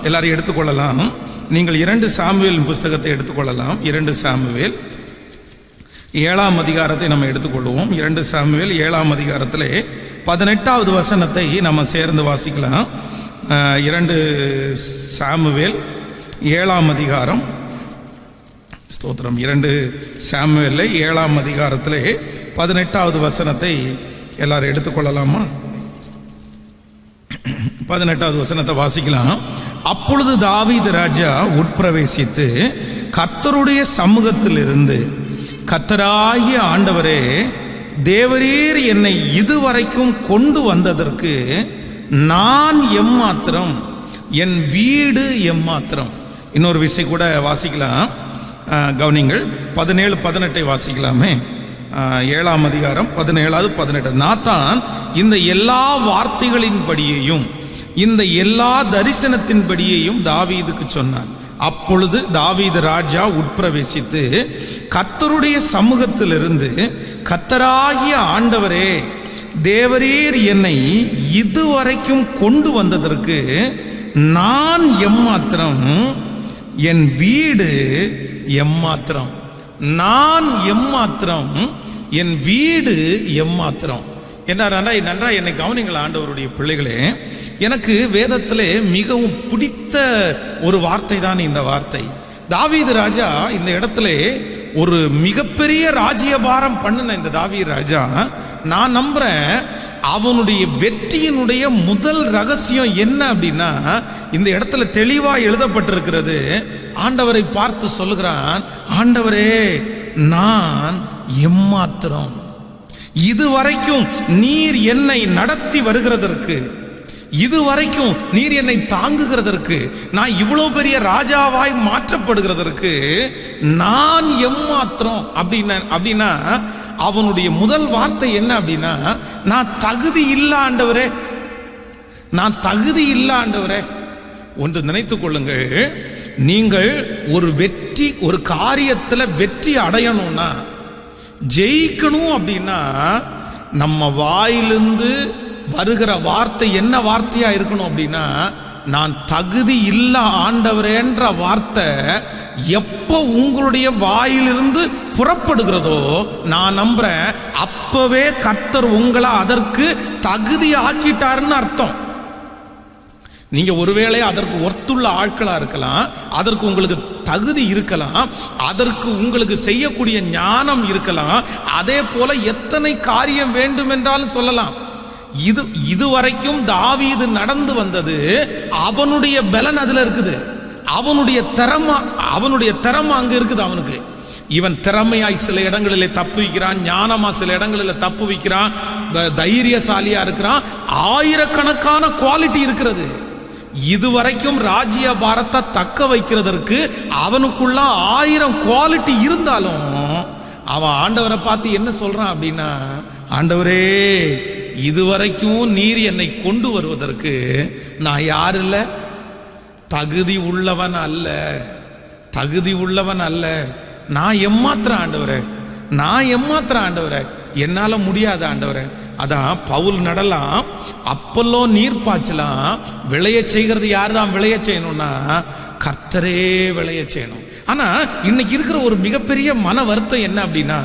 எல்லாரும் எடுத்துக்கொள்ளலாம். நீங்கள் 2 சாமுவேல் புஸ்தகத்தை எடுத்துக்கொள்ளலாம். 2 சாமுவேல் 7ஆம் அதிகாரத்தை நம்ம எடுத்துக்கொள்வோம். 2 சாமுவேல் 7ஆம் அதிகாரத்திலே 18வது வசனத்தை நம்ம சேர்ந்து வாசிக்கலாம். 2 சாமுவேல் 7ஆம் அதிகாரம், ஸ்தோத்திரம், 2 சாமுவேல் 7ஆம் அதிகாரத்திலே 18வது வசனத்தை எல்லாரும் எடுத்துக்கொள்ளலாமா? 18வது வசனத்தை வாசிக்கலாம். அப்பொழுது தாவீது ராஜா உட்பிரவேசித்து கர்த்தருடைய சமூகத்திலிருந்து, கர்த்தராகிய ஆண்டவரே, தேவரீர் என்னை இதுவரைக்கும் கொண்டு வந்ததற்கு நான் எம்மாத்திரம், என் வீடு எம்மாத்திரம். இன்னொரு விஷயம் கூட வாசிக்கலாம், கவனிங்கள். 17, 18 வாசிக்கலாமே. 7ஆம் அதிகாரம் 17, 18. நாத்தான் இந்த எல்லா வார்த்தைகளின்படியையும் இந்த எல்லா தரிசனத்தின்படியையும் தாவீதுக்கு சொன்னான். அப்பொழுது தாவீது ராஜா உட்பிரவேசித்து கர்த்தருடைய சமூகத்திலிருந்து, கர்த்தராகிய ஆண்டவரே, தேவரீர் என்னை இதுவரைக்கும் கொண்டு வந்ததற்கு நான் எம்மாத்திரம், என் வீடு எம்மாத்திரம். நான் எம்மாத்திரம், என் வீடு எம்மாத்திரம். நன்றா என்னை கவனிங்கள் ஆண்டவருடைய பிள்ளைகளே. எனக்கு வேதத்திலே மிகவும் பிடித்த ஒரு வார்த்தை தான் இந்த வார்த்தை. தாவீது ராஜா இந்த இடத்துல ஒரு மிகப்பெரிய ராஜ்யபாரம் பண்ணின இந்த தாவீது ராஜா, நான் நம்புறேன் அவனுடைய வெற்றியினுடைய முதல் ரகசியம் என்ன அப்படின்னா, இந்த இடத்துல தெளிவா எழுதப்பட்டிருக்கிறது. ஆண்டவரை பார்த்து சொல்லுகிறான், ஆண்டவரே, நான் எம்மாத்திரம். இதுவரைக்கும் நீர் என்னை நடத்தி வருகிறதற்கு, இதுவரைக்கும் நீர் என்னை தாங்குகிறதற்கு, நான் இவ்வளவு பெரிய ராஜாவாய் மாற்றப்படுகிறதற்கு நான் எம்மாத்திரம் அப்படின்னா அவனுடைய முதல் வார்த்தை என்ன அப்படின்னா, நான் தகுதி இல்ல ஆண்டவரே, நான் தகுதி இல்ல ஆண்டவரே. ஒன்று நினைத்துக் கொள்ளுங்கள், நீங்கள் ஒரு காரியத்தில் வெற்றி அடையணும்னா, ஜெயிக்கணும் அப்படின்னா, நம்ம வாயிலிருந்து வருகிற வார்த்தை என்ன வார்த்தையா இருக்கணும் அப்படின்னா, நான் தகுதி இல்ல ஆண்டவரேன்ற வார்த்தை எப்போ உங்களுடைய வாயிலிருந்து புறப்படுகிறதோ, நான் நம்புறேன் அப்பவே கர்த்தர் உங்களை அதற்கு தகுதி ஆக்கிட்டாருன்னு அர்த்தம். நீங்க ஒருவேளை அதற்கு ஒர்த்துள்ள ஆட்களா இருக்கலாம், அதற்கு உங்களுக்கு தகுதி இருக்கலாம், அதற்கு உங்களுக்கு செய்யக்கூடிய ஞானம் இருக்கலாம், அதே போல எத்தனை காரியம் வேண்டும் என்றாலும் சொல்லலாம். இதுவரைக்கும் தாவீது நடந்து வந்தது அவனுடைய பலன் அதுல இருக்குது, அவனுடைய திறமை அங்க இருக்குது. அவனுக்கு இவன் திறமையாய் சில இடங்களிலே தப்பு வைக்கிறான், ஞானமா சில இடங்களில் தப்பு வைக்கிறான், தைரியசாலியா இருக்கிறான், ஆயிரக்கணக்கான குவாலிட்டி இருக்கிறது. இதுவரைக்கும் ராஜ்ய பாரத்தை தக்க வைக்கிறதற்கு அவனுக்குள்ள 1000 குவாலிட்டி இருந்தாலும் அவன் ஆண்டவரை பார்த்து என்ன சொல்றான் அப்படின்னா, ஆண்டவரே, இதுவரைக்கும் நீர் என்னை கொண்டு வருவதற்கு நான் யார் இல்ல, தகுதி உள்ளவன் அல்ல, தகுதி உள்ளவன் அல்ல, நான் எம்மாத்திரம் ஆண்டவரே, நான் எம்மாத்திரம் ஆண்டவரே, என்னால முடியாது ஆண்டவரே. அதான் பவுல் நடலாம், அப்பல்லோ நீர் பாய்ச்சலாம், விளைய செய்கிறது யார் தான் விளைய செய்யணும்னா கர்த்தரே விளைய செய்யணும். ஆனா இன்னைக்கு இருக்கிற ஒரு மிகப்பெரிய மன வருத்தம் என்ன அப்படின்னா,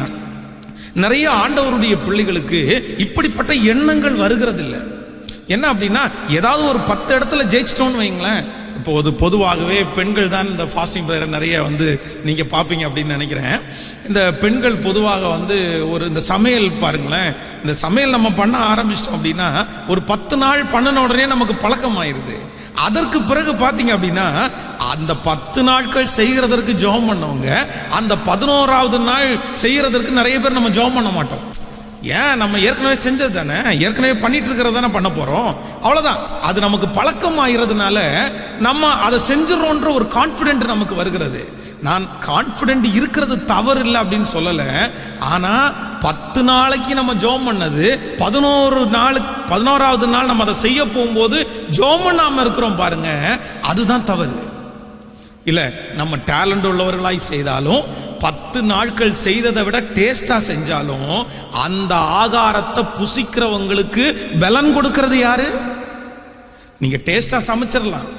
நிறைய ஆண்டவருடைய பிள்ளைகளுக்கு இப்படிப்பட்ட எண்ணங்கள் வருகிறது இல்லை. என்ன அப்படின்னா, ஏதாவது ஒரு 10 இடத்துல ஜெயிச்சிட்டோன்னு வைங்களேன். இப்போது பொதுவாகவே பெண்கள் தான் இந்த ஃபாஸ்டிங் ப்ரேயரை நிறைய நீங்கள் பார்ப்பீங்க அப்படின்னு நினைக்கிறேன். இந்த பெண்கள் பொதுவாக இந்த சமையல் பாருங்களேன், இந்த சமையல் நம்ம பண்ண ஆரம்பிச்சிட்டோம் அப்படின்னா ஒரு 10 நாள் பண்ணின உடனே நமக்கு பழக்கமாயிருது. அதற்கு பிறகு பார்த்தீங்க அப்படின்னா அந்த 10 நாட்கள் செய்கிறதற்கு ஜெபம் பண்ணவங்க அந்த 11ஆவது நாள் செய்கிறதற்கு நிறைய பேர் நம்ம ஜெபம் பண்ண மாட்டோம். ஏன், நம்ம ஏற்கனவே செஞ்சது தானே, ஏற்கனவே பண்ணிட்டு இருக்கிறது தானே பண்ண போறோம், அவ்வளவுதான். அது நமக்கு பழக்கம் ஆகிறதுனால நம்ம அதை செஞ்சிடறோன்ற ஒரு கான்ஃபிடென்ட் நமக்கு வருகிறது. நான் கான்ஃபிடென்ட் இருக்கிறது தவறு இல்லை அப்படின்னு சொல்லலை, ஆனா 10 நாளைக்கு நம்ம ஜெபம் பண்ணது 11ஆவது நாள் நம்ம அதை செய்ய போகும்போது ஜெபம் பண்ணாம இருக்கிறோம் பாருங்க, அதுதான் தவறு. இல்ல நம்ம டேலண்ட் உள்ளவர்களாய் செய்தாலும் 10 நாட்கள் செய்ததை விட டேஸ்டா செஞ்சாலும் அந்த ஆகாரத்தை புசிக்கிறவங்களுக்கு பலன் கொடுக்கிறது யாரு? நீங்க டேஸ்டா சமைச்சிடலாம்,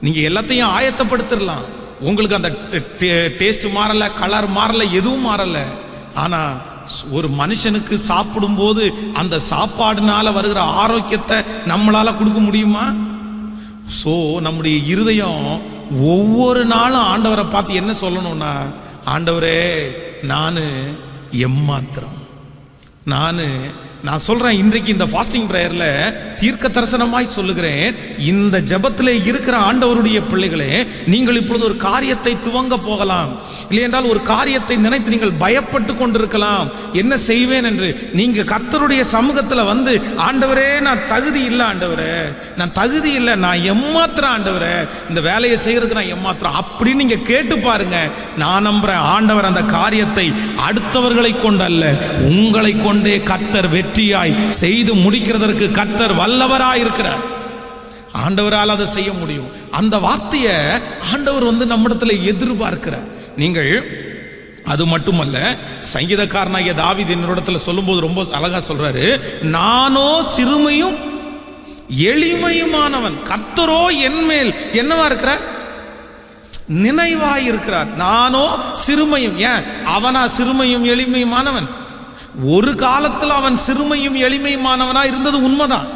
நீங்கள் எல்லாத்தையும் ஆயத்தப்படுத்திடலாம். உங்களுக்கு அந்த டேஸ்ட் மாறலை, கலர் மாறலை, எதுவும் மாறலை. ஆனால் ஒரு மனுஷனுக்கு சாப்பிடும்போது அந்த சாப்பாடுனால வருகிற ஆரோக்கியத்தை நம்மளால கொடுக்க முடியுமா? ஸோ நம்முடைய இருதயம் ஒவ்வொரு நாளும் ஆண்டவரை பார்த்து என்ன சொல்லணும்னா, ஆண்டவரே நான் எம்மாத்திரம், நான் சொல்றேன். இன்றைக்கு இந்த ஃபாஸ்டிங் பிரேயர்ல தீர்க்க தரிசனமாய் சொல்லுகிறேன், இந்த ஜெபத்தில் இருக்கிற ஆண்டவருடைய பிள்ளைகளே, நீங்கள் இப்பொழுது ஒரு காரியத்தை துவங்க போகலாம். இல்லையென்றால் ஒரு காரியத்தை நினைத்து நீங்கள் பயப்பட்டு கொண்டிருக்கலாம், என்ன செய்வேன் என்று. நீங்க கர்த்தருடைய சமூகத்தில் வந்து, ஆண்டவரே நான் தகுதி இல்லை, ஆண்டவரே நான் தகுதி இல்லை, நான் எம்மாத்திரம், ஆண்டவரே இந்த வேலையை செய்யறதுக்கு நான் எம்மாத்திரம் அப்படின்னு நீங்க கேட்டு பாருங்க. நான் நம்புறேன் ஆண்டவர் அந்த காரியத்தை அடுத்தவர்களை கொண்டு அல்ல, உங்களை கொண்டே கர்த்தர் வெற்றியாய் செய்து முடிக்கிறதற்கு கர்த்தர் வல்லவராய் இருக்கிறார். ஆண்டவரால் அதை செய்ய முடியும். அந்த வார்த்தையை ஆண்டவர் வந்து நம்மிடத்துல எதிர்பார்க்கிறார். நீங்கள் அது மட்டுமல்ல, சங்கீதக்காரனாகிய தாவீது என்னிடத்துல சொல்லும்போது ரொம்ப அழகா சொல்றாரு, நானோ சிறுமையும் எளிமையுமானவன், கர்த்தரோ என்மேல் என்னவா இருக்கிறார், நினைவாய் இருக்கிறார். நானோ சிறுமையும், ஏன் அவனா சிறுமையும் எளிமையுமானவன்? ஒரு காலத்தில் அவன் சிறுமையும் எளிமையுமானவனா இருந்தது உண்மைதான்.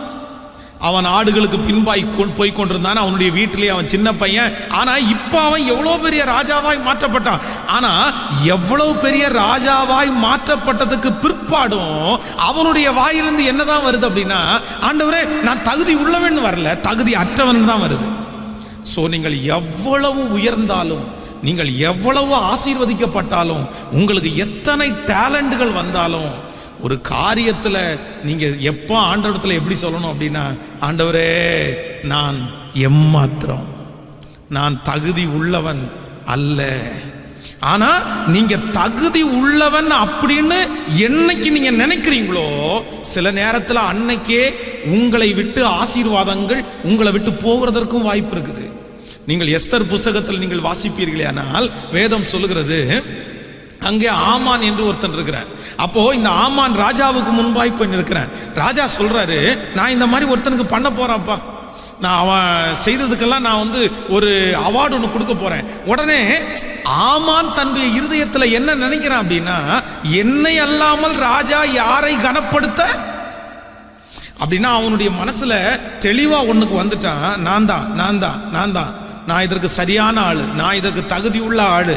அவன் ஆடுகளுக்கு பின்பாய் போய் கொண்டிருந்தான், அவனுடைய வீட்டிலே அவன் சின்ன பையன். ஆனா இப்ப அவன் எவ்வளவு பெரிய ராஜாவாய் மாற்றப்பட்டான். ஆனா எவ்வளவு பெரிய ராஜாவாய் மாற்றப்பட்டதுக்கு பிற்பாடும் அவனுடைய வாயிலிருந்து என்னதான் வருது அப்படின்னா, ஆண்டவரே நான் தகுதி உள்ளவன் வரல, தகுதி அற்றவன் தான் வருது. சோ நீங்கள் எவ்வளவு உயர்ந்தாலும், நீங்கள் எவ்வளவு ஆசீர்வதிக்கப்பட்டாலும், உங்களுக்கு எத்தனை டேலண்ட்கள் வந்தாலும், ஒரு காரியத்தில் நீங்க எப்போ ஆண்டவரத்தில் எப்படி சொல்லணும் அப்படின்னா, ஆண்டவரே நான் எம்மாத்திரம், நான் தகுதி உள்ளவன் அல்ல. ஆனா நீங்க தகுதி உள்ளவன் அப்படின்னு என்னைக்கு நீங்க நினைக்கிறீங்களோ, சில நேரத்தில் அன்னைக்கே உங்களை விட்டு ஆசீர்வாதங்கள் உங்களை விட்டு போகிறதற்கும் வாய்ப்பு இருக்குது. நீங்கள் எஸ்தர் புஸ்தகத்தில் நீங்கள் வாசிப்பீர்களே, ஆனால் வேதம் சொல்லுகிறது, அங்கே ஆமான் என்று ஒருத்தன் இருக்கிறான். அப்போ இந்த ஆமான் ராஜாவுக்கு முன்பாய் போய் நிற்கிறான். ராஜா சொல்றாரு, நான் இந்த மாதிரி ஒருத்தனுக்கு பண்ண போறேன்ப்பா, நான் அவன் செய்ததுக்கெல்லாம் நான் வந்து ஒரு அவார்டு ஒன்று கொடுக்க போறேன். உடனே ஆமான் தன்னுடைய இருதயத்தில் என்ன நினைக்கிறான் அப்படின்னா, என்னை அல்லாமல் ராஜா யாரை கனப்படுத்த அப்படின்னா அவனுடைய மனசுல தெளிவா ஒண்ணுக்கு வந்துட்டான், நான் இதற்கு சரியான ஆளு, நான் இதற்கு தகுதி உள்ள ஆளு,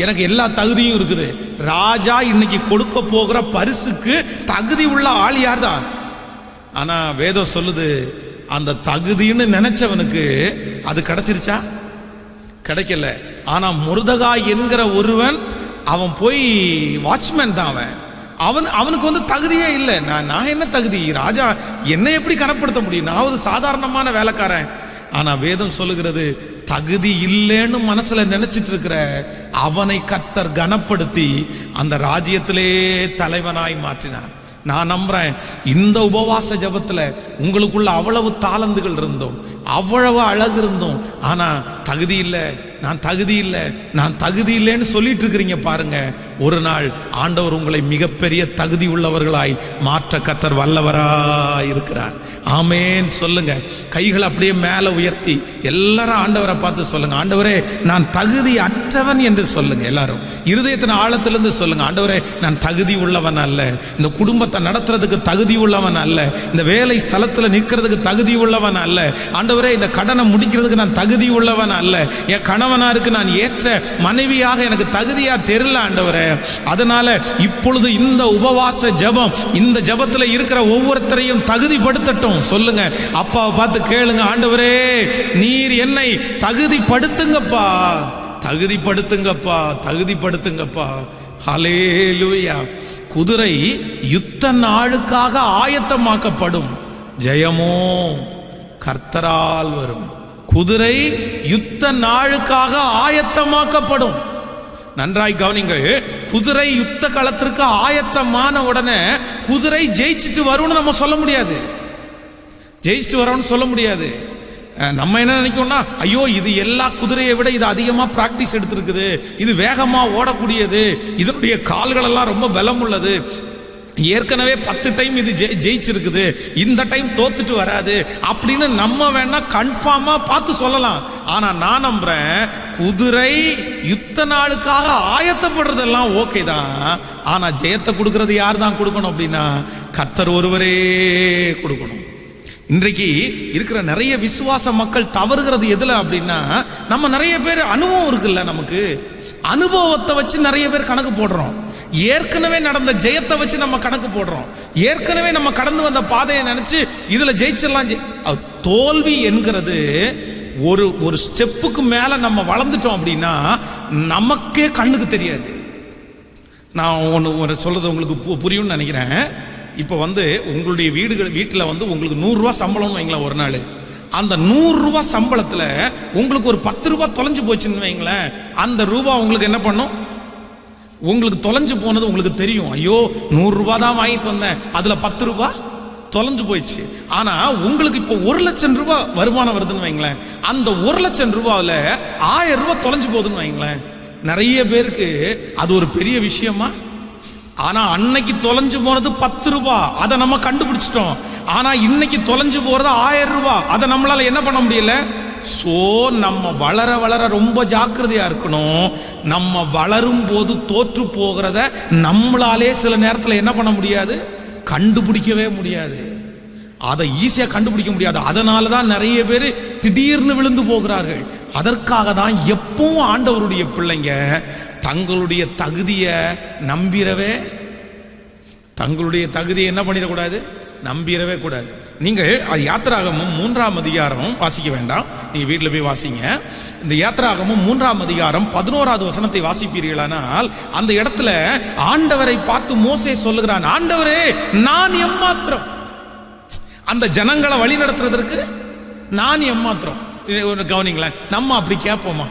எனக்கு எல்லா தகுதியும் இருக்குது. ராஜா இன்னைக்கு கொடுக்க போகிற பரிசுக்கு தகுதி உள்ள ஆள் யார் தான்? ஆனா வேதம் சொல்லுது, அந்த தகுதின்னு நினைச்சவனுக்கு அது கிடைச்சிருச்சா? கிடைக்கல. ஆனா மொர்தெகாய் என்கிற ஒருவன், அவன் போய் வாட்ச்மேன் தான், அவனுக்கு வந்து தகுதியே இல்லை. நான் என்ன தகுதி, ராஜா என்னை எப்படி கனப்படுத்த முடியும், நான் ஒரு சாதாரணமான வேலைக்காரன். ஆனா வேதம் சொல்லுகிறது, தகுதி இல்லைன்னு மனசுல நினைச்சிட்டு இருக்கிற அவனை கர்த்தர் கனப்படுத்தி அந்த ராஜ்யத்திலே தலைவனாய் மாற்றினார். நான் நம்புறேன் இந்த உபவாச ஜபத்துல உங்களுக்குள்ள அவ்வளவு தாளந்துகள் இருந்தோம், அவ்வளவு அழகு இருந்தோம், ஆனா தகுதி இல்லை, நான் தகுதி இல்லை, நான் தகுதி இல்லைன்னு சொல்லிட்டு இருக்கிறீங்க பாருங்க. ஒரு நாள் ஆண்டவர் உங்களை மிகப்பெரிய தகுதி உள்ளவர்களாய் மாற்ற கர்த்தர் வல்லவராய் இருக்கிறார். ஆமேன் சொல்லுங்க. கைகளை அப்படியே மேலே உயர்த்தி எல்லாரும் ஆண்டவரை பார்த்து சொல்லுங்க, ஆண்டவரே நான் தகுதி அற்றவன் என்று சொல்லுங்க. எல்லாரும் இருதயத்தின் ஆழத்திலிருந்து சொல்லுங்க, ஆண்டவரே நான் தகுதி உள்ளவன் அல்ல, இந்த குடும்பத்தை நடத்துறதுக்கு தகுதி உள்ளவன் அல்ல, இந்த வேலை ஸ்தலத்தில் நிற்கிறதுக்கு தகுதி உள்ளவன் அல்ல, ஆண்டவரே இந்த கடனை முடிக்கிறதுக்கு நான் தகுதி உள்ளவன் அல்ல, என் கணவனாருக்கு நான் ஏற்ற மனைவியாக எனக்கு தகுதியா தெரியல ஆண்டவரே. அதனால இப்பொழுது இந்த உபவாச ஜபம், இந்த ஜபத்தில் இருக்கிற ஒவ்வொருத்தரையும் தகுதிப்படுத்தட்டும். சொல்லுங்க, அப்பாவை பார்த்து கேளுங்க, ஆண்டவரே நீர் என்னை தகுதிப்படுத்துங்கப்பா, தகுதிப்படுத்துங்கப்பா, தகுதிப்படுத்துங்கப்பா. ஹல்லேலூயா. குதிரை யுத்த நாளுக்காக ஆயத்தமாக்கப்படும், ஜெயமோ கர்த்தரால் வரும். குதிரை யுத்த நாளுக்காக ஆயத்தமாக்கப்படும். நன்றாய் கவனிங்கள். குதிரை யுத்த களத்திற்கு ஆயத்தமான உடனே குதிரை ஜெயிச்சுட்டு வரும்னு நம்ம சொல்ல முடியாது, ஜெயிச்சுட்டு வரோம்னு சொல்ல முடியாது. நம்ம என்ன நினைக்கோம்னா, ஐயோ இது எல்லா குதிரையை விட இது அதிகமாக பிராக்டிஸ் எடுத்திருக்குது, இது வேகமாக ஓடக்கூடியது, இதனுடைய கால்கள் எல்லாம் ரொம்ப பலம் உள்ளது, ஏற்கனவே 10 டைம் இது ஜெயிச்சிருக்குது, இந்த டைம் தோத்துட்டு வராது அப்படின்னு நம்ம வேணா கன்ஃபார்மா பார்த்து சொல்லலாம். ஆனா நான் நம்புறேன், குதிரை யுத்த நாளுக்காக ஆயத்தப்படுறதெல்லாம் ஓகே தான், ஆனா ஜெயத்தை கொடுக்கறது யார் தான் கொடுக்கணும் அப்படின்னா கர்த்தர் ஒருவரே கொடுக்கணும். இன்றைக்கு இருக்கிற நிறைய விசுவாச மக்கள் தவறுகிறது எதுல அப்படின்னா, நம்ம நிறைய பேர் அனுபவம் இருக்குல்ல, நமக்கு அனுபவத்தை வச்சு நிறைய பேர் கணக்கு போடுறோம். ஏற்கனவே நடந்த ஜெயத்தை வச்சு நம்ம கணக்கு போடுறோம். ஏற்கனவே நம்ம கடந்து வந்த பாதையை நினைச்சு இதுல ஜெயிச்சிடலாம். தோல்வி என்கிறது ஒரு ஸ்டெப்புக்கு மேல நம்ம வளர்ந்துட்டோம் அப்படின்னா நமக்கே கண்ணுக்கு தெரியாது. நான் ஒன்று சொல்றது உங்களுக்கு புரியும்னு நினைக்கிறேன். இப்போ உங்களுடைய வீட்டில் உங்களுக்கு 100 ரூபா சம்பளம்னு வைங்களேன் ஒரு நாள். அந்த 100 ரூபா சம்பளத்தில் உங்களுக்கு ஒரு 10 ரூபா தொலைஞ்சு போச்சுன்னு வைங்களேன், அந்த ரூபா உங்களுக்கு என்ன பண்ணும்? உங்களுக்கு தொலைஞ்சு போனது உங்களுக்கு தெரியும். ஐயோ 100 ரூபா தான் வாங்கிட்டு வந்தேன், அதில் 10 ரூபா தொலைஞ்சு போயிடுச்சு. ஆனால் உங்களுக்கு இப்போ 1 லட்சம் ரூபா வருமானம் வருதுன்னு வைங்களேன், அந்த 1 லட்சம் ரூபாவில் 1000 ரூபா தொலைஞ்சு போகுதுன்னு வைங்களேன். நிறைய பேருக்கு அது ஒரு பெரிய விஷயமா? ஆனா அன்னைக்கு தொலைஞ்சு போனது 10 ரூபா, அதை நம்ம கண்டுபிடிச்சிட்டோம். ஆனா இன்னைக்கு தொலைஞ்சு போறது 1000 ரூபா, அதை நம்மளால என்ன பண்ண முடியல. சோ நம்ம வளர வளர ரொம்ப ஜாக்கிரதையா இருக்கணும். நம்ம வளரும் போது தோற்று போகிறத நம்மளாலே சில நேரத்தில் என்ன பண்ண முடியாது, கண்டுபிடிக்கவே முடியாது. அதை ஈஸியா கண்டுபிடிக்க முடியாது. அதனால தான் நிறைய பேர் திடீர்னு விழுந்து போகிறார்கள். அதற்காக தான் எப்பவும் ஆண்டவருடைய பிள்ளைங்க தங்களுடைய தகுதியை என்ன பண்ணிடக்கூடாது, நம்பிடவே கூடாது. நீங்கள் யாத்திராகமம் 3ஆம் அதிகாரம் வாசிக்க வேண்டாம், நீங்க வீட்டில் போய் வாசிங்க. இந்த யாத்திராகமம் 3ஆம் அதிகாரம் 11வது வசனத்தை வாசிப்பீர்களானால் அந்த இடத்துல ஆண்டவரை பார்த்து மோசே சொல்லுகிறான், ஆண்டவரே நான் எம்மாத்திரம், அந்த ஜனங்களை வழி நடத்துறதற்கு நான் எம்மாத்திரம். கவனிங்களேன், நம்ம அப்படி கேட்போமா?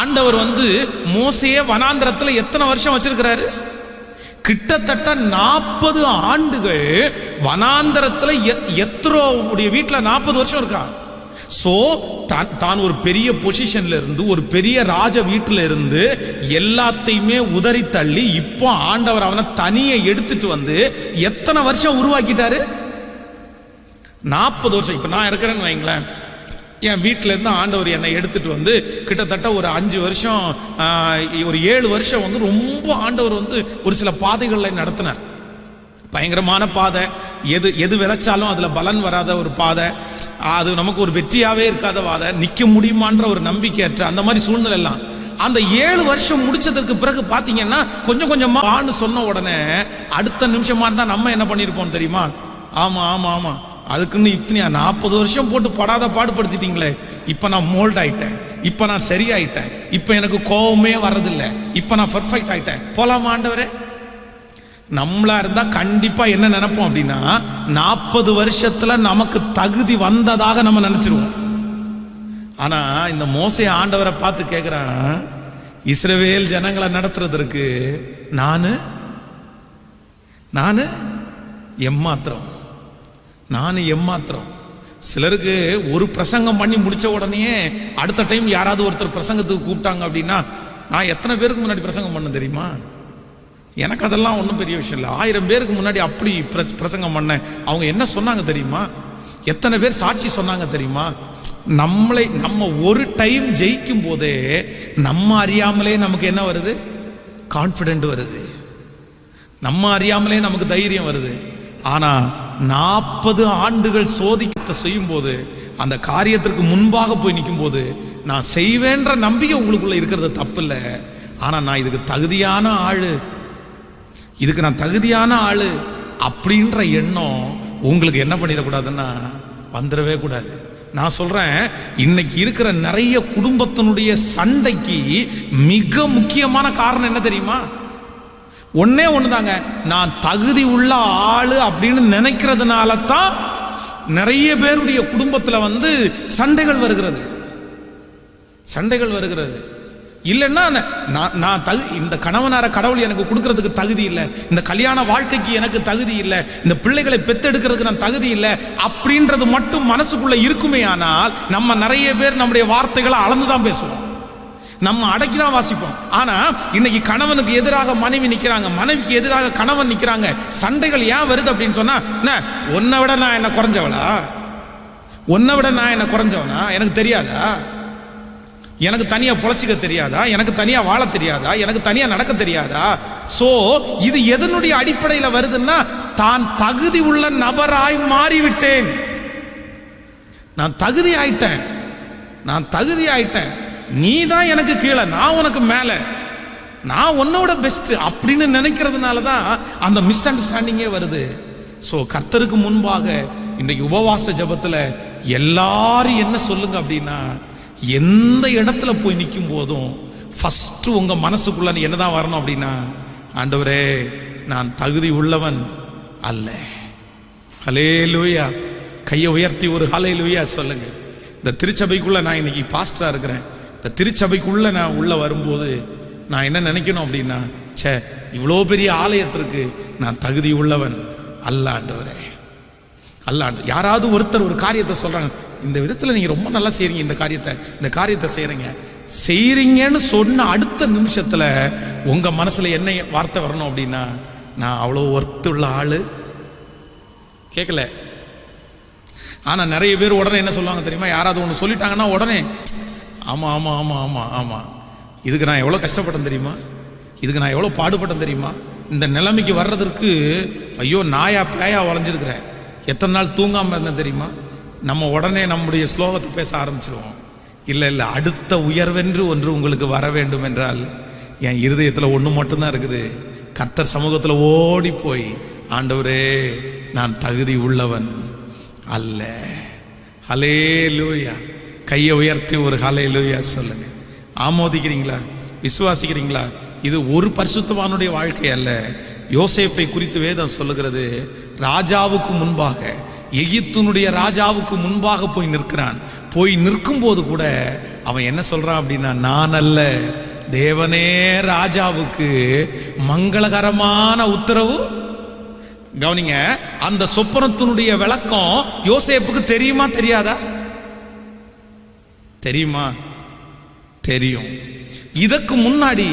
ஆண்டவர் மோசேயே வனாந்திரத்தில் எத்தனை வருஷம் வச்சிருக்கிறாரு? கிட்டத்தட்ட 40 ஆண்டுகள் வனாந்தரத்தில். எத்ரோவுடைய வீட்டில் 40 வருஷம் இருக்கா. சோ தான் ஒரு பெரிய பொசிஷன்ல இருந்து, ஒரு பெரிய ராஜ வீட்டில் இருந்து எல்லாத்தையுமே உதறி தள்ளி இப்போ ஆண்டவர் அவனை தனியை எடுத்துட்டு எத்தனை வருஷம் உருவாக்கிட்டாரு? 40 வருஷம். இப்ப நான் இருக்கிறேன்னு வைங்களேன், என் வீட்டில இருந்து ஆண்டவர் என்னை எடுத்துட்டு கிட்டத்தட்ட ஒரு 5 வருஷம், ஒரு 7 வருஷம் ரொம்ப ஆண்டவர் ஒரு சில பாதைகளில் நடத்தினார். பயங்கரமான பாதை, எது விதைச்சாலும் அதுல பலன் வராத ஒரு பாதை, அது நமக்கு ஒரு வெற்றியாவே இருக்காத பாதை, நிக்க முடியுமான்ற ஒரு நம்பிக்கையற்ற அந்த மாதிரி சூழ்நிலை எல்லாம். அந்த 7 வருஷம் முடிச்சதற்கு பிறகு பாத்தீங்கன்னா கொஞ்சம் கொஞ்சமா சொன்ன உடனே அடுத்த நிமிஷமா இருந்தா நம்ம என்ன பண்ணிருப்போம் தெரியுமா? ஆமா ஆமா ஆமா, அதுக்குன்னு இப்ப 40 வருஷம் போட்டு படாத பாடுபடுத்திட்டீங்களே, இப்ப நான் மோல்ட் ஆயிட்டேன், இப்ப நான் சரியாயிட்டேன், இப்ப எனக்கு கோபமே வர்றதில்லை, இப்ப நான் பர்ஃபெக்ட் ஆயிட்டேன், போலாமா ஆண்டவரே? நம்மளா இருந்தா கண்டிப்பா என்ன நினைப்போம் அப்படின்னா 40 வருஷத்துல நமக்கு தகுதி வந்ததாக நம்ம நினைச்சிருவோம். ஆனா இந்த மோசே ஆண்டவரை பார்த்து கேட்கிறான், இஸ்ரவேல் ஜனங்களை நடத்துறதற்கு நானு எம்மாத்திரம். சிலருக்கு ஒரு பிரசங்கம் பண்ணி முடிச்ச உடனே அடுத்த டைம் யாராவது ஒருத்தர் பிரசங்கத்துக்கு கூப்பிட்டாங்க அப்படின்னா, நான் எத்தனை பேருக்கு முன்னாடி பிரசங்கம் பண்ண தெரியுமா? எனக்கு அதெல்லாம் ஒன்றும் பெரிய விஷயம் இல்லை. 1000 பேருக்கு முன்னாடி அப்படி பிரசங்கம் பண்ணேன். அவங்க என்ன சொன்னாங்க தெரியுமா? எத்தனை பேர் சாட்சி சொன்னாங்க தெரியுமா? நம்ம ஒரு டைம் ஜெயிக்கும் போதே நம்ம அறியாமலே நமக்கு என்ன வருது? கான்ஃபிடென்ட் வருது. நம்ம அறியாமலே நமக்கு தைரியம் வருது. ஆனா 40 ஆண்டுகள் சோதிக்கத்தை செய்யும் போது, அந்த காரியத்திற்கு முன்பாக போய் நிற்கும் போது, நான் செய்வேன்ற நம்பிக்கை உங்களுக்குள்ள இருக்கிறது தப்பு இல்லை. ஆனா நான் இதுக்கு தகுதியான ஆளு அப்படின்ற எண்ணம் உங்களுக்கு என்ன பண்ணிடக்கூடாதுன்னா வந்துடவே கூடாது. நான் சொல்றேன், இன்னைக்கு இருக்கிற நிறைய குடும்பத்தினுடைய சண்டைக்கு மிக முக்கியமான காரணம் என்ன தெரியுமா? ஒன்னே ஒண்ணுதாங்க, நான் தகுதி உள்ள ஆளு அப்படின்னு நினைக்கிறதுனால தான் நிறைய பேருடைய குடும்பத்துல சண்டைகள் வருகிறது. இல்லைன்னா இந்த கணவனார கடவுள் எனக்கு கொடுக்கறதுக்கு தகுதி இல்லை, இந்த கல்யாண வாழ்க்கைக்கு எனக்கு தகுதி இல்லை, இந்த பிள்ளைகளை பெத்தெடுக்கிறதுக்கு நான் தகுதி இல்லை அப்படின்றது மட்டும் மனசுக்குள்ள இருக்குமே. ஆனால் நம்ம நிறைய பேர் நம்முடைய வார்த்தைகளை அளந்துதான் பேசுவோம். நம்ம அடக்கி தான் வாசிப்போம். ஆனா இன்னைக்கு கணவனுக்கு எதிராக மனைவி நிக்கிறாங்க, மனைவிக்கு எதிராக கணவன் நிக்கிறாங்க. சண்டைகள் ஏன் வருது அப்படின்னு சொன்னா, உன்னை விட நான் என்ன குறைஞ்சவளா, உன்னை விட நான் என்ன குறைஞ்சவனா, எனக்கு தெரியாதா, எனக்கு தனியா பொழைச்சிக்க தெரியாதா, எனக்கு தனியா வாழ தெரியாதா, எனக்கு தனியா நடக்க தெரியாதா? சோ இது எதனுடைய அடிப்படையில் வருதுன்னா, தான் தகுதி உள்ள நபராய் மாறிவிட்டேன், நான் தகுதி ஆயிட்டேன், நான் தகுதி ஆயிட்டேன், நீ தான் எனக்கு கீழே, நான் உனக்கு மேல, நான் உன்னோட பெஸ்ட் அப்படின்னு நினைக்கிறதுனால தான் அந்த மிஸ் அண்டர்ஸ்டாண்டிங்கே வருது. ஸோ கர்த்தருக்கு முன்பாக இன்றைக்கு உபவாச ஜபத்தில் எல்லாரும் என்ன சொல்லுங்க அப்படின்னா, எந்த இடத்துல போய் நிற்கும் போதும் ஃபர்ஸ்ட் உங்க மனசுக்குள்ள என்னதான் வரணும் அப்படின்னா, ஆண்டவரே நான் தகுதி உள்ளவன் அல்ல. ஹல்லேலூயா. கையை உயர்த்தி ஒரு ஹல்லேலூயா சொல்லுங்க. இந்த திருச்சபைக்குள்ள நான் இன்னைக்கு பாஸ்டரா இருக்கிறேன். இந்த திருச்சபைக்குள்ள நான் உள்ள வரும்போது நான் என்ன நினைக்கணும் அப்படின்னா, சே இவ்வளோ பெரிய ஆலயத்திற்கு நான் தகுதி உள்ளவன் அல்ல ஆண்டவரே, அல்ல. யாராவது ஒருத்தர் ஒரு காரியத்தை சொல்றாங்க, இந்த விதத்தில் நீங்க ரொம்ப நல்லா செய்றீங்க, இந்த காரியத்தை செய்றீங்கன்னு சொன்ன அடுத்த நிமிஷத்துல உங்க மனசுல என்ன வார்த்தை வரணும் அப்படின்னா, நான் அவ்வளோ ஒர்த்துள்ள ஆளு கேட்கல. ஆனா நிறைய பேர் உடனே என்ன சொல்லுவாங்க தெரியுமா, யாராவது ஒன்று சொல்லிட்டாங்கன்னா உடனே ஆமா ஆமா ஆமா ஆமா ஆமா, இதுக்கு நான் எவ்வளோ கஷ்டப்பட்டேன் தெரியுமா, இதுக்கு நான் எவ்வளோ பாடுபட்டேன் தெரியுமா, இந்த நிலைமைக்கு வர்றதற்கு ஐயோ நாயா பேயா வளைஞ்சிருக்கிறேன், எத்தனை நாள் தூங்காமல் இருந்தேன் தெரியுமா. நம்ம உடனே நம்முடைய ஸ்லோகத்தை பேச ஆரம்பிச்சிருவோம். இல்லை இல்லை, அடுத்த உயர்வென்று ஒன்று உங்களுக்கு வர வேண்டும் என்றால் என் இருதயத்தில் ஒன்று மட்டும்தான் இருக்குது, கர்த்தர் சமூகத்தில் ஓடி போய் ஆண்டவரே நான் தகுதி உள்ளவன் அல்ல. ஹல்லேலூயா. கையை உயர்த்தி ஒரு ஹல்லேலூயா சொல்லுங்க. ஆமோதிக்கிறீங்களா, விசுவாசிக்கிறீங்களா? இது ஒரு பரிசுத்தவானுடைய வாழ்க்கை அல்ல. யோசேப்பை குறித்து வேதம் சொல்லுகிறது, ராஜாவுக்கு முன்பாக, எகிப்தினுடைய ராஜாவுக்கு முன்பாக போய் நிற்கிறான். போய் நிற்கும் போது கூட அவன் என்ன சொல்றான் அப்படின்னா, நான் அல்ல, தேவனே ராஜாவுக்கு மங்களகரமான உத்தரவு. கவனிங்க, அந்த சொப்பனத்தினுடைய விளக்கம் யோசேப்புக்கு தெரியுமா தெரியாதா? தெரியுமா? தெரியும். இதற்கு முன்னாடி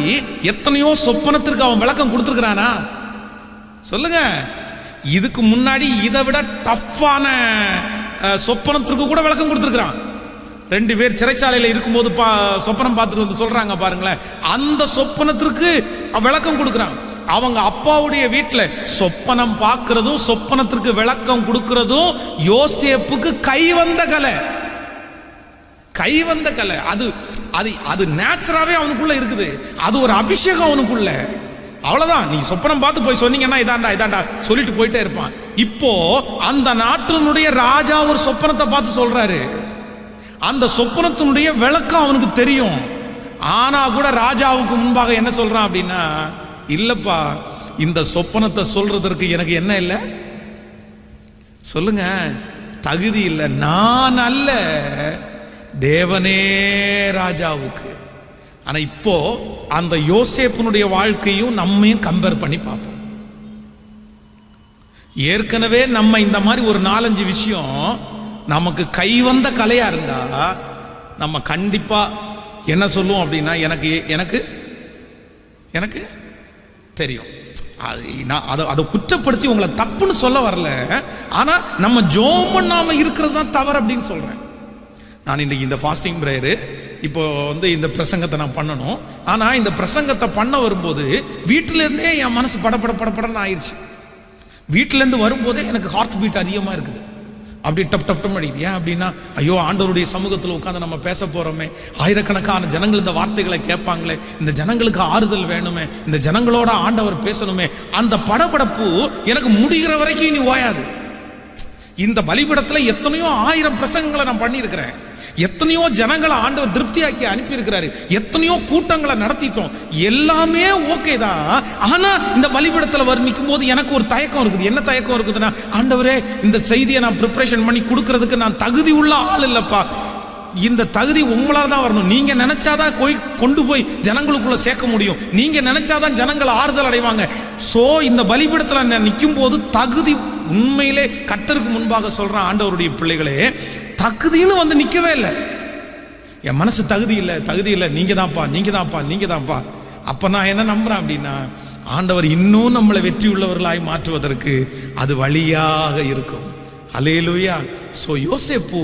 எத்தனையோ சொப்பனத்திற்கு அவன் விளக்கம் கொடுத்திருக்கிறானா சொல்லுங்க. இதுக்கு முன்னாடி இதை விட டஃப்பான சொப்பனத்திற்கு கூட விளக்கம் கொடுத்திருக்கிறான். 2 பேர் சிறைச்சாலையில் இருக்கும்போது சொப்பனம் பார்த்துட்டு வந்து சொல்றாங்க பாருங்களேன், அந்த சொப்பனத்திற்கு விளக்கம் கொடுக்கிறான். அவங்க அப்பாவுடைய வீட்டில் சொப்பனம் பார்க்கிறதும் சொப்பனத்திற்கு விளக்கம் கொடுக்கிறதும் யோசேப்புக்கு கைவந்த கலை, கைவந்த கலை. அது அது அது நேச்சுராவே அவனுக்குள்ள இருக்குது. அது ஒரு அபிஷேகம் அவனுக்குள்ள. அவ்வளவுதான். நீ சொப்பனம் பார்த்து போய் சொன்னீங்கன்னா இதாண்டா சொல்லிட்டு போயிட்டே இருப்பான். இப்போ அந்த நாட்டினுடைய ராஜா ஒரு சொப்பனத்தை பார்த்து சொல்றாரு. அந்த சொப்பனத்தினுடைய விளக்கம் அவனுக்கு தெரியும். ஆனா கூட ராஜாவுக்கு முன்பாக என்ன சொல்றான் அப்படின்னா, இல்லப்பா இந்த சொப்பனத்தை சொல்றதற்கு எனக்கு என்ன இல்லை சொல்லுங்க, தகுதி இல்லை, நான் அல்ல, தேவனே ராஜாவுக்கு. ஆனா இப்போ அந்த யோசேப்பினுடைய வாழ்க்கையும் நம்மையும் கம்பேர் பண்ணி பார்ப்போம். ஏற்கனவே நம்ம இந்த மாதிரி ஒரு 4-5 விஷயம் நமக்கு கைவந்த கலையா இருந்தா நம்ம கண்டிப்பா என்ன சொல்லுவோம் அப்படின்னா, எனக்கு எனக்கு எனக்கு தெரியும். அதை குற்றப்படுத்தி உங்களை தப்புன்னு சொல்ல வரல, ஆனா நம்ம ஜோம் பண்ணாம இருக்கிறது தான் தவறு அப்படின்னு சொல்றேன். நான் இன்னைக்கு இந்த ஃபாஸ்டிங் பிரேயரு இப்போ இந்த பிரசங்கத்தை நான் பண்ணணும். ஆனா இந்த பிரசங்கத்தை பண்ண வரும்போது வீட்டில இருந்தே என் மனசு படப்படன்னு ஆயிடுச்சு. வீட்டில இருந்து வரும்போதே எனக்கு ஹார்ட் பீட் அதிகமா இருக்குது, அப்படி டப் டப் டப் அடிக்குது. ஏன் அப்படின்னா, ஐயோ ஆண்டவருடைய சமூகத்தில் உட்காந்து நம்ம பேச போறோமே, ஆயிரக்கணக்கான ஜனங்கள் இந்த வார்த்தைகளை கேட்பாங்களே, இந்த ஜனங்களுக்கு ஆறுதல் வேணுமே, இந்த ஜனங்களோட ஆண்டவர் பேசணுமே, அந்த படபடப்பு எனக்கு முடிகிற வரைக்கும் இனி ஓயாது. இந்த பலிபீடத்தில் எத்தனையோ 1000 பிரசங்கங்களை நான் பண்ணியிருக்கிறேன், எத்தனையோ ஜனங்களை ஆண்டவர் திருப்தியாக்கி அனுப்பி இருக்கிறாரு, எத்தனையோ கூட்டங்களை நடத்திட்டோம், எல்லாமே ஓகே தான். ஆனா இந்த பலிபீடத்தில் வர்ணிக்கும் போது எனக்கு ஒரு தயக்கம் இருக்குது. என்ன தயக்கம் இருக்குதுன்னா, ஆண்டவரே இந்த செய்தியை நான் ப்ரிப்பரேஷன் பண்ணி கொடுக்கறதுக்கு நான் தகுதி உள்ள ஆள் இல்லப்பா, இந்த தகுதி உங்களால தான் வரணும். நீங்க நினைச்சாதான் கொண்டு போய் ஜனங்களுக்குள்ள சேர்க்க முடியும், நீங்க நினைச்சாதான் ஜனங்கள் ஆறுதல் அடைவாங்க. சோ இந்த பலிபீடத்தில் நான் நிற்கும் போது தகுதி, உண்மையிலே கர்த்தருக்கு முன்பாக சொல்றேன், ஆண்டவருடைய பிள்ளைகளே, தகுதின்னு நிக்கவே இல்லை. என் மனசு தகுதி இல்லை, நீங்க தான்ப்பா. அப்ப நான் என்ன நம்புறேன் அப்படின்னா, ஆண்டவர் இன்னும் நம்மளை வெற்றி உள்ளவர்களாய் மாற்றுவதற்கு அது வழியாக இருக்கும். அல்லேலூயா. சோ யோசேப்பு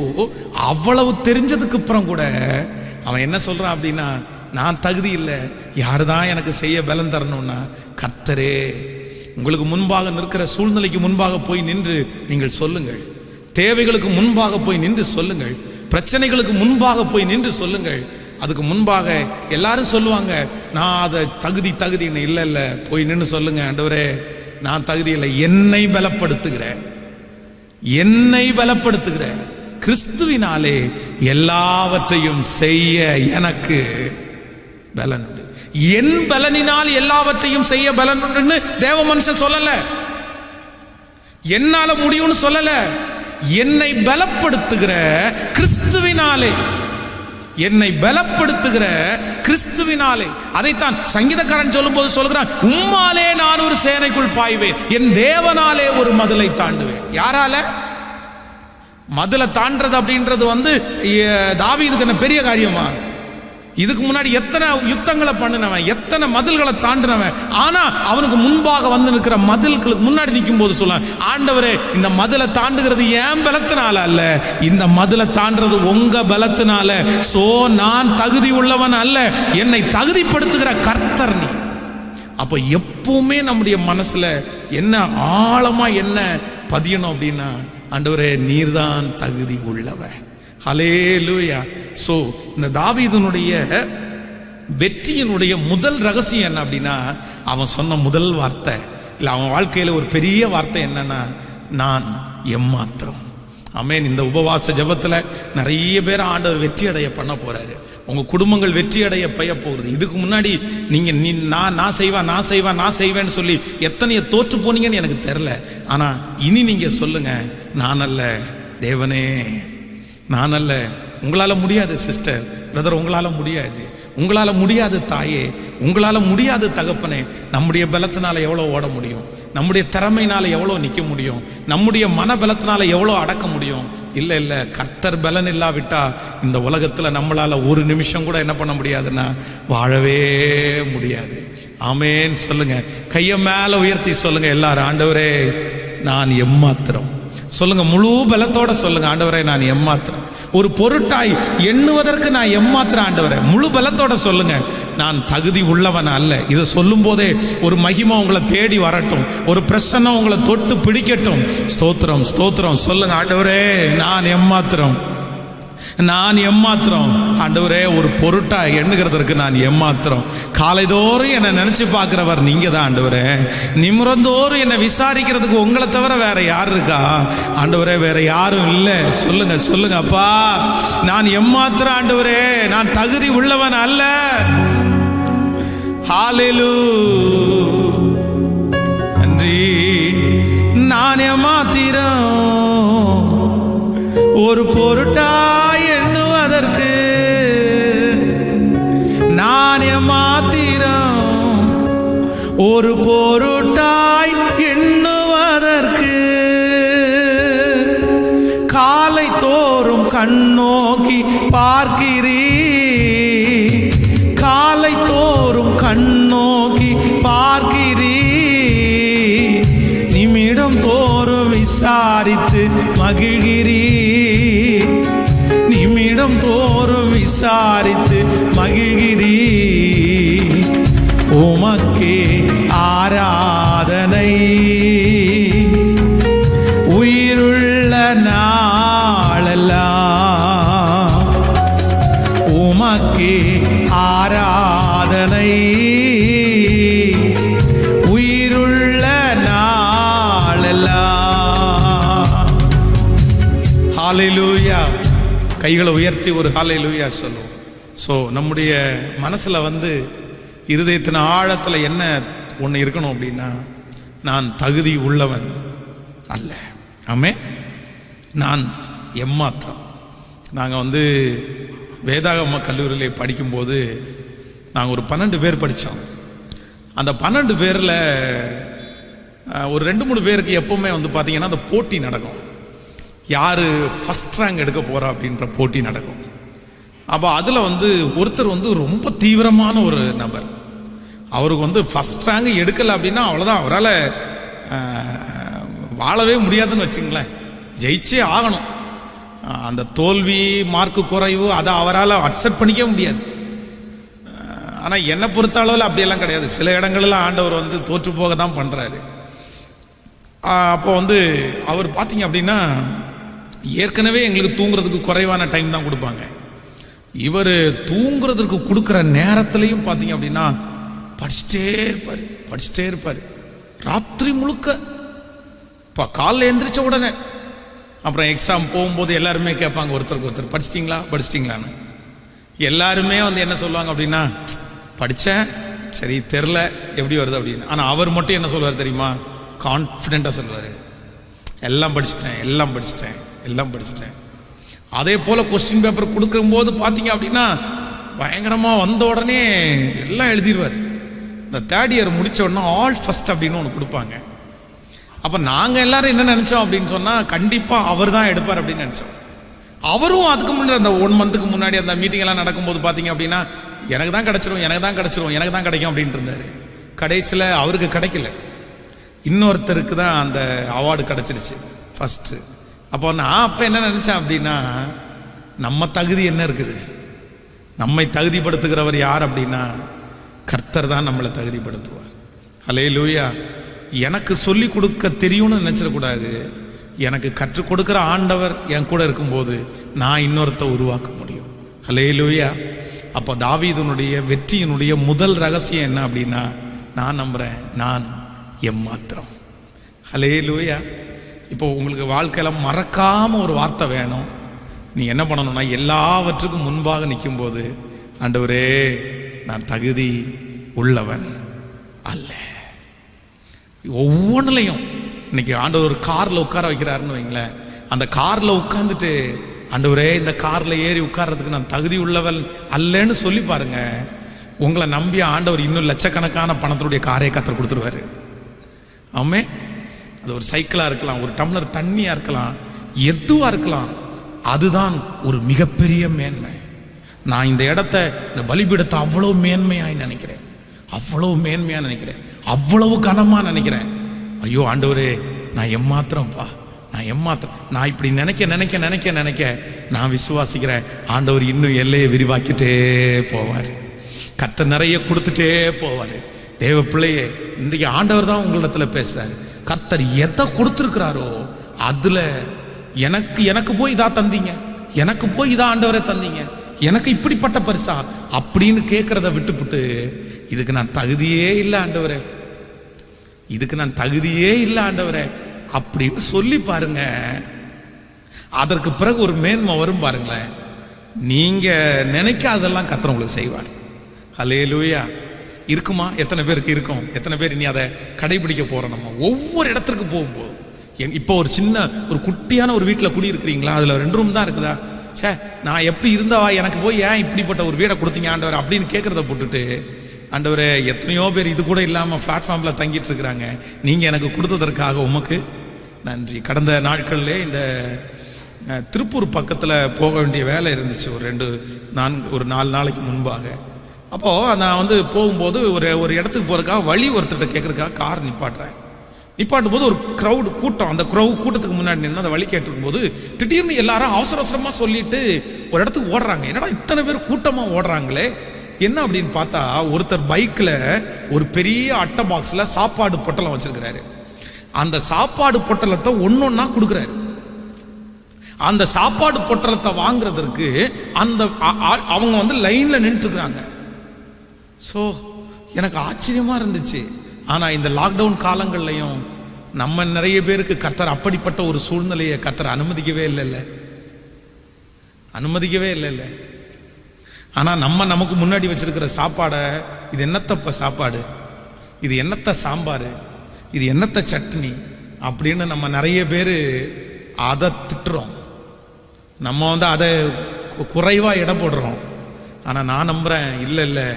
அவ்வளவு தெரிஞ்சதுக்கு அப்புறம் கூட அவன் என்ன சொல்றான் அப்படின்னா, நான் தகுதி இல்லை, யாருதான் எனக்கு செய்ய பலன் தரணும்னா கர்த்தரே. உங்களுக்கு முன்பாக நிற்கிற சூழ்நிலைக்கு முன்பாக போய் நின்று நீங்கள் சொல்லுங்கள். தேவைகளுக்கு முன்பாக போய் நின்று சொல்லுங்கள். பிரச்சனைகளுக்கு முன்பாக போய் நின்று சொல்லுங்கள். அதுக்கு முன்பாக எல்லாரும் சொல்லுவாங்க, நான் அதை தகுதின்னு. இல்லை, போய் நின்று சொல்லுங்க, ஆண்டவரே நான் தகுதி இல்லை, என்னை பலப்படுத்துகிற கிறிஸ்துவினாலே எல்லாவற்றையும் செய்ய எனக்கு பலன் உண்டு. என் பலனினால் எல்லாவற்றையும் செய்ய பலன் உண்டுன்னு தேவ மனுஷன் சொல்லல, என்னால முடியும்னு சொல்லல. என்னை பலப்படுத்துகிற கிறிஸ்துவினாலே. அதைத்தான் சங்கீதக்காரன் சொல்லும் போது சொல்கிறான், உம்மாலே நான் ஒரு சேனைக்குள் பாய்வேன், என் தேவனாலே ஒரு மதிலை தாண்டுவேன். யாரால? மதிலை தாண்டது அப்படின்றது தாவீதுக்கு என்ன பெரிய காரியமா? இதுக்கு முன்னாடி எத்தனை யுத்தங்களை பண்ணினவன், எத்தனை மதில்களை தாண்டினவன். ஆனா அவனுக்கு முன்பாக வந்து நிற்கிற மதில்களுக்கு முன்னாடி நிற்கும் போது சொல்ல, ஆண்டவரே இந்த மதிலை தாண்டுகிறது என் பலத்தினால அல்ல, இந்த மதிலை தாண்டுறது உங்க பலத்தினால. சோ நான் தகுதி உள்ளவன் அல்ல, என்னை தகுதிப்படுத்துகிற கர்த்தர் நீ. அப்ப எப்பவுமே நம்முடைய மனசுல என்ன ஆழமா என்ன பதியணும் அப்படின்னா, ஆண்டவரே நீர்தான் தகுதி உள்ளவன். ஹல்லேலூயா. சோ இந்த தாவீதுனுடைய வெற்றியினுடைய முதல் ரகசியம் என்ன அப்படின்னா, அவன் சொன்ன முதல் வார்த்தை இல்லை, அவன் வாழ்க்கையில ஒரு பெரிய வார்த்தை என்னன்னா, நான் எம்மாத்திரம். ஆமென். இந்த உபவாச ஜெபத்துல நிறைய பேர் ஆண்டவர் வெற்றி அடைய பண்ண போறாரு. உங்க குடும்பங்கள் வெற்றி அடைய பெய்ய போகுது. இதுக்கு முன்னாடி நீங்க நான் செய்வேன்னு சொல்லி எத்தனைய தோற்று போனீங்கன்னு எனக்கு தெரியல. ஆனா இனி நீங்க சொல்லுங்க, நான் அல்ல தேவனே, நான் அல்ல. உங்களால முடியாது சிஸ்டர், பிரதர், உங்களால முடியாது தாயே, உங்களால முடியாது தகப்பனே. நம்முடைய பலத்தினால எவ்வளோ ஓட முடியும், நம்முடைய திறமையினால எவ்வளோ நிற்க முடியும், நம்முடைய மன பலத்தினால எவ்வளோ அடக்க முடியும். இல்லை, கர்த்தர் பலன் இல்லாவிட்டா இந்த உலகத்தில் நம்மளால ஒரு நிமிஷம் கூட என்ன பண்ண முடியாதுன்னா வாழவே முடியாது. ஆமேன் சொல்லுங்க, கையை மேல உயர்த்தி சொல்லுங்க எல்லாரும், ஆண்டவரே நான் எம்மாத்திரம். சொல்லுங்க, முழு பலத்தோட சொல்லுங்க, ஆண்டவரே நான் எம்மாத்திரம். ஒரு பொருட்டாய் எண்ணுவதற்கு நான் எம்மாத்திரம் ஆண்டவரே. முழு பலத்தோட சொல்லுங்க, நான் தகுதி உள்ளவன் அல்ல. இதை சொல்லும் போதே ஒரு மகிமை உங்களை தேடி வரட்டும், ஒரு பிரசன்னம் உங்களை தொட்டு பிடிக்கட்டும். ஸ்தோத்திரம் ஸ்தோத்திரம் சொல்லுங்க, ஆண்டவரே நான் எம்மாத்திரம், நான் எம்மாத்திரம். ஆண்டவரே ஒரு பொருட்டா எண்ணுகிறதற்கு நான் எம்மாத்திரம். காலைதோறும் என்னை நினைச்சு பார்க்கிறவர் நீங்க தான் ஆண்டவரே. நிமிரந்தோறும் என்னை விசாரிக்கிறதுக்கு உங்களை தவிர வேற யார் இருக்கா? ஆண்டவரே வேற யாரும் இல்லை. சொல்லுங்க சொல்லுங்க, அப்பா நான் எம்மாத்திரம் ஆண்டவரே, நான் தகுதி உள்ளவன் அல்ல. ஹல்லேலூயா. நன்றி. நான் எம்மாத்திரம், ஒரு பொருட்டாய் எண்ணுவதற்கு நான் எம்மாத்திரம், ஒரு பொருட்டாய் எண்ணுவதற்கு காலை தோறும் கண்ணோக்கி பார்க்கிறீ, காலை தோறும் கண்ணோக்கி பார்க்கிறீ, நிமிடம் தோறும் விசாரித்து மகிழ்கிறீ, நிமிடம் தோறும் விசாரித்து மகிழ்கிறீ. உமக்கே ஆராதனை உயிருள்ள நாளெல்லாம், உமக்கே ஆராதனை உயிருள்ள நாளெல்லாம். ஹல்லேலூயா. கைகளை உயர்த்தி ஒரு ஹல்லேலூயா சொல்லுவோம். ஸோ நம்முடைய மனசில் இருதயத்தின் ஆழத்தில் என்ன ஒன்று இருக்கணும் அப்படின்னா, நான் தகுதி உள்ளவன் அல்ல. ஆமே, நான் எம்மாத்திரம். நாங்கள் வேதாகம கல்லூரியிலே படிக்கும்போது நாங்கள் ஒரு 12 பேர் படித்தோம். அந்த 12 பேரில் ஒரு 2-3 பேருக்கு எப்போவுமே பார்த்தீங்கன்னா அந்த போட்டி நடக்கும். யார் ஃபஸ்ட் ரேங்க் எடுக்க போகிறா அப்படின்ற போட்டி நடக்கும். அப்போ அதில் வந்து ஒருத்தர் வந்து ரொம்ப தீவிரமான ஒரு நபர். அவருக்கு வந்து ஃபஸ்ட் ரேங்க் எடுக்கலை அப்படின்னா அவ்வளோதான், அவரால் வாழவே முடியாதுன்னு வச்சுங்களேன். ஜெயிச்சே ஆகணும். அந்த தோல்வி, மார்க்கு குறைவு அதை அவரால் அக்செப்ட் பண்ணிக்க முடியாது. ஆனால் என்னை பொறுத்த அளவில் அப்படியெல்லாம் கிடையாது. சில இடங்கள்லாம் ஆண்டவர் வந்து தோற்று போக தான் பண்ணுறாரு. அப்போ வந்து அவர் பார்த்தீங்க அப்படின்னா ஏற்கனவே எங்களுக்கு தூங்குறதுக்கு குறைவான டைம் தான் கொடுப்பாங்க. இவர் தூங்குறதுக்கு கொடுக்குற நேரத்துலையும் பார்த்தீங்க அப்படின்னா படிச்சுட்டே இருப்பார் ராத்திரி முழுக்க. இப்போ காலைல எழுந்திரிச்ச உடனே அப்புறம் எக்ஸாம் போகும்போது எல்லாருமே கேட்பாங்க ஒருத்தருக்கு ஒருத்தர், படிச்சிட்டிங்களான்னு. எல்லாருமே வந்து என்ன சொல்லுவாங்க அப்படின்னா, படித்தேன், சரி தெரில எப்படி வருது அப்படின்னு. ஆனால் அவர் மட்டும் என்ன சொல்லுவார் தெரியுமா? கான்ஃபிடென்ட்டாக சொல்லுவார், எல்லாம் படிச்சிட்டேன். அதே போல் கொஸ்டின் பேப்பர் கொடுக்கும்போது பார்த்தீங்க அப்படின்னா பயங்கரமாக வந்த உடனே எல்லாம் எழுதிடுவார். இந்த தேர்ட் இயர் முடித்த உடனே ஆல் ஃபஸ்ட் அப்படின்னு ஒன்று கொடுப்பாங்க. அப்போ நாங்கள் எல்லாரும் என்ன நினச்சோம் அப்படின்னு சொன்னால், கண்டிப்பாக அவர் தான் எடுப்பார் அப்படின்னு நினச்சோம். அவரும் அதுக்கு முன்னாடி அந்த 1 மந்த்துக்கு முன்னாடி அந்த மீட்டிங் எல்லாம் நடக்கும்போது பார்த்தீங்க அப்படின்னா எனக்கு தான் கிடைக்கும் அப்படின்ட்டு இருந்தார். கடைசியில் அவருக்கு கிடைக்கல, இன்னொருத்தருக்கு தான் அந்த அவார்டு கிடச்சிருச்சு ஃபஸ்ட்டு. அப்போ நான் அப்போ என்ன நினச்சேன் அப்படின்னா, நம்ம தகுதி என்ன இருக்குது? நம்மை தகுதிப்படுத்துகிறவர் யார் அப்படின்னா கர்த்தர் தான் நம்மளை தகுதிப்படுத்துவார். ஹல்லேலூயா. எனக்கு சொல்லி கொடுக்க தெரியும்னு நினச்சிடக்கூடாது. எனக்கு கற்றுக் கொடுக்குற ஆண்டவர் என் கூட இருக்கும்போது நான் இன்னொருத்த உருவாக்க முடியும். ஹல்லேலூயா. அப்போ தாவீதுனுடைய வெற்றியினுடைய முதல் ரகசியம் என்ன அப்படின்னா, நான் நம்புகிறேன், நான் எம்மாத்திரம். ஹல்லேலூயா. இப்போ உங்களுக்கு வாழ்க்கையில் மறக்காமல் ஒரு வார்த்தை வேணும். நீ என்ன பண்ணணும்னா, எல்லாவற்றுக்கும் முன்பாக நிற்கும்போது, ஆண்டவரே நான் தகுதி உள்ளவன் அல்ல. ஒவ்வொன்றுலையும் இன்னைக்கு ஆண்டவர் ஒரு காரில் உட்கார வைக்கிறாருன்னு வைங்களேன், அந்த காரில் உட்காந்துட்டு, ஆண்டவரே இந்த காரில் ஏறி உட்கார்றதுக்கு நான் தகுதி உள்ளவன் அல்லன்னு சொல்லி பாருங்க. உங்களை நம்பி ஆண்டவர் இன்னும் லட்சக்கணக்கான பணத்தினுடைய காரை கத்தர் கொடுத்துருவாரு. ஆமே. அது ஒரு சைக்கிளாக இருக்கலாம், ஒரு டம்ளர் தண்ணியாக இருக்கலாம், எதுவாக இருக்கலாம். அதுதான் ஒரு மிகப்பெரிய மேன்மை. நான் இந்த இடத்த, இந்த பலிபீடத்தை அவ்வளோ மேன்மையாக நினைக்கிறேன், அவ்வளவு கனமாக நினைக்கிறேன். ஐயோ ஆண்டவரே நான் எம்மாத்திரம்ப்பா, நான் இப்படி நினைக்க நான் விசுவாசிக்கிறேன், ஆண்டவர் இன்னும் எல்லையை விரிவாக்கிட்டே போவார், கர்த்தர் நிறைய கொடுத்துட்டே போவார். தேவ பிள்ளையே, இன்றைக்கு ஆண்டவர் தான் உங்களிடத்துல பேசுறாரு. கர்த்தர் எதை கொடுத்துருக்கிறாரோ அதுல எனக்கு போய் இதா தந்தீங்க, எனக்கு போய் இதா ஆண்டவரை தந்தீங்க, எனக்கு இப்படிப்பட்ட பரிசா அப்படின்னு கேட்கறத விட்டுப்புட்டு, இதுக்கு நான் தகுதியே இல்லை ஆண்டவரே, அப்படின்னு சொல்லி பாருங்க. அதற்கு பிறகு ஒரு மேன்மை வரும் பாருங்களேன். நீங்க நினைக்காதெல்லாம் கர்த்தர் உங்களுக்கு செய்வார். ஹல்லேலூயா. இருக்குமா? எத்தனை பேருக்கு இருக்கும்? எத்தனை பேர் இனி அதை கடைபிடிக்க போறோம்? நம்ம ஒவ்வொரு இடத்துக்கு போகும்போது, இப்போ ஒரு குட்டியான ஒரு வீட்டில் குடியிருக்கிறீங்களா? அதில் 2 ரூம் தான் இருக்குதா? சே, நான் எப்படி இருந்தவா, எனக்கு போய் ஏன் இப்படிப்பட்ட ஒரு வீடை கொடுத்தீங்க ஆண்டவர் அப்படின்னு கேட்குறத போட்டுட்டு, ஆண்டவரே எத்தனையோ பேர் இது கூட இல்லாமல் பிளாட்ஃபார்மில் தங்கிட்டு இருக்கிறாங்க, நீங்கள் எனக்கு கொடுத்ததற்காக உமக்கு நன்றி. கடந்த நாட்களில் இந்த திருப்பூர் பக்கத்தில் போக வேண்டிய வேலை இருந்துச்சு, ஒரு 4 நாளைக்கு முன்பாக. அப்போது நான் வந்து போகும்போது ஒரு இடத்துக்கு போகிறதுக்காக வழி ஒருத்தர்கிட்ட கேட்குறதுக்காக கார் நிப்பாட்டும் போது ஒரு கூட்டம், அந்த கூட்டத்துக்கு முன்னாடி நின்று அந்த வழி கேட்டுருக்கும் போது திடீர்னு எல்லாரும் அவசரமாக சொல்லிட்டு ஒரு இடத்துக்கு ஓடுறாங்க. என்னடா இத்தனை பேர் கூட்டமாக ஓடுறாங்களே என்ன அப்படின்னு பார்த்தா, ஒருத்தர் பைக்கில் ஒரு பெரிய அட்டை பாக்ஸில் சாப்பாடு பொட்டலம் வச்சிருக்கிறாரு. அந்த சாப்பாடு பொட்டலத்தை ஒன்னொன்னா கொடுக்குறாரு. அந்த சாப்பாடு பொட்டலத்தை வாங்குறதுக்கு அவங்க வந்து லைன்ல நின்று இருக்கிறாங்க. ஸோ எனக்கு ஆச்சரியமா இருந்துச்சு. ஆனால் இந்த லாக்டவுன் காலங்கள்லையும் நம்ம நிறைய பேருக்கு கர்த்தர் அப்படிப்பட்ட ஒரு சூழ்நிலையை கர்த்தர் அனுமதிக்கவே இல்லை. ஆனால் நமக்கு முன்னாடி வச்சிருக்கிற சாப்பாடை, இது என்னத்த சாப்பாடு, இது என்னத்த சாம்பார், இது என்னத்த சட்னி அப்படின்னு நம்ம நிறைய பேர் அதை திட்டுறோம். நம்ம வந்து அதை குறைவாக இடம் போடுறோம். ஆனால் நான் நம்புகிறேன், இல்லை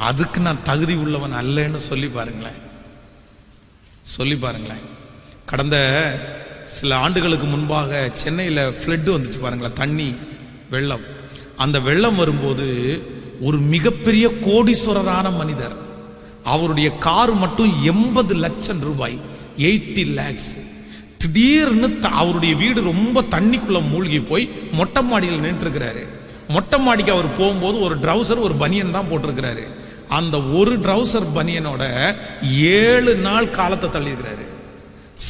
அதுக்கு நான் தகுதி உள்ளவன் அல்லன்னு சொல்லி பாருங்களேன். கடந்த சில ஆண்டுகளுக்கு முன்பாக சென்னையில் ஃப்ளட்டு வந்துச்சு பாருங்களேன், தண்ணி வெள்ளம். அந்த வெள்ளம் வரும்போது ஒரு மிகப்பெரிய கோடீஸ்வரரான மனிதர், அவருடைய கார் மட்டும் 80 லட்சம் ரூபாய், 80 lakhs. திடீர்னு அவருடைய வீடு ரொம்ப தண்ணிக்குள்ள மூழ்கி போய் மொட்டை மாடியில் நின்றுருக்கிறாரு. மொட்டை மாடிக்கு அவர் போகும்போது ஒரு ட்ரௌசர் ஒரு பனியன் தான் போட்டிருக்கிறாரு. அந்த ஒரு ட்ரௌசர் பனியனோட 7 நாள் காலத்தை தள்ளியிருக்கிறாரு.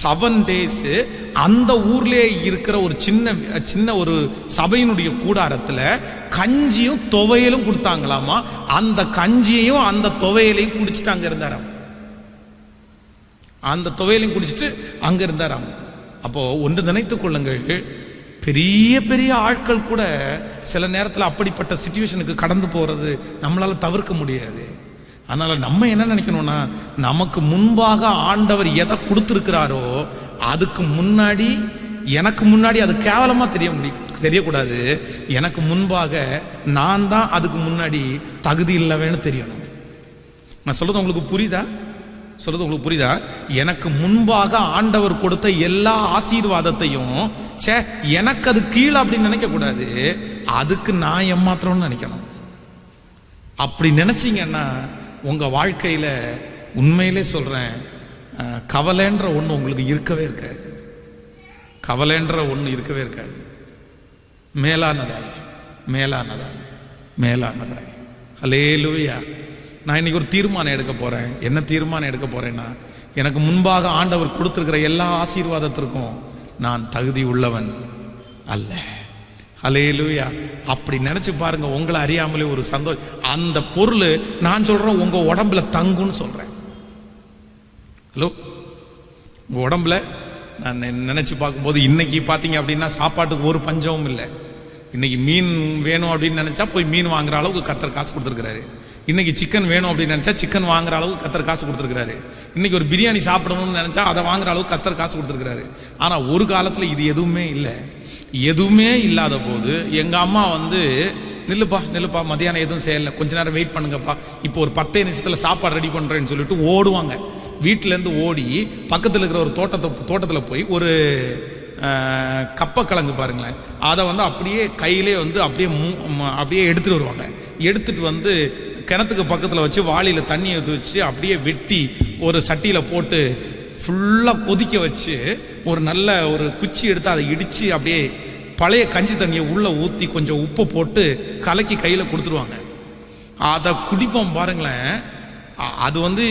7 days அந்த ஊர்லேயே இருக்கிற ஒரு சின்ன ஒரு சபையினுடைய கூடாரத்தில் கஞ்சியும் துவையலும் கொடுத்தாங்களாமா. அந்த கஞ்சியையும் அந்த துவையலையும் குடிச்சிட்டு அங்கே இருந்தாராம். அந்த துவையலையும் குடிச்சிட்டு அங்கே இருந்தாராம். அப்போ ஒன்று நினைத்துக் கொள்ளுங்கள், பெரிய பெரிய ஆட்கள் கூட சில நேரத்தில் அப்படிப்பட்ட சிச்சுவேஷனுக்கு கடந்து போகிறது நம்மளால தவிர்க்க முடியாது. அதனால் நம்ம என்ன நினைக்கணும்னா, நமக்கு முன்பாக ஆண்டவர் எதை கொடுத்துருக்கிறாரோ அதுக்கு முன்னாடி, எனக்கு முன்னாடி அது கேவலமாக தெரியக்கூடாது. எனக்கு முன்பாக நான் தான் அதுக்கு முன்னாடி தகுதி இல்லவேன்னு தெரியணும். நான் சொல்றது உங்களுக்கு புரியுதா? எனக்கு முன்பாக ஆண்டவர் கொடுத்த எல்லா ஆசீர்வாதத்தையும் எனக்கு அது கீழே அப்படின்னு நினைக்க கூடாது, அதுக்கு நான் ஏமாத்திரம்னு நினைக்கணும். அப்படி நினைச்சீங்கன்னா உங்க வாழ்க்கையில உண்மையிலே சொல்றேன், கவலைன்ற ஒன்று உங்களுக்கு இருக்கவே இருக்காது. கவலைன்ற ஒன்று இருக்கவே இருக்காது. மேலானதாய் ஹல்லேலூயா. நான் இன்னைக்கு ஒரு தீர்மானம் எடுக்க போறேன். என்ன தீர்மானம் எடுக்க போறேன்னா, எனக்கு முன்பாக ஆண்டவர் கொடுத்திருக்கிற எல்லா ஆசீர்வாதத்திற்கும் நான் தகுதி உள்ளவன் அல்ல. ஹல்லேலூயா. அப்படி நினைச்சு பாருங்க, உங்களை அறியாமலே ஒரு சந்தோஷம். அந்த பொருள் நான் சொல்றேன் உங்க உடம்புல தங்குன்னு சொல்றேன். ஹலோ, உங்க உடம்புல நான் நினைச்சு பார்க்கும்போது இன்னைக்கு பார்த்தீங்க அப்படின்னா சாப்பாட்டுக்கு ஒரு பஞ்சமும் இல்லை. இன்னைக்கு மீன் வேணும் அப்படின்னு நினைச்சா போய் மீன் வாங்குற அளவுக்கு கர்த்தர் காசு கொடுத்துருக்கிறாரு. இன்னைக்கு சிக்கன் வேணும் அப்படின்னு நினைச்சா சிக்கன் வாங்குற அளவுக்கு கர்த்தர் காசு கொடுத்துருக்கிறாரு. இன்னைக்கு ஒரு பிரியாணி சாப்பிடணும்னு நினைச்சா அதை வாங்குற அளவுக்கு கர்த்தர் காசு கொடுத்துருக்கிறாரு. ஆனால் ஒரு காலத்தில் இது எதுவுமே இல்லை. எதுவுமே இல்லாத போது எங்கள் அம்மா வந்து நில்லுப்பா மதியானம் எதுவும் செய்யலை, கொஞ்ச நேரம் வெயிட் பண்ணுங்கப்பா, இப்போ ஒரு 10 நிமிஷத்தில் சாப்பாடு ரெடி பண்ணுறேன்னு சொல்லிட்டு ஓடுவாங்க. வீட்டிலேருந்து ஓடி பக்கத்தில் இருக்கிற ஒரு தோட்டத்தில் போய் ஒரு கப்பக்கிழங்கு பாருங்களேன், அதை வந்து அப்படியே கையிலே வந்து அப்படியே எடுத்துகிட்டு வருவாங்க. எடுத்துகிட்டு வந்து கிணத்துக்கு பக்கத்தில் வச்சு வாளியில் தண்ணி ஊற்றி வச்சு அப்படியே வெட்டி ஒரு சட்டியில் போட்டு ஃபுல்லாக கொதிக்க வச்சு ஒரு நல்ல ஒரு குச்சி எடுத்து அதை இடித்து அப்படியே பழைய கஞ்சி தண்ணியை உள்ளே ஊற்றி கொஞ்சம் உப்பை போட்டு கலக்கி கையில் கொடுத்துருவாங்க. அதை குடிப்போம் பாருங்களேன். அது வந்து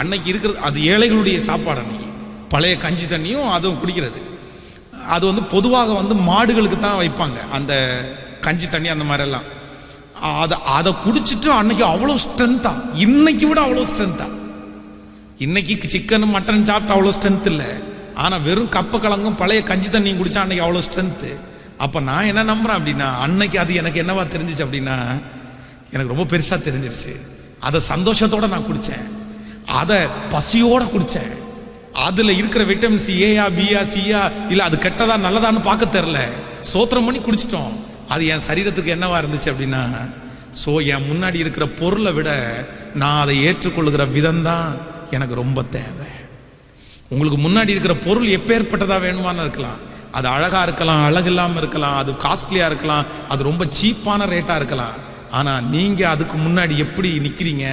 அன்னைக்கு இருக்கிறது, அது ஏழைகளுடைய சாப்பாடு. அன்னைக்கு பழைய கஞ்சி தண்ணியும் அதுவும் குடிக்கிறது. அது வந்து பொதுவாக வந்து மாடுகளுக்கு தான் வைப்பாங்க அந்த கஞ்சி தண்ணி அந்த மாதிரிலாம். அதை குடிச்சிட்டு அன்னைக்கு அவ்வளோ ஸ்ட்ரென்த்தா, இன்னைக்கு விட அவ்வளோ ஸ்ட்ரென்த்தா. இன்னைக்கு சிக்கன் மட்டன் சாப்பிட்டு அவ்வளோ ஸ்ட்ரென்த் இல்லை, ஆனால் வெறும் கப்பக்கிழங்கும் பழைய கஞ்சி தண்ணியும் குடிச்சா அன்னைக்கு அவ்வளோ ஸ்ட்ரென்த்து. அப்போ நான் என்ன நம்புறேன் அப்படின்னா, அன்னைக்கு அது எனக்கு என்னவா தெரிஞ்சிச்சு அப்படின்னா, எனக்கு ரொம்ப பெருசாக தெரிஞ்சிருச்சு. அதை சந்தோஷத்தோடு நான் குடித்தேன், அதை பசியோடு குடித்தேன். அதில் இருக்கிற விட்டமின் சி, ஏயா பியா சியா இல்லை அது கெட்டதா நல்லதான்னு பார்க்க தெரில, சோத்திரம் பண்ணி குடிச்சிட்டோம். அது என் சரீரத்துக்கு என்னவா இருந்துச்சு அப்படின்னா, என் முன்னாடி இருக்கிற பொருளை விட நான் அதை ஏற்றுக்கொள்ளுகிற விதம்தான் எனக்கு ரொம்ப தேவை. உங்களுக்கு முன்னாடி இருக்கிற பொருள் எப்பேற்பட்டதா வேணுமான்னு இருக்கலாம், அது அழகா இருக்கலாம், அழகு இல்லாமல் இருக்கலாம், அது காஸ்ட்லியா இருக்கலாம், அது ரொம்ப சீப்பான ரேட்டா இருக்கலாம். ஆனால் நீங்க அதுக்கு முன்னாடி எப்படி நிற்கிறீங்க,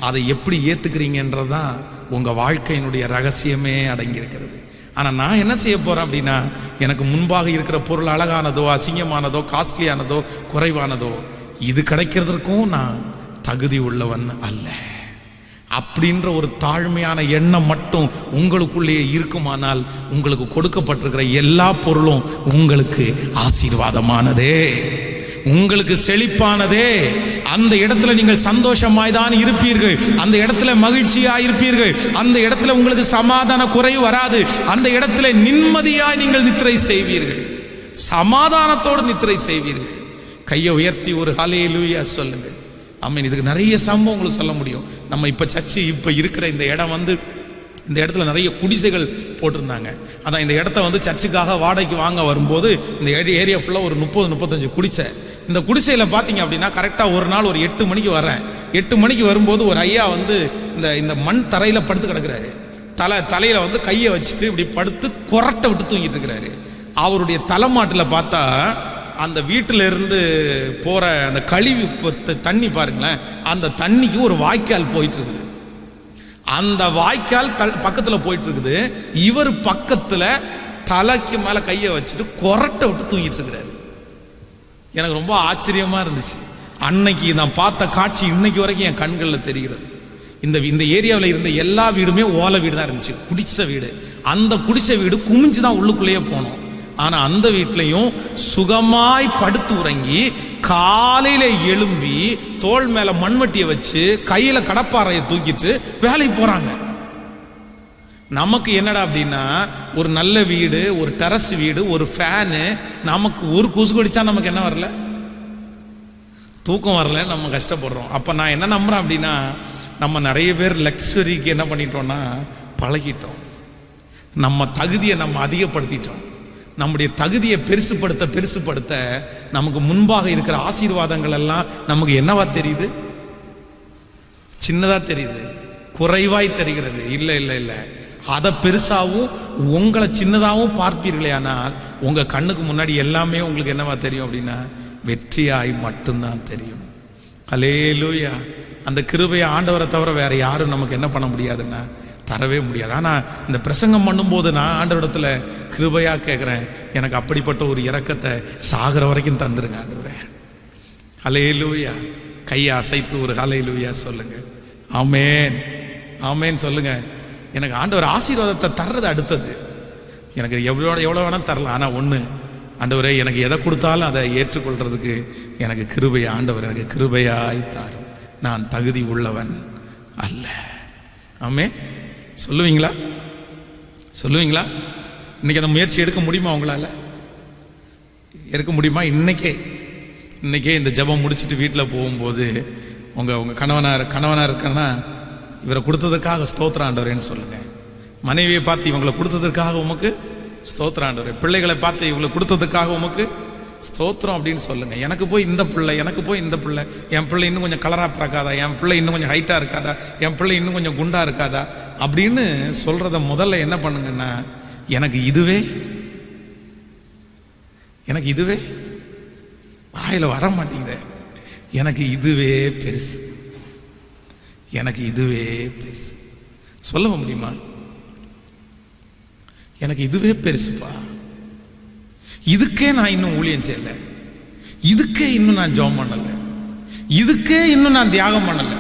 அதை எப்படி ஏற்றுக்கிறீங்கன்றதான் உங்க வாழ்க்கையினுடைய ரகசியமே அடங்கியிருக்கிறது. ஆனால் நான் என்ன செய்ய போறேன் அப்படின்னா, எனக்கு முன்பாக இருக்கிற பொருள் அழகானதோ அசிங்கமானதோ காஸ்ட்லியானதோ குறைவானதோ இது கிடைக்கிறதுக்கும் நான் தகுதி உள்ளவன் அல்ல அப்படின்ற ஒரு தாழ்மையான எண்ணம் மட்டும் உங்களுக்குள்ளேயே இருக்குமானால், உங்களுக்கு கொடுக்கப்பட்டிருக்கிற எல்லா பொருளும் உங்களுக்கு ஆசீர்வாதமானதே, உங்களுக்கு செழிப்பானதே. அந்த இடத்துல நீங்கள் சந்தோஷமாய் தான் இருப்பீர்கள், அந்த இடத்துல மகிழ்ச்சியாய் இருப்பீர்கள், அந்த இடத்துல உங்களுக்கு சமாதான குறைவு வராது, அந்த இடத்துல நிம்மதியாய் நீங்கள் நித்திரை செய்வீர்கள், சமாதானத்தோடு நித்திரை செய்வீர்கள். கையை உயர்த்தி ஒரு ஹல்லேலூயா சொல்லுங்க. ஆமென். இதுக்கு நிறைய சம்பவம் உங்களுக்கு சொல்ல முடியும். நம்ம இப்போ சர்ச்சு இப்போ இருக்கிற இந்த இடம் வந்து, இந்த இடத்துல நிறைய குடிசைகள் போட்டிருந்தாங்க. அதான் இந்த இடத்த வந்து சர்ச்சுக்காக வாடகைக்கு வாங்க வரும்போது இந்த ஏரியா ஃபுல்லாக ஒரு 30-35 குடிசை. இந்த குடிசையில் பார்த்தீங்க அப்படின்னா கரெக்டாக ஒரு நாள் ஒரு 8 மணிக்கு வரேன். 8 மணிக்கு வரும்போது ஒரு ஐயா வந்து இந்த மண் தரையில் படுத்து கிடக்கிறாரு. தலையில் வந்து கையை வச்சுட்டு இப்படி படுத்து கொரட்டை விட்டு தூங்கிட்டு இருக்கிறாரு. அவருடைய தலைமாட்டில் பார்த்தா அந்த வீட்டில் இருந்து போகிற அந்த கழிவு தண்ணி பாருங்களேன், அந்த தண்ணிக்கு ஒரு வாய்க்கால் போயிட்டு இருக்குது. அந்த வாய்க்கால் பக்கத்தில் போயிட்டு இருக்குது. இவர் பக்கத்தில் தலைக்கு மேலே கையை வச்சுட்டு கொரட்டை விட்டு தூங்கிட்டு இருக்கிறாரு. எனக்கு ரொம்ப ஆச்சரியமாக இருந்துச்சு. அன்னைக்கு நான் பார்த்த காட்சி இன்னைக்கு வரைக்கும் என் கண்களில் தெரிகிறது. இந்த ஏரியாவில் இருந்த எல்லா வீடுமே ஓலை வீடு தான் இருந்துச்சு, குடிசை வீடு. அந்த குடிசை வீடு குமிஞ்சு தான் உள்ளுக்குள்ளேயே போனோம். ஆனால் அந்த வீட்லையும் சுகமாய் படுத்து உறங்கி காலையில் எழும்பி தோள் மேலே மண்வட்டியை வச்சு கையில் கடப்பாறையை தூக்கிட்டு வேலைக்கு போகிறாங்க. நமக்கு என்னடா அப்படின்னா, ஒரு நல்ல வீடு, ஒரு டெரஸ் வீடு, ஒரு ஃபேனு, நமக்கு ஒரு கொசு கடிச்சா நமக்கு என்ன வரல, தூக்கம் வரல, நம்ம கஷ்டப்படுறோம். அப்போ நான் என்ன நம்புகிறேன் அப்படின்னா, நம்ம நிறைய பேர் லக்ஸரிக்கு என்ன பண்ணிட்டோம்னா பழகிட்டோம். நம்ம தகுதியை நம்ம அதிகப்படுத்திட்டோம். நம்முடைய தகுதியை பெருசுப்படுத்த நமக்கு முன்பாக இருக்கிற ஆசீர்வாதங்கள் எல்லாம் நமக்கு என்னவா தெரியுது? சின்னதாக தெரியுது, குறைவாய் தெரிகிறது. இல்லை இல்லை இல்லை, அதை பெருசாகவும் உங்களை சின்னதாகவும் பார்ப்பீர்களே, ஆனால் உங்கள் கண்ணுக்கு முன்னாடி எல்லாமே உங்களுக்கு என்னவா தெரியும் அப்படின்னா வெற்றியாய் மட்டும்தான் தெரியும். அல்லேலூயா. அந்த கிருபையை ஆண்டவரை தவிர வேற யாரும் நமக்கு என்ன பண்ண முடியாதுன்னா தரவே முடியாது. ஆனால் இந்த பிரசங்கம் பண்ணும்போது நான் ஆண்டவரிடத்துல கிருபையாக கேட்குறேன், எனக்கு அப்படிப்பட்ட ஒரு இரக்கத்தை சாகிற வரைக்கும் தந்துருங்க ஆண்டவரே. அல்லேலூயா. கையை அசைத்து ஒரு அல்லேலூயா சொல்லுங்க. ஆமேன் ஆமேன் சொல்லுங்க. எனக்கு ஆண்டவர் ஆசீர்வாதத்தை தர்றது அடுத்தது. எனக்கு எவ்வளோ வேணால் தரலாம். ஆனால் ஒன்று, ஆண்டவரே எனக்கு எதை கொடுத்தாலும் அதை ஏற்றுக்கொள்றதுக்கு எனக்கு கிருபையா ஆண்டவர் எனக்கு கிருபையாய் தாரும். நான் தகுதி உள்ளவன் அல்ல. ஆமே சொல்லுவீங்களா? சொல்லுவீங்களா? இன்னைக்கு அந்த முயற்சி எடுக்க முடியுமா? உங்களால் எடுக்க முடியுமா? இன்னைக்கே இந்த ஜெபம் முடிச்சுட்டு வீட்டில் போகும்போது உங்கள் கணவனாக இருக்கன்னா, இவரை கொடுத்ததுக்காக ஸ்தோத்திரம் ஆண்டவரேன்னு சொல்லுங்க. மனைவியை பார்த்து இவங்களை கொடுத்ததுக்காக உமக்கு ஸ்தோத்திரம் ஆண்டவரே. பிள்ளைகளை பார்த்து இவங்களை கொடுத்ததுக்காக உமக்கு ஸ்தோத்திரம் அப்படின்னு சொல்லுங்க. எனக்கு போய் இந்த பிள்ளை, என் பிள்ளை இன்னும் கொஞ்சம் கலராக பிறக்காதா, என் பிள்ளை இன்னும் கொஞ்சம் ஹைட்டாக இருக்காதா, என் பிள்ளை இன்னும் கொஞ்சம் குண்டாக இருக்காதா அப்படின்னு சொல்றத முதல்ல என்ன பண்ணுங்கன்னா, எனக்கு இதுவே வாயில வர மாட்டேங்குது. எனக்கு இதுவே பெருசு, எனக்கு இதுவே பெருசு. சொல்ல முடியுமா? எனக்கு இதுவே பெருசுப்பா. இதுக்கே நான் இன்னும் ஊழியம் செய்யல, இதுக்கே இன்னும் நான் ஜெபம் பண்ணல, இதுக்கே இன்னும் நான் தியாகம் பண்ணல,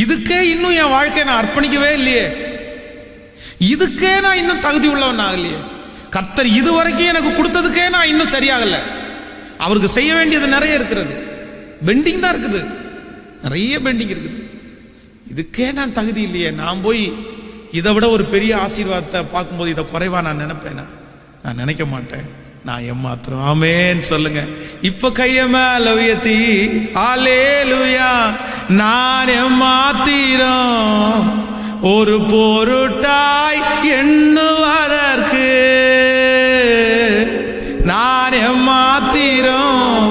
இதுக்கே இன்னும் என் வாழ்க்கையை நான் அர்ப்பணிக்கவே இல்லையே, இதுக்கே நான் இன்னும் தகுதி உள்ளவன் ஆகலையே. கர்த்தர் இதுவரைக்கும் எனக்கு கொடுத்ததுக்கே நான் இன்னும் சரியாகல. அவருக்கு செய்ய வேண்டியது நிறைய இருக்கிறது, பெண்டிங் தான் இருக்குது, நிறைய பெண்டிங் இருக்குது. இதுக்கே நான் தகுதி இல்லையே. நான் போய் இதை விட ஒரு பெரிய ஆசீர்வாதத்தை பார்க்கும்போது இதை குறைவா நான் நினைப்பேனா? நான் நினைக்க மாட்டேன். நான் ஏமாத்திரம். ஆமேன் சொல்லுங்க. இப்ப கைய மேல உயர்த்தி அல்லேலூயா. நான் ஏமாத்திரம் ஒரு பொருட்டாய் எண்ணுவதற்கு, நான் ஏமாத்திரம்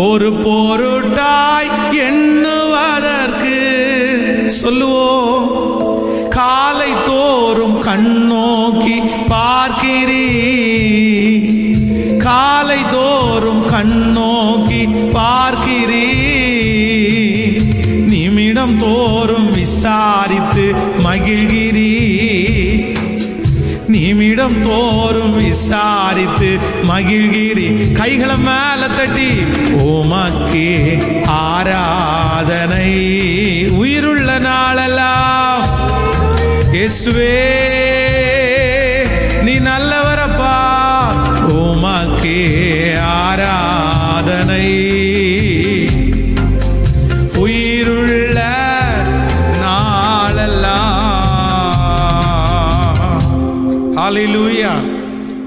ஒரு பொருட்டாய் எண்ணுவதற்கு சொல்லுவோம். காலை தோறும் கண்ணோக்கி பார்க்கிறீ, காலை தோறும் கண்ணோக்கி பார்க்கிறீ, நிமிடம் தோறும் விசாரித்து மகிழ்கிறீ, நிமிடம் தோறும் விசாரித்து மகிழ்கிறீ. கைகளை மேல தட்டி உமக்கே ஆராதனை. உயிருள்ள நாளெல்லாம் இயேசுவே நீ நல்லவரப்பா, உமக்கே ஆராதனை. உயிருள்ள நாளெல்லாம். ஹல்லேலூயா.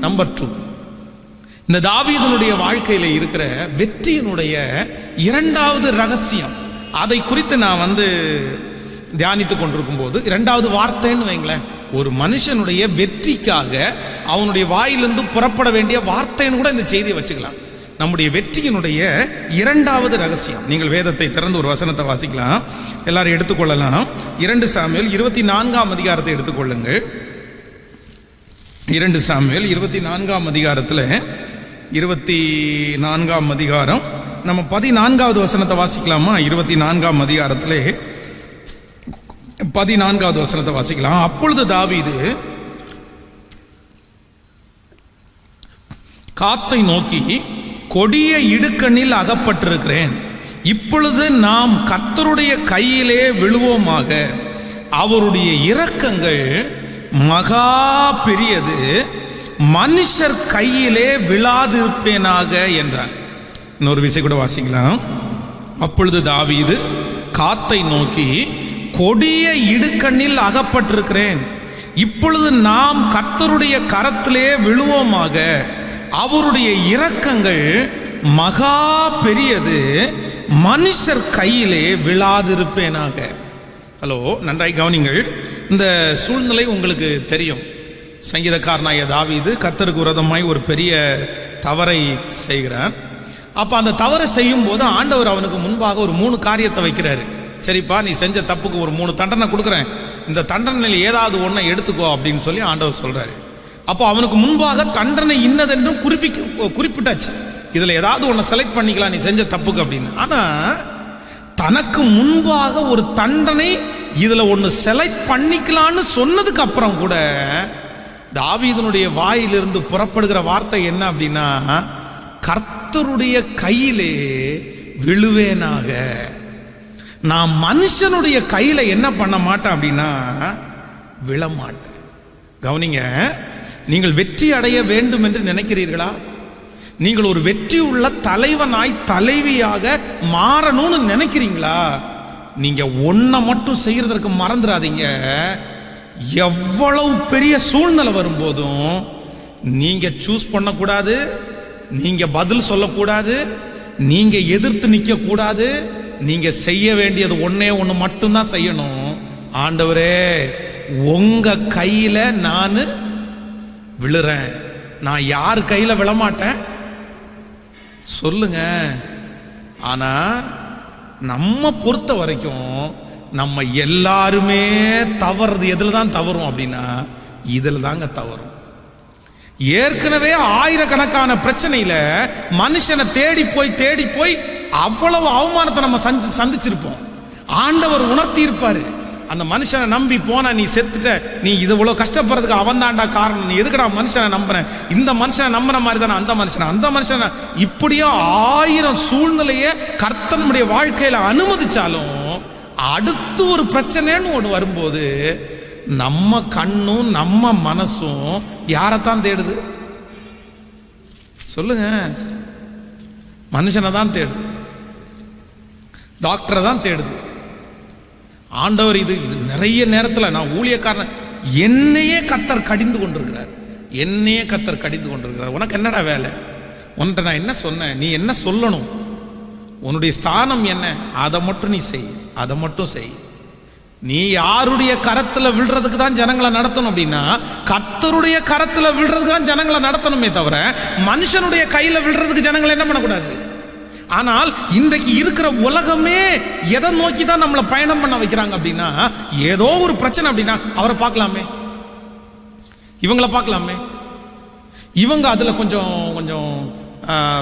நம்பர் 2, இந்த தாவீதுனுடைய வாழ்க்கையில இருக்கிற வெற்றியினுடைய இரண்டாவது ரகசியம், அதை குறித்து நான் தியானித்து கொண்டிருக்கும் போது, இரண்டாவது வார்த்தைன்னு வைங்களேன், ஒரு மனுஷனுடைய வெற்றிக்காக அவனுடைய வாயிலிருந்து புறப்பட வேண்டிய வார்த்தைன்னு கூட இந்த செய்தியை வச்சுக்கலாம். நம்முடைய வெற்றியினுடைய இரண்டாவது ரகசியம். நீங்கள் வேதத்தை திறந்து ஒரு வசனத்தை வாசிக்கலாம், எல்லாரும் எடுத்துக்கொள்ளலாம். 2 சாமுவேல் 24ஆம் அதிகாரத்தை எடுத்துக்கொள்ளுங்கள். 2 சாமுவேல் 24ஆம் அதிகாரத்தில் 24ஆம் அதிகாரம். நம்ம 14வது வசனத்தை வாசிக்கலாமா? 24ஆம் அதிகாரத்திலே 14வது வசனத்தை வாசிக்கலாம். அப்பொழுது தாவீது காத்தை நோக்கி, கொடிய இடுக்கண்ணில் அகப்பட்டிருக்கிறேன், இப்பொழுது நாம் கர்த்தருடைய கையிலே விழுவோமாக, அவருடைய இரக்கங்கள் மகா பெரியது, மனுஷர் கையிலே விழாதிருப்பேனாக என்றான். இன்னொரு விஷயம் கூட வாசிக்கலாம். அப்பொழுது தாவீது காத்தை நோக்கி, கொடிய இடுக்கண்ணில் அகப்பட்டிருக்கிறேன், இப்பொழுது நாம் கர்த்தருடைய கரத்திலே விழுவோமாக, அவருடைய இரக்கங்கள் மகா பெரியது, மனுஷர் கையிலே விழாதிருப்பேனாக. ஹலோ, நன்றாய் கவனிங்கள். இந்த சூழ்நிலை உங்களுக்கு தெரியும். சங்கீதக்காரனாய தாவீது கர்த்தருக்கு விரோதமாய் ஒரு பெரிய தவறை செய்கிறான். அப்போ அந்த தவறை செய்யும் போது ஆண்டவர் அவனுக்கு முன்பாக ஒரு 3 காரியத்தை வைக்கிறாரு. சரிப்பா, நீ செஞ்ச தப்புக்கு ஒரு 3 தண்டனை கொடுக்குறேன், இந்த தண்டனையில் ஏதாவது ஒன்றை எடுத்துக்கோ அப்படின்னு சொல்லி ஆண்டவர் சொல்றாரு. அப்போ அவனுக்கு முன்பாக தண்டனை இன்னதென்றும் குறிப்பிட்டாச்சு. இதில் ஏதாவது ஒன்றை செலக்ட் பண்ணிக்கலாம் நீ செஞ்ச தப்புக்கு அப்படின்னு. ஆனால் தனக்கு முன்பாக ஒரு தண்டனை இதில் ஒன்று செலக்ட் பண்ணிக்கலான்னு சொன்னதுக்கு அப்புறம் கூட தாவீதுனுடைய வாயிலிருந்து புறப்படுகிற வார்த்தை என்ன அப்படின்னா, கர்த்தருடைய கையிலே விழுவேனாக. நான் மனுஷனுடைய கையில என்ன பண்ண மாட்டேன் அப்படின்னா விழமாட்டேன். கவனிங்க, நீங்கள் வெற்றி அடைய வேண்டும் என்று நினைக்கிறீர்களா? நீங்கள் ஒரு வெற்றி உள்ள தலைவனாய் தலைவியாக மாறணும்னு நினைக்கிறீங்களா? நீங்க ஒன்றை மட்டும் செய்யறதற்கு மறந்துடாதீங்க. எவ்வளவு பெரிய சூழ்நிலை வரும்போதும் நீங்க சூஸ் பண்ணக்கூடாது, நீங்க பதில் சொல்லக்கூடாது, நீங்க எதிர்த்து நிற்க கூடாது. நீங்க செய்ய வேண்டியது ஒன்னே ஒன்று மட்டும்தான் செய்யணும். ஆண்டவரே, உங்க கையில நான் விழுறேன், நான் யார் கையில விழமாட்டேன் சொல்லுங்க. ஆனா நம்ம பொறுத்த வரைக்கும் நம்ம எல்லாருமே தவறுது எதுல தான் தவறும் அப்படின்னா இதில் தாங்க தவறும். ஏற்கனவே ஆயிரக்கணக்கான பிரச்சனையில மனுஷனை தேடி போய் அவ்வளவு அவமானத்தை நம்ம சந்திச்சிருப்போம். ஆண்டவர் உணர்த்தி இருப்பாரு, அந்த மனுஷனை நம்பி போனா நீ செத்துட்ட, நீ இது இவ்வளவு கஷ்டப்படுறதுக்கு அவன் தாண்டா காரணம், நீ எதுக்கடா மனுஷனை நம்புறேன், இந்த மனுஷனை நம்புற மாதிரி தானே அந்த மனுஷனை இப்படியோ 1000 சூழ்நிலையை கர்த்தர் நம்முடைய வாழ்க்கையில அனுமதிச்சாலும் அடுத்து ஒரு பிரச்சனைன்னு ஒன்று வரும்போது நம்ம கண்ணும் நம்ம மனசும் யாரைத்தான் தேடுது சொல்லுங்க? மனுஷனை தான் தேடுது, டாக்டரை தான் தேடுது. ஆண்டவர் இது நிறைய நேரத்தில் நான் ஊழியக்காரன் என்னையே கர்த்தர் கடிந்து கொண்டிருக்கிறார். உனக்கு என்னடா வேலை? உன்கிட்ட நான் என்ன சொன்னேன்? நீ என்ன சொல்லணும்? உன்னுடைய ஸ்தானம் என்ன? அதை மட்டும் நீ செய், அதை மட்டும் செய். நீ யாருடைய கரத்தில் விழுறதுக்கு தான் ஜனங்களை நடத்தணும் அப்படின்னா கர்த்தருடைய கரத்தில் விழுறதுக்கு தான் ஜனங்களை நடத்தணுமே தவிர மனுஷனுடைய கையில் விழுறதுக்கு ஜனங்களை என்ன பண்ணக்கூடாது. ஆனால் இன்றைக்கு இருக்கிற உலகமே எதை நோக்கி தான் நம்மளை பயணம் பண்ண வைக்கிறாங்க அப்படின்னா, ஏதோ ஒரு பிரச்சனை அப்படின்னா அவரை பார்க்கலாமே, இவங்களை பார்க்கலாமே, இவங்க அதில் கொஞ்சம்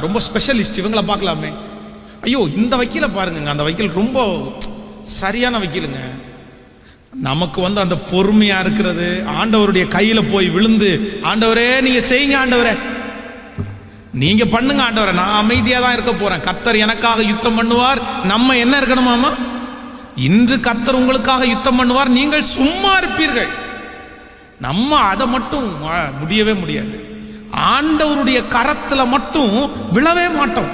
ரொம்ப ஸ்பெஷலிஸ்ட், இவங்களை பார்க்கலாமே. ஐயோ, இந்த வக்கீலை பாருங்க, அந்த வக்கீல் ரொம்ப சரியான வக்கீலுங்க. நமக்கு அந்த பொறுமையா இருக்கிறது, ஆண்டவருடைய கையில போய் விழுந்து, ஆண்டவரே நீங்க செய்யுங்க, ஆண்டவரே நீங்க பண்ணுங்க, ஆண்டவரே நான் அமைதியா தான் இருக்க போறேன், கர்த்தர் எனக்காக யுத்தம் பண்ணுவார். நம்ம என்ன இருக்கணுமாமா? இன்று கர்த்தர் உங்களுக்காக யுத்தம் பண்ணுவார், நீங்கள் சும்மா இருப்பீர்கள். நம்ம அதை மட்டும் முடியவே முடியாது. ஆண்டவருடைய கரத்துல மட்டும் விழவே மாட்டோம்.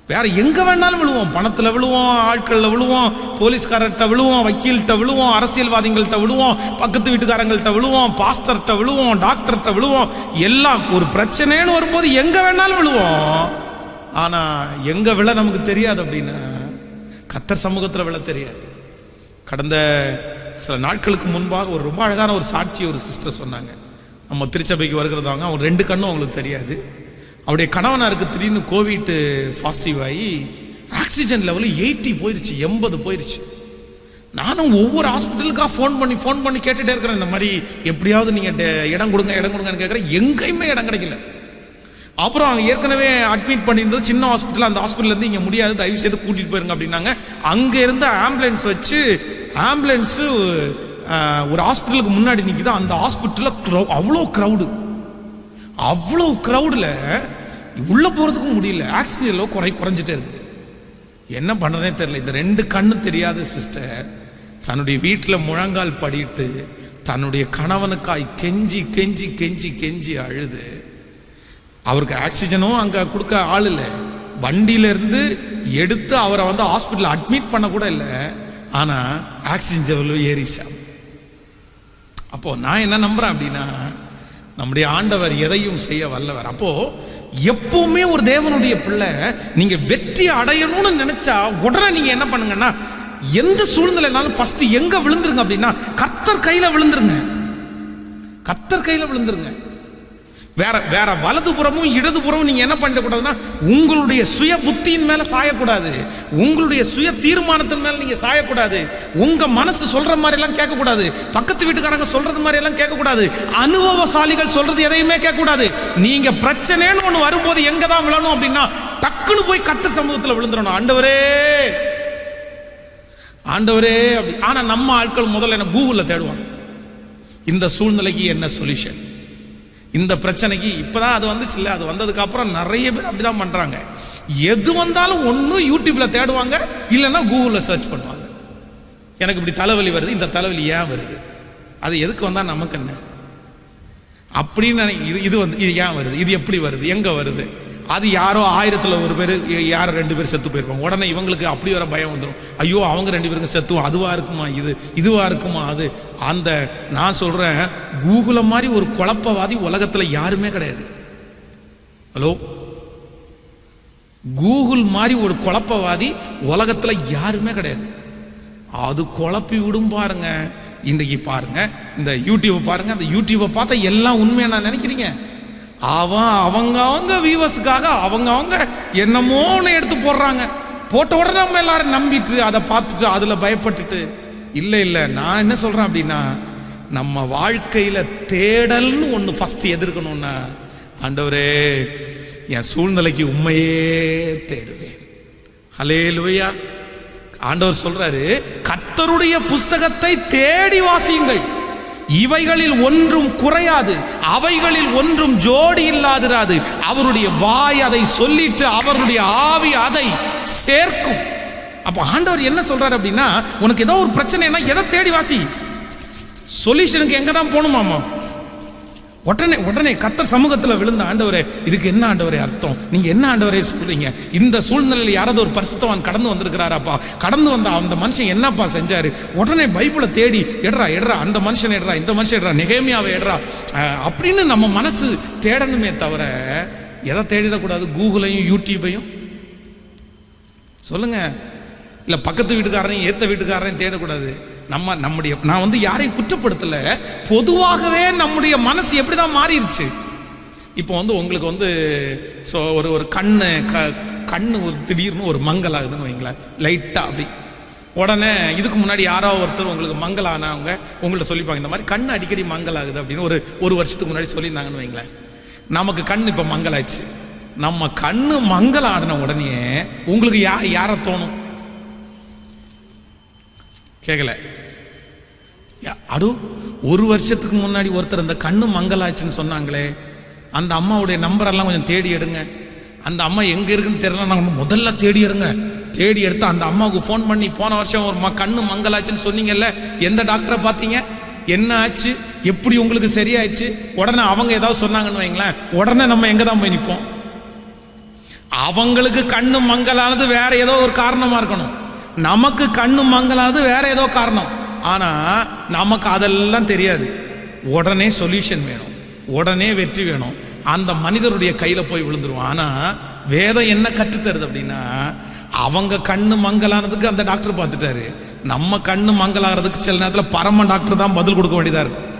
வேற எங்க வேணாலும் விழுவோம், பணத்துல விழுவோம், ஆட்கள்ல விழுவோம், போலீஸ்காரர்கிட்ட விழுவோம், வக்கீல்கிட்ட விழுவோம், அரசியல்வாதிகள்கிட்ட விழுவோம், பக்கத்து வீட்டுக்காரங்கள்ட்ட விழுவோம், பாஸ்டர்கிட்ட விழுவோம், டாக்டர்கிட்ட விழுவோம். எல்லாம் ஒரு பிரச்சனைன்னு வரும்போது எங்க வேணாலும் விழுவோம். ஆனா எங்க விழ நமக்கு தெரியாது அப்படின்னா கர்த்தர் சமூகத்துல விழ தெரியாது. கடந்த சில நாட்களுக்கு முன்பாக ஒரு ரொம்ப அழகான ஒரு சாட்சி ஒரு சிஸ்டர் சொன்னாங்க. நம்ம திருச்சபைக்கு வருகிறதாங்க, அவங்க 2 கண்ணும் அவங்களுக்கு தெரியாது. அவருடைய கணவனாருக்கு திடீர்னு கோவிட் பாசிட்டிவ் ஆகி ஆக்சிஜன் லெவல் 80 போயிருச்சு, 80 போயிருச்சு. நானும் ஒவ்வொரு ஹாஸ்பிட்டலுக்காக ஃபோன் பண்ணி கேட்டுட்டே இருக்கிறேன், இந்த மாதிரி எப்படியாவது நீங்கள் இடம் கொடுங்கன்னு கேட்குறேன். எங்கேயுமே இடம் கிடைக்கல. அப்புறம் அவங்க ஏற்கனவே அட்மிட் பண்ணியிருந்தது சின்ன ஹாஸ்பிட்டல், அந்த ஹாஸ்பிட்டல்லேருந்து இங்கே முடியாது, தயவு செய்து கூட்டிகிட்டு போயிருங்க அப்படின்னாங்க. அங்கே இருந்து ஆம்புலன்ஸ் வச்சு, ஆம்புலன்ஸு ஒரு ஹாஸ்பிட்டலுக்கு முன்னாடி நிற்கிது. அந்த ஹாஸ்பிட்டலில் அவ்வளோ க்ரௌடில் உள்ளே போகிறதுக்கும் முடியல. ஆக்சிஜன் குறைஞ்சிட்டே இருக்குது. என்ன பண்ணுறதே தெரியல. இந்த 2 கண்ணு தெரியாத சிஸ்டர் தன்னுடைய வீட்டில் முழங்கால் படிட்டு தன்னுடைய கணவனுக்காய் கெஞ்சி கெஞ்சி கெஞ்சி கெஞ்சி அழுது, அவருக்கு ஆக்சிஜனும் அங்கே கொடுக்க ஆள் இல்லை, வண்டியிலேருந்து எடுத்து அவரை ஹாஸ்பிட்டலில் அட்மிட் பண்ண கூட இல்லை. ஆனால் ஆக்சிஜன் லெவல் ஏறிச்சா. அப்போது நான் என்ன நம்புகிறேன் அப்படின்னா, நம்முடைய ஆண்டவர் எதையும் செய்ய வல்லவர். அப்போது எப்பவுமே ஒரு தேவனுடைய பிள்ளை நீங்க வெற்றி அடையணும்னு நினைச்சா உடனே நீங்க என்ன பண்ணுங்கன்னா, எந்த சூழ்நிலைனாலும் ஃபர்ஸ்ட் எங்க விழுந்துருங்க அப்படின்னா, கர்த்தர் கையில விழுந்துருங்க. கர்த்தர் கையில விழுந்துருங்க. வேற வலதுபுறமும் இடதுபுறமும் நீங்க என்ன பண்ணக்கூடாதுன்னா, உங்களுடைய சுய புத்தியின் மேல சாயக்கூடாது, உங்களுடைய சுய தீர்மானத்தின் மேல நீங்க சாயக்கூடாது, உங்க மனசு சொல்ற மாதிரி எல்லாம் கேட்கக்கூடாது, பக்கத்து வீட்டுக்காரங்க சொல்றது மாதிரி எல்லாம் கேட்கக்கூடாது, அனுபவசாலிகள் சொல்றது எதையுமே கேட்கக்கூடாது. நீங்க பிரச்சனைன்னு ஒண்ணு வரும்போது எங்க தான் விழணும் அப்படின்னா, டக்குன்னு போய் கர்த்தர் சமூகத்தில் விழுந்துடணும். ஆண்டவரே ஆண்டவரே அப்படி. ஆனா நம்ம ஆட்கள் முதல்ல என்ன கூகுளில் தேடுவாங்க, இந்த சூழ்நிலைக்கு என்ன சொல்யூஷன், இந்த பிரச்சனைக்கு. இப்போதான் அது வந்துச்சு இல்லை, அது வந்ததுக்கு அப்புறம் நிறைய பேர் அப்படிதான் பண்றாங்க. எது வந்தாலும் ஒன்று யூடியூப்ல தேடுவாங்க, இல்லைன்னா கூகுளில் சர்ச் பண்ணுவாங்க. எனக்கு இப்படி தலைவலி வருது, இந்த தலைவலி ஏன் வருது, அது எதுக்கு வந்தா நமக்கு என்ன அப்படின்னு இது ஏன் வருது, இது எப்படி வருது, எங்க வருது, அது யாரோ 1000ல் 1 பேர், யாரோ 2 பேர் செத்து போயிருப்பாங்க. உடனே இவங்களுக்கு அப்படி வர பயம் வந்துடும், ஐயோ அவங்க 2 பேருக்கு செத்துவோம், அதுவா இருக்குமா இதுவா இருக்குமா அது. அந்த நான் சொல்றேன், கூகுள மாதிரி ஒரு குழப்பவாதி உலகத்துல யாருமே கிடையாது. ஹலோ, கூகுள் மாதிரி ஒரு குழப்பவாதி உலகத்துல யாருமே கிடையாது. அது குழப்பி விடும் பாருங்க. இன்றைக்கு பாருங்க, இந்த யூடியூப் பாருங்க, அந்த யூடியூப்பை பார்த்தா எல்லாம் உண்மையா நான் நினைக்கிறீங்க. அவங்க வியூவர்ஸுக்காக அவங்க என்னமோ எடுத்து போடுறாங்க, போட்ட உடனே நம்ம எல்லாரும் நம்பிட்டு அதை பார்த்துட்டு அதுல பயப்பட்டுட்டு. இல்லை, நான் என்ன சொல்றேன் அப்படின்னா, நம்ம வாழ்க்கையில தேடல்னு ஒண்ணு ஃபர்ஸ்ட் எதிர்க்கணும்னா, ஆண்டவரே என் சூழ்நிலைக்கு உண்மையே தேடுவேன். ஹல்லேலூயா. ஆண்டவர் சொல்றாரு, கர்த்தருடைய புஸ்தகத்தை தேடி வாசியுங்கள், இவைகளில் ஒன்றும் குறையாது, அவைகளில் ஒன்றும் ஜோடி இல்லாதிராது. அவருடைய வாய் அதை சொல்லிட்டு அவருடைய ஆவி அதை சேர்க்கும். அப்ப ஆண்டவர் என்ன சொல்றாரு அப்படின்னா, உனக்கு ஏதோ ஒரு பிரச்சனைனா எதை தேடி வாசி, சொல்யூஷனுக்கு எங்க தான் போகணுமாமா. உடனே கர்த்தர் சமூகத்தில் விழுந்த, ஆண்டவரே இதுக்கு என்ன ஆண்டவரே அர்த்தம், நீங்க என்ன ஆண்டவரே சொல்றீங்க, இந்த சூழ்நிலையில் யாராவது ஒரு பரிசுத்தவான் கடந்து வந்திருக்கிறாராப்பா, கடந்து வந்த அந்த மனுஷன் என்னப்பா செஞ்சாரு. உடனே பைபிளை தேடி எடுறா, அந்த மனுஷன் எடுறா, இந்த மனுஷன் எடுறா, நெகேமியாவை எடுறா அப்படின்னு நம்ம மனசு தேடணுமே தவிர எதை தேடிடக்கூடாது, கூகுளையும் யூடியூபையும். சொல்லுங்க, இல்ல பக்கத்து வீட்டுக்காரரையும் ஏத்த வீட்டுக்காரரையும் தேடக்கூடாது. நான் யாரையும் குற்றப்படுத்தல, பொதுவாகவே நம்முடைய மனசு எப்படிதான் மாறிடுச்சு. இப்போ உங்களுக்கு ஒரு கண்ணு ஒரு திடீர்னு ஒரு மங்கல் ஆகுதுன்னு வைங்களேன், லைட்டா அப்படி. உடனே இதுக்கு முன்னாடி யாரோ ஒருத்தர் உங்களுக்கு மங்கல் ஆனவங்க உங்கள்ட்ட சொல்லிப்பாங்க, இந்த மாதிரி கண்ணு அடிக்கடி மங்கல் ஆகுது அப்படின்னு ஒரு வருஷத்துக்கு முன்னாடி சொல்லியிருந்தாங்கன்னு வைங்களேன். நமக்கு கண் இப்போ மங்கல் ஆயிடுச்சு. நம்ம கண்ணு மங்கல் ஆடின உடனே உங்களுக்கு யார தோணும்? கேட்கல. அடு ஒரு வருஷத்துக்கு முன்னாடி ஒருத்தர் இந்த கண்ணு மங்கலாச்சுன்னு சொன்னாங்களே, அந்த அம்மாவுடைய நம்பரெல்லாம் கொஞ்சம் தேடி எடுங்க. அந்த அம்மா எங்க இருக்குன்னு தெரியல, முதல்ல தேடி எடுங்க. தேடி எடுத்து அந்த அம்மாவுக்கு ஃபோன் பண்ணி, போன வருஷம் ஒரு கண்ணு மங்கலாச்சுன்னு சொன்னீங்கல்ல, எந்த டாக்டரை பார்த்தீங்க, என்ன ஆச்சு, எப்படி உங்களுக்கு சரியாயிடுச்சு. உடனே அவங்க ஏதாவது சொன்னாங்கன்னு வைங்களேன், உடனே நம்ம எங்க தான் போய் நிற்போம். அவங்களுக்கு கண்ணு மங்கலானது வேற ஏதோ ஒரு காரணமா இருக்கணும், நமக்கு கண்ணு மங்கலானது வேற ஏதோ காரணம். ஆனா நமக்கு அதெல்லாம் தெரியாது. உடனே சொல்யூஷன் வேணும், உடனே வெற்றி வேணும், அந்த மனிதருடைய கையில போய் விழுந்துருவோம். ஆனா வேதம் என்ன கற்றுத்தருது அப்படின்னா, அவங்க கண்ணு மங்கலானதுக்கு அந்த டாக்டர் பார்த்துட்டாரு, நம்ம கண்ணு மங்கலாகிறதுக்கு சில நேரத்தில் பரம டாக்டர் தான் பதில் கொடுக்க வேண்டியதா இருக்கும்.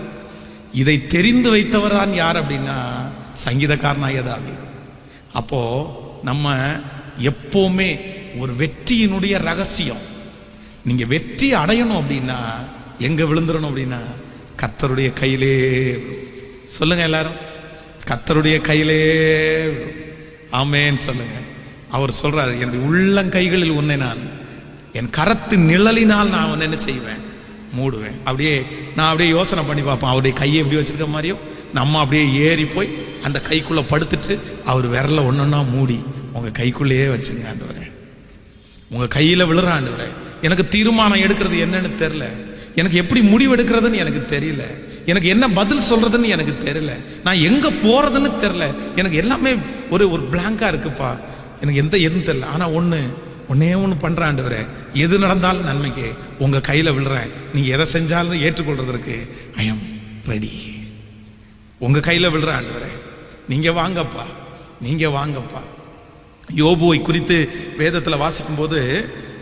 இதை தெரிந்து வைத்தவர் தான் யார் அப்படின்னா, சங்கீதக்காரனாகிய தாவீது. அப்போ நம்ம எப்பவுமே ஒரு வெற்றியினுடைய ரகசியம், நீங்க வெற்றி அடையணும் அப்படின்னா எங்க விழுந்துடணும் அப்படின்னா, கர்த்தருடைய கையிலே. சொல்லுங்க எல்லாரும், கர்த்தருடைய கையிலே ஆமென் சொல்லுங்க. அவர் சொல்றாரு, என்னுடைய உள்ளங்கைகளில் உன்னை நான் என் கரத்தின் நிழலினால் நான் உன்னை என்ன செய்வேன், மூடுவேன். நான் அப்படியே யோசனை பண்ணி பார்ப்பேன். அவருடைய கையை எப்படி வச்சிருக்க மாதிரியும் நம்ம அப்படியே ஏறி போய் அந்த கைக்குள்ள படுத்துட்டு அவர் விரல ஒன்னொன்னா மூடி உங்க கைக்குள்ளேயே வச்சுங்க ஆண்டவரே, உங்க கையில விழுற ஆண்டவரே. எனக்கு தீர்மானம் எடுக்கிறது என்னன்னு தெரியல, எனக்கு எப்படி முடிவு எடுக்கிறதுன்னு எனக்கு தெரியல, எனக்கு என்ன பதில் சொல்றதுன்னு எனக்கு தெரியல, நான் எங்க போறதுன்னு தெரியல, எனக்கு எல்லாமே ஒரு பிளாங்கா இருக்குப்பா, எனக்கு எதுவும் தெரியல. ஆனா ஒன்னே ஒன்று பண்றேன் ஆண்டவரே, எது நடந்தாலும் நன்மைக்கு உங்க கையில விழுறேன், நீங்க எதை செஞ்சாலும் ஏற்றுக்கொள்றதற்கு ஐ எம் ரெடி. உங்க கையில விழுறேன் ஆண்டவரே, நீங்க வாங்கப்பா, நீங்க வாங்கப்பா. யோபுவை குறித்து வேதத்தில் வாசிக்கும் போது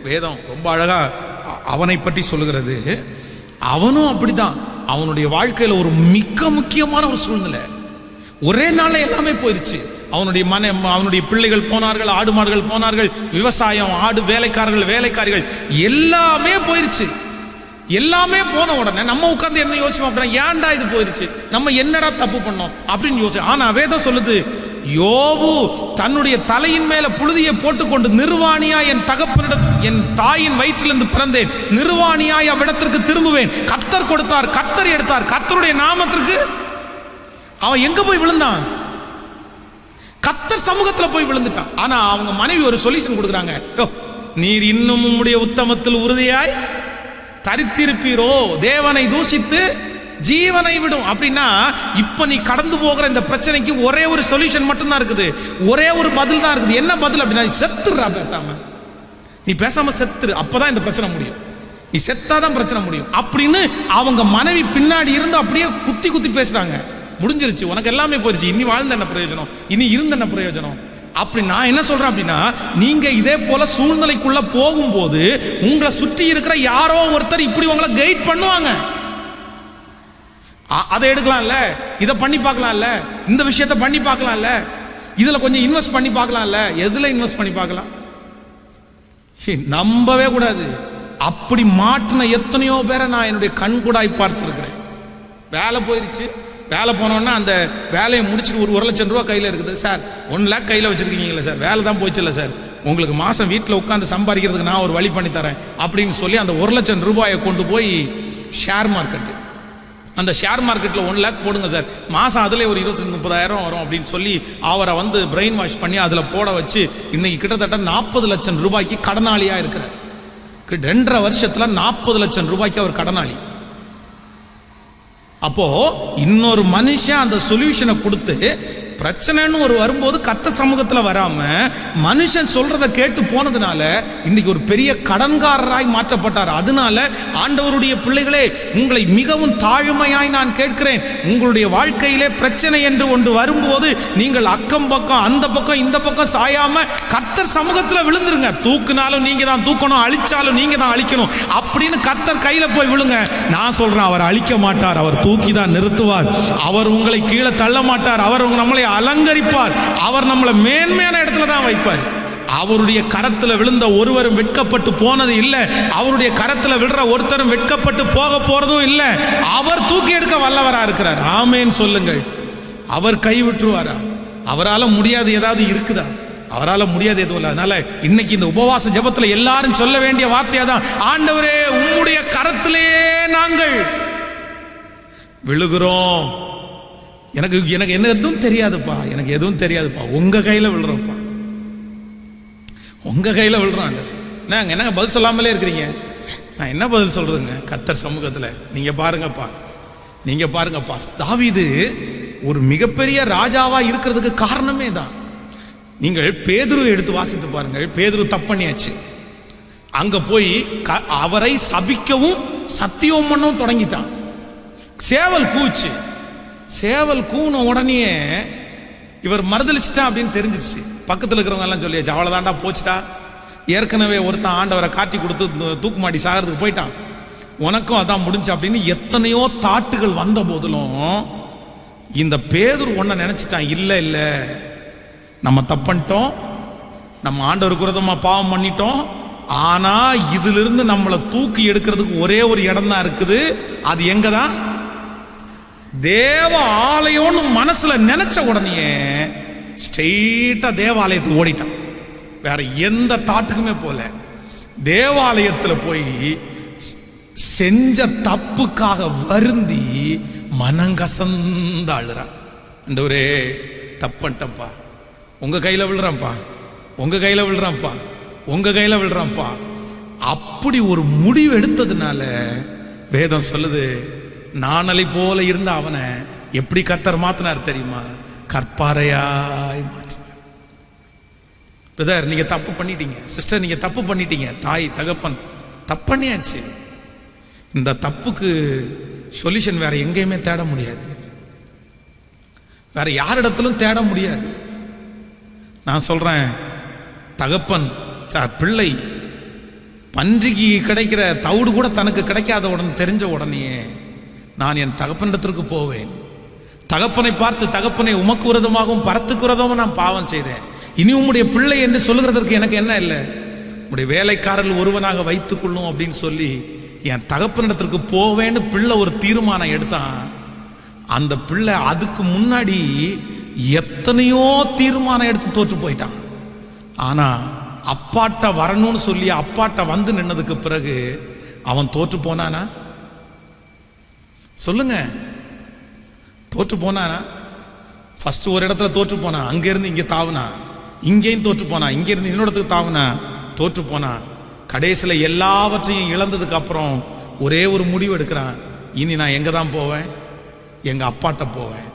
வேதம் ரொம்ப அழகா அவனை பற்றி சொல்லுகிறது. அவனும் அப்படிதான், அவனுடைய வாழ்க்கையில ஒரு மிக முக்கியமான ஒரு சூழ்நிலை, ஒரே நாள்ல எல்லாமே போயிருச்சு. அவனுடைய பிள்ளைகள் போனார்கள், ஆடு மாடுகள் போனார்கள், விவசாயம், ஆடு வேலைக்காரிகள் எல்லாமே போயிருச்சு. எல்லாமே போன உடனே நம்ம உட்கார்ந்து என்ன யோசிப்போம் அப்படின்னா, ஏன்டா இது போயிருச்சு, நம்ம என்னடா தப்பு பண்ணோம் அப்படின்னு யோசிச்சோம். ஆனா வேதம் சொல்லுது, யோபு தன்னுடைய தலையின் மேல புழுதியை போட்டுக்கொண்டு நிர்வாணியா என் தாயின் வயிற்றிலிருந்து பிறந்தேன், நிர்வாணியாய் அவ்விடத்திற்கு திரும்புவேன், கர்த்தர் கொடுத்தார், கர்த்தர் எடுத்தார், கர்த்தருடைய நாமத்திற்கு. அவன் எங்க போய் விழுந்தான்? கர்த்தர் சமூகத்துல போய் விழுந்துட்டான். ஆனா அவங்க மனைவி ஒரு சொல்யூஷன் கொடுக்குறாங்க, நீர் இன்னும் உம்முடைய உத்தமத்தில் உறுதியாய் தரித்திருப்பீரோ, தேவனை தூஷித்து ஜீவனை விடும். அப்படின்னா இப்ப நீ கடந்து போகிற இந்த பிரச்சனைக்கு ஒரே ஒரு சொல்யூஷன் மட்டும்தான் இருக்குது, ஒரே ஒரு பதில் தான் இருக்குது. என்ன பதில் அப்படின்னா, செத்துறா, நீ பேசாம செத்துரு, அப்பதான் இந்த பிரச்சனை முடியும், நீ செத்தாதான் பிரச்சனை முடியும் அப்படின்னு அவங்க மனைவி பின்னாடி இருந்து அப்படியே குத்தி பேசுறாங்க. முடிஞ்சிருச்சு, உனக்கு எல்லாமே போயிருச்சு, இனி வாழ்ந்த என்ன பிரயோஜனம், இனி இருந்த என்ன பிரயோஜனம். அப்படி நான் என்ன சொல்றேன் அப்படின்னா, நீங்க இதே போல சூழ்நிலைக்குள்ள போகும்போது உங்களை சுற்றி இருக்கிற யாரோ ஒருத்தர் இப்படி உங்களை கைட் பண்ணுவாங்க. அதை எடுக்கலாம்ல, இதை பண்ணி பார்க்கலாம்ல, இந்த விஷயத்தை பண்ணி பார்க்கலாம்ல, இதுல கொஞ்சம் இன்வெஸ்ட் பண்ணி பார்க்கலாம்ல. எதுல இன்வெஸ்ட் பண்ணி பார்க்கலாம்? நம்பவே கூடாது. அப்படி மாட்டின எத்தனையோ பேரை நான் என்னுடைய கண்கூடாய் பார்த்திருக்கிறேன். வேலை போயிருச்சு, வேலை போனோன்னா அந்த வேலையை முடிச்சுட்டு ஒரு 1 லட்சம் ரூபா கையில் இருக்குது சார், 1 லேக் கையில் வச்சிருக்கீங்களா சார், வேலை தான் போச்சு இல்லை சார், உங்களுக்கு மாதம் வீட்டில் உட்காந்து சம்பாதிக்கிறதுக்கு நான் ஒரு வழி பண்ணி தரேன் அப்படின்னு சொல்லி அந்த 1 லட்சம் ரூபாயை கொண்டு போய் ஷேர் மார்க்கெட்டு, அந்த ஷேர் மார்க்கெட்டில் 1 லேக் போடுங்க சார், மாதம் அதில் ஒரு 25-30,000 வரும் அப்படின்னு சொல்லி அவரை பிரெயின் வாஷ் பண்ணி அதில் போட வச்சு இன்னைக்கு கிட்டத்தட்ட 40 லட்சம் ரூபாய்க்கு கடனாளியாக இருக்கிறார். 2.5 வருஷத்தில் 40 லட்சம் ரூபாய்க்கு அவர் கடனாளி. அப்போ இன்னொரு மனுஷன் அந்த சொல்யூஷனை கொடுத்து பிரச்சனைன்னு ஒரு வரும்போது கத்த சமூகத்தில் வராம மனுஷன் சொல்றதை கேட்டு போனதுனால இன்னைக்கு ஒரு பெரிய கடன்காரராய் மாற்றப்பட்டார். அதனால ஆண்டவருடைய பிள்ளைகளே, உங்களை மிகவும் தாழ்மையாய் நான் கேட்கிறேன், உங்களுடைய வாழ்க்கையிலே பிரச்சனை என்று ஒன்று வரும்போது நீங்கள் அக்கம் பக்கம் அந்த பக்கம் இந்த பக்கம் சாயாம கர்த்தர் சமூகத்தில் விழுந்துருங்க. தூக்குனாலும் நீங்க தான் தூக்கணும், அழிச்சாலும் நீங்க தான் அழிக்கணும் அப்படின்னு கர்த்தர் கையில போய் விழுங்க. நான் சொல்றேன், அவர் அழிக்க மாட்டார், அவர் தூக்கி தான் நிறுத்துவார். அவர் உங்களை கீழே தள்ள மாட்டார், அவர் நம்மளை அலங்கரிப்பார், அவர் நம்மளை மேன்மையான இடத்துல தான் வைப்பார். அவருடைய கரத்தில் விழுந்த ஒருவரும் வெட்கப்பட்டு போனது இல்லை, அவருடைய கரத்தில் விழுற ஒருத்தரும் வெட்கப்பட்டு போக போறதும் இல்லை. அவர் தூக்கி எடுக்க வல்லவரா இருக்கிறார். ஆமேன் சொல்லுங்கள். அவர் கைவிட்டுருவாரா? அவரால் முடியாது ஏதாவது இருக்குதா? அவரால் முடியாது எதுவும் இல்லை. அதனால இன்னைக்கு இந்த உபவாச ஜெபத்துல எல்லாரும் சொல்ல வேண்டிய வார்த்தையா தான், ஆண்டவரே உம்முடைய கரத்திலே நாங்கள் விழுகிறோம். எனக்கு என்ன எதுவும் தெரியாதுப்பா, எனக்கு எதுவும் தெரியாதுப்பா, உங்க கையில விழுறோம்ப்பா, உங்க கையில விழுறோம். நாங்க என்னங்க பதில் சொல்லாமலே இருக்கிறீங்க? நான் என்ன பதில் சொல்றதுங்க கர்த்தர் சமூகத்துல? நீங்க பாருங்கப்பா, நீங்க பாருங்கப்பா, தாவீது ஒரு மிகப்பெரிய ராஜாவா இருக்கிறதுக்கு காரணமே தான். நீங்கள் பேதுருவை எடுத்து வாசித்து பாருங்கள். பேதுரு தப்பு பண்ணியாச்சு, அங்க போய் அவரை சபிக்கவும் சத்தியம் பண்ணவும் தொடங்கிட்டான். சேவல் கூச்சு, சேவல் கூன உடனே இவர் மறுதளிச்சிட்டா அப்படின்னு தெரிஞ்சிருச்சு. பக்கத்தில் இருக்கிறவங்க எல்லாம் சொல்லியாச்சு, அவ்வளோதான்டா போச்சுட்டா, ஏற்கனவே ஒருத்தன் ஆண்டவரை காட்டி கொடுத்து தூக்கு மாட்டி சாகிறதுக்கு போயிட்டான், உனக்கும் அதான் முடிஞ்சு அப்படின்னு எத்தனையோ தாட்டுகள் வந்த போதிலும் இந்த பேதுரு ஒன்ன நினைச்சிட்டான், இல்லை இல்லை நம்ம தப்பன்ட்டோம், நம்ம ஆண்டவருக்கு விரோதமா பாவம் பண்ணிட்டோம், ஆனா இதிலிருந்து நம்மளை தூக்கி எடுக்கிறதுக்கு ஒரே ஒரு இடம் தான் இருக்குது. அது எங்க தான்? தேவ ஆலயம்னு மனசுல நினைச்ச உடனே ஸ்ட்ரெயிட்டா தேவாலயத்துக்கு ஓடிட்டான். வேற எந்த தாட்டுக்குமே போல தேவாலயத்துல போய் செஞ்ச தப்புக்காக வருந்தி மனங்கசந்த அழுறான். ஆண்டவரே தப்பன்ட்டப்பா, உங்க கையில விழுறான்ப்பா, உங்க கையில விழுறான்ப்பா, உங்க கையில விழுறான்ப்பா. அப்படி ஒரு முடிவு எடுத்ததுனால வேதம் சொல்லுது, நாணலை போல இருந்த அவனை எப்படி கர்த்தர் மாத்தினார் தெரியுமா? கற்பாறையாய் மாற்றினார். பிரதர், நீங்க தப்பு பண்ணிட்டீங்க. சிஸ்டர், நீங்க தப்பு பண்ணிட்டீங்க. தாய் தகப்பன் தப்பு பண்ணியாச்சு. இந்த தப்புக்கு சொல்யூஷன் வேற எங்கேயுமே தேட முடியாது, வேற யாரிடத்திலும் தேட முடியாது. நான் சொல்றேன், தகப்பன் பிள்ளை பன்றிக்கு கிடைக்கிற தவிடு கூட தனக்கு கிடைக்காத உடனே தெரிஞ்ச உடனே நான் என் தகப்பனிடத்திற்கு போவேன். தகப்பனை பார்த்து, தகப்பனை உமக்கு விரதமாகவும் பரத்துக்கு விரதமாகவும் நான் பாவம் செய்தேன், இனி உம்முடைய பிள்ளை என்று சொல்லுகிறதற்கு எனக்கு என்ன இல்லை, உம்முடைய வேலைக்காரர்கள் ஒருவனாக வைத்துக் கொள்ளும் அப்படின்னு சொல்லி என் தகப்பனிடத்திற்கு போவேன்னு பிள்ளை ஒரு தீர்மானம் எடுத்தான். அந்த பிள்ளை அதுக்கு முன்னாடி எத்தனையோ தீர்மானம் எடுத்து தோற்று போயிட்டான். ஆனா அப்பாட்ட வரணும்னு சொல்லி அப்பாட்ட வந்து நின்னதுக்கு பிறகு அவன் தோற்று போனானா? சொல்லுங்க, தோற்று போனானா? ஃபர்ஸ்ட் ஒரு இடத்துல தோற்று போனா, அங்க இருந்து இங்க தாவுனா, இங்கேயும் தோற்று போனா, இங்க இருந்து இன்னொருத்துக்கு தாவுனா, தோற்று போனா. கடைசியில் எல்லாவற்றையும் இழந்ததுக்கு அப்புறம் ஒரே ஒரு முடிவு எடுக்கிறான், இனி நான் எங்க தான் போவேன்? எங்க அப்பாட்ட போவேன்.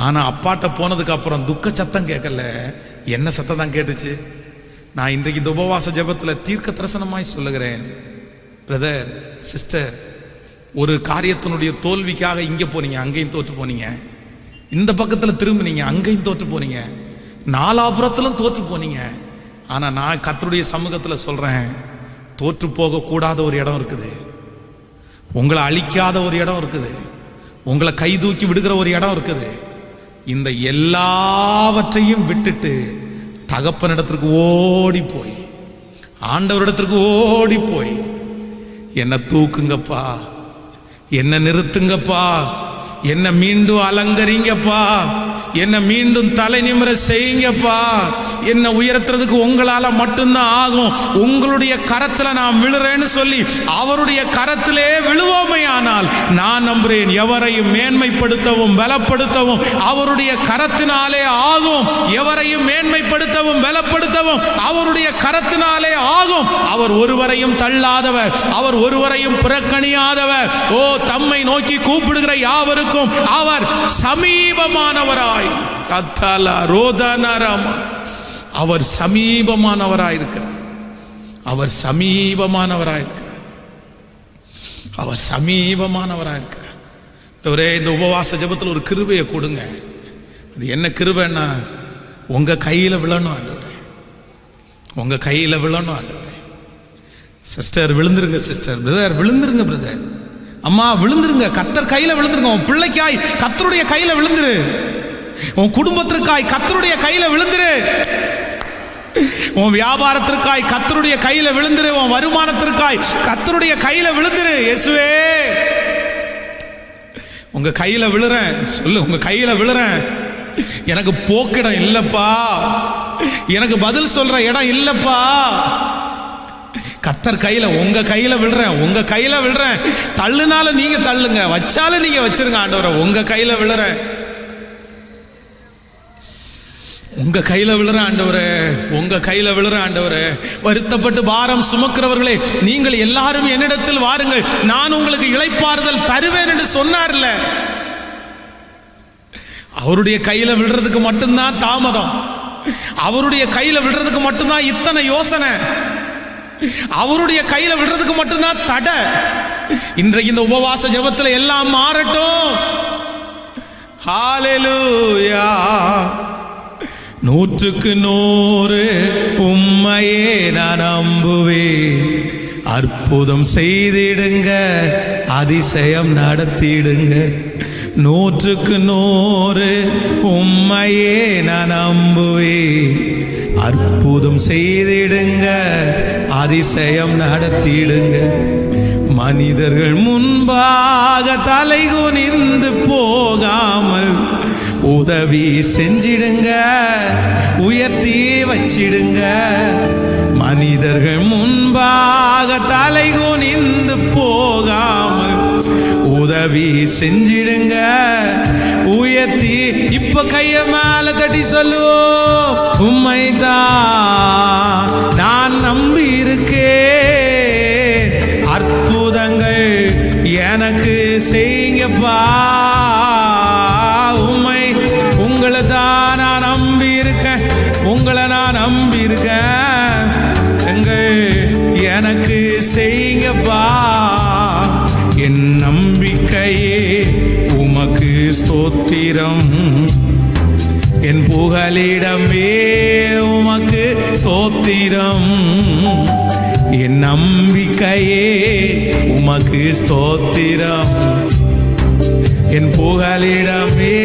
ஆனா அப்பாட்ட போனதுக்கு அப்புறம் துக்க சத்தம் கேட்கல, என்ன சத்தம் தான் கேட்டுச்சு? நான் இன்றைக்கு இந்த உபவாச ஜெபத்தில் தீர்க்க தரிசனமாய் சொல்லுகிறேன், பிரதர் சிஸ்டர், ஒரு காரியத்தினுடைய தோல்விக்காக இங்கே போனீங்க, அங்கேயும் தோற்று போனீங்க, இந்த பக்கத்தில் திரும்பினீங்க, அங்கேயும் தோற்று போனீங்க, நாலாபுரத்திலும் தோற்று போனீங்க. ஆனால் நான் கர்த்தருடைய சமூகத்தில் சொல்கிறேன், தோற்று போகக்கூடாத ஒரு இடம் இருக்குது, உங்களை அழிக்காத ஒரு இடம் இருக்குது, உங்களை கை தூக்கி விடுகிற ஒரு இடம் இருக்குது. இந்த எல்லாவற்றையும் விட்டுட்டு தகப்பனிடத்திற்கு ஓடி போய், ஆண்டவரிடத்திற்கு ஓடி போய், என்ன தூக்குங்கப்பா, என்ன நிறுத்துங்கப்பா, என்ன மீண்டும் அலங்கரிங்கப்பா, என்ன மீண்டும் தலை நிமிர செய்யுங்கப்பா, என்ன உயர்த்துறதுக்கு உங்களால மட்டும்தான் ஆகும், உங்களுடைய கரத்துல நான் விழுறேன்னு சொல்லி அவருடைய கரத்திலே விழுவோமே. ஆனால் நான் நம்புறேன், எவரையும் மேன்மைப்படுத்தவும் பலப்படுத்தவும் அவருடைய கரத்தினாலே ஆகும். எவரையும் மேன்மைப்படுத்தவும் பலப்படுத்தவும் அவருடைய கரத்தினாலே ஆகும். அவர் ஒருவரையும் தள்ளாதவர், அவர் ஒருவரையும் புறக்கணியாதவர். ஓ, தம்மை நோக்கி கூப்பிடுகிற யாவருக்கும் அவர் சமீபமானவராய், அவர் சமீபமானவராயிருக்கிறார், அவர் சமீபமானவராயிருக்கிறார், அவர் சமீபமானவராயிருக்கிறார். ஒரே இந்த உபவாச ஜெபத்தில் ஒரு கிருபையை கொடுங்க. அது என்ன கிருபைன்னா, உங்க கையில விழணும் ஆண்டவரே, உங்க கையில விழணும் ஆண்டவரே. சிஸ்டர் விழுந்துருங்க, சிஸ்டர் பிரதர் விழுந்துருங்க, பிரதர் அம்மா விழுந்துருங்க, கர்த்தர் கையில விழுந்துருங்க. உன் பிள்ளைக்காய் கர்த்தருடைய கையில விழுந்துரு, உன் குடும்பத்திற்காய் கர்த்தருடைய கையில விழுந்துரு, உன் வியாபாரத்திற்காய் கர்த்தருடைய கையில விழுந்துரு, உன் வருமானத்திற்காய் கர்த்தருடைய கையில விழுந்துரு. இயேசுவே, உங்க கையில விழுறேன் சொல்லு, உங்க கையில விழுறேன். எனக்கு போக்கிடம் இல்லப்பா, எனக்கு பதில் சொல்ற இடம் இல்லப்பா. கர்த்தர் கையில, உங்க கையில விழுறேன், உங்க கையில விழுறேன். தள்ளுனாலும் நீங்க தள்ளுங்க, வச்சாலும் நீங்க வச்சிருங்க ஆண்டவரே, உங்க கையில விழுறேன், உங்க கையில விழுறேன் ஆண்டவரே, உங்க கையில விழுறேன் ஆண்டவரே. வருத்தப்பட்டு பாரம் சுமக்கிறவர்களே, நீங்கள் எல்லாரும் என்னிடத்தில் வாருங்கள், நான் உங்களுக்கு இளைப்பாறுதல் தருவேன் என்று சொன்னார்ல. அவருடைய கையில விழுறதுக்கு மட்டும்தான் தாமதம், அவருடைய கையில விழுறதுக்கு மட்டும்தான் இத்தனை யோசனை, அவருடைய கையில விடுறதுக்கு மட்டும்தான் தடை. இன்றைக்கு இந்த உபவாச ஜெபத்தில் எல்லாம் மாறட்டும். ஹல்லேலூயா. 100க்கு 100 உம்மையே நான் நம்புவேன், அற்புதம் செய்திடுங்க, அதிசயம் நடத்திடுங்க. 100க்கு 100 உம்மையே நான் நம்புவேன், அற்புதம் செய்திடுங்க, அதிசயம் நடத்திடுங்க. மனிதர்கள் முன்பாக தலைகுனிந்து போகாமல் உதவி செஞ்சிடுங்க, உயர்த்தி வச்சிடுங்க. மனிதர்கள் முன்பாக தலைகுனிந்து போகாமல் உதவி செஞ்சிடுங்க, உயர்த்தி. இப்ப கைய மேல தட்டி சொல்லுவோம், உம்மைதான் நான் நம்பி இருக்கேன், அற்புதங்கள் எனக்கு செய்யுங்கப்பா. உங்களை தான் நான் நம்பி இருக்கேன், உங்களை நான் நம்பி இருக்கேன், எனக்கு செய்யுங்கப்பா. என் நம்பிக்கையே உமக்கு ஸ்தோத்திரம், என் புகலிடமே உமக்கு ஸ்தோத்திரம். என் நம்பிக்கையே உமக்கு ஸ்தோத்திரம், என் புகலிடமே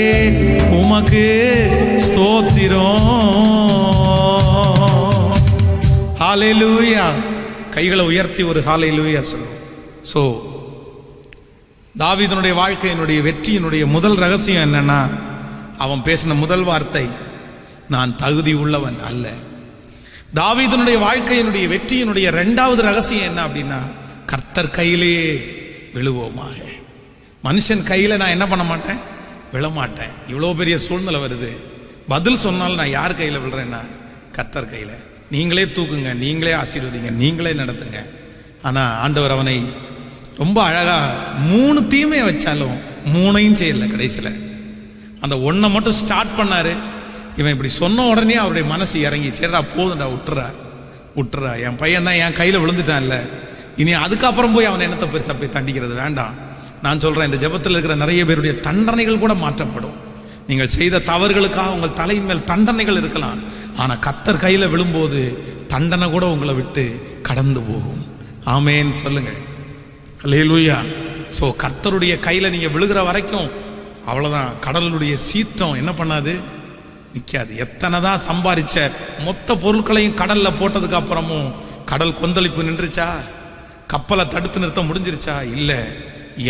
உமக்கு ஸ்தோத்திரம். ஹல்லேலூயா. கைகளை உயர்த்தி ஒரு ஹல்லேலூயா சொல்லுவோம். ஸோ தாவீதுனுடைய வாழ்க்கையினுடைய வெற்றியினுடைய முதல் ரகசியம் என்னன்னா, அவன் பேசின முதல் வார்த்தை, நான் தகுதி உள்ளவன் அல்ல. தாவீதுனுடைய வாழ்க்கையினுடைய வெற்றியினுடைய இரண்டாவது ரகசியம் என்ன அப்படின்னா, கர்த்தர் கையிலேயே விழுவோமாக. மனுஷன் கையில நான் என்ன பண்ண மாட்டேன், விழமாட்டேன். இவ்வளோ பெரிய சூழ்நிலை வருது, பதில் சொன்னாலும் நான் யார் கையில் விழுறேன்னா, கர்த்தர் கையில். நீங்களே தூக்குங்க, நீங்களே ஆசீர்வதிங்க, நீங்களே நடத்துங்க. ஆனால் ஆண்டவர் அவனை ரொம்ப அழகாக 3 தீமையை வச்சாலும் 3ஐயும் செய்யலை. கடைசியில் அந்த ஒன்றை மட்டும் ஸ்டார்ட் பண்ணார். இவன் இப்படி சொன்ன உடனே அவருடைய மனசு இறங்கி, சரிடா போதுண்டா, விட்டுறா, என் பையன் தான் என் கையில் விழுந்துட்டான்ல, இனி அதுக்கப்புறம் போய் அவனை என்னத்தை பெருசாக போய் தண்டிக்கிறது வேண்டாம். நான் சொல்கிறேன், இந்த ஜெபத்தில் இருக்கிற நிறைய பேருடைய தண்டனைகள் கூட மாற்றப்படும். நீங்கள் செய்த தவறுகளுக்காக உங்கள் தலையின் மேல் தண்டனைகள் இருக்கலாம், ஆனால் கர்த்தர் கையில் விழும்போது தண்டனை கூட உங்களை விட்டு கடந்து போகும். ஆமேன்னு சொல்லுங்கள். அல்லேலூயா. ஸோ கர்த்தருடைய கையில் நீங்கள் விழுகிற வரைக்கும் அவ்வளோதான். கடலுடைய சீற்றம் என்ன பண்ணாது, நிற்காது. எத்தனை தான் சம்பாதிச்ச மொத்த பொருட்களையும் கடலில் போட்டதுக்கு அப்புறமும் கடல் கொந்தளிப்பு நின்றுச்சா? கப்பலை தடுத்து நிறுத்த முடிஞ்சிருச்சா? இல்லை.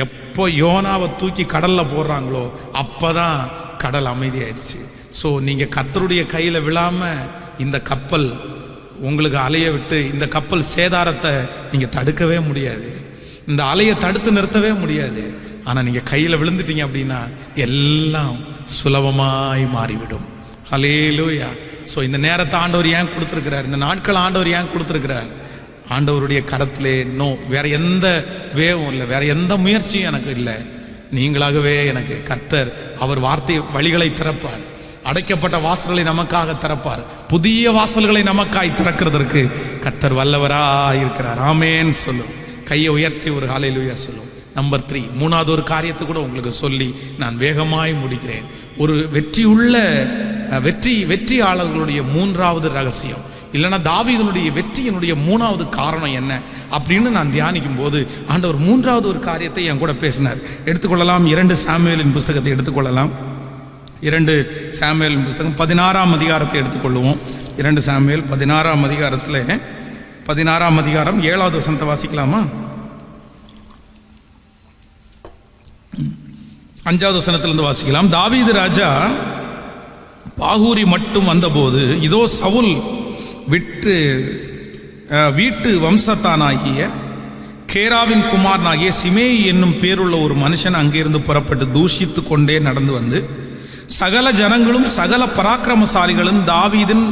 எப்போ யோனாவை தூக்கி கடலில் போடுறாங்களோ அப்போ தான் கடல் அமைதியாயிடுச்சு. ஸோ நீங்கள் கர்த்தருடைய கையில் விழாமல் இந்த கப்பல் உங்களுக்கு அலைய விட்டு, இந்த கப்பல் சேதாரத்தை நீங்கள் தடுக்கவே முடியாது, இந்த அலையை தடுத்து நிறுத்தவே முடியாது. ஆனால் நீங்கள் கையில் விழுந்துட்டீங்க அப்படின்னா எல்லாம் சுலபமாய் மாறிவிடும். ஹல்லேலூயா. ஸோ இந்த நேரத்தை ஆண்டவர் ஏன் கொடுத்துருக்கிறார், இந்த நாட்கள் ஆண்டவர் ஏன் கொடுத்துருக்கிறார்? ஆண்டவருடைய கரத்திலே வேற எந்த வேவும் இல்லை, வேற எந்த முயற்சியும் எனக்கு இல்லை. நீங்களாகவே எனக்கு கர்த்தர் அவர் வார்த்தை வழிகளை திறப்பார், அடைக்கப்பட்ட வாசல்களை நமக்காக திறப்பார், புதிய வாசல்களை நமக்காய் திறக்கிறதற்கு கர்த்தர் வல்லவராய் இருக்கிறார். ஆமேன்னு சொல்லும். கையை உயர்த்தி ஒரு ஹல்லேலூயா சொல்லும். நம்பர் 3, மூணாவது ஒரு காரியத்தை கூட உங்களுக்கு சொல்லி நான் வேகமாய் முடிக்கிறேன். ஒரு வெற்றியாளர்களுடைய 3வது ரகசியம், இல்லைன்னா தாவீதுனுடைய வெற்றியினுடைய 3வது காரணம் என்ன அப்படின்னு நான் தியானிக்கும் போது ஆண்டவர் 3வது ஒரு காரியத்தை என் கூட பேசினார். எடுத்துக்கொள்ளலாம். 2 சாமுவேலின் புஸ்தகத்தை எடுத்துக்கொள்ளலாம். 2 சாமுவேலின் புஸ்தகம் 16ஆம் அதிகாரத்தை எடுத்துக்கொள்ளுவோம். 2 சாமுவேல் 16ஆம் அதிகாரத்தில் 16ஆம் அதிகாரம் 7வது வசனத்தை வாசிக்கலாமா? 5வது வசனத்திலிருந்து வாசிக்கலாம். தாவீது ராஜா பாகூரி மட்டும் வந்தபோது, இதோ சவுல் வீட்டு வம்சத்தானாகிய கேராவின் குமாரனாகிய சிமேயி என்னும் பேருள்ள ஒரு மனுஷன் அங்கிருந்து புறப்பட்டு தூஷித்து கொண்டே நடந்து வந்து, சகல ஜனங்களும் சகல பராக்கிரமசாலிகளும் தாவீதின்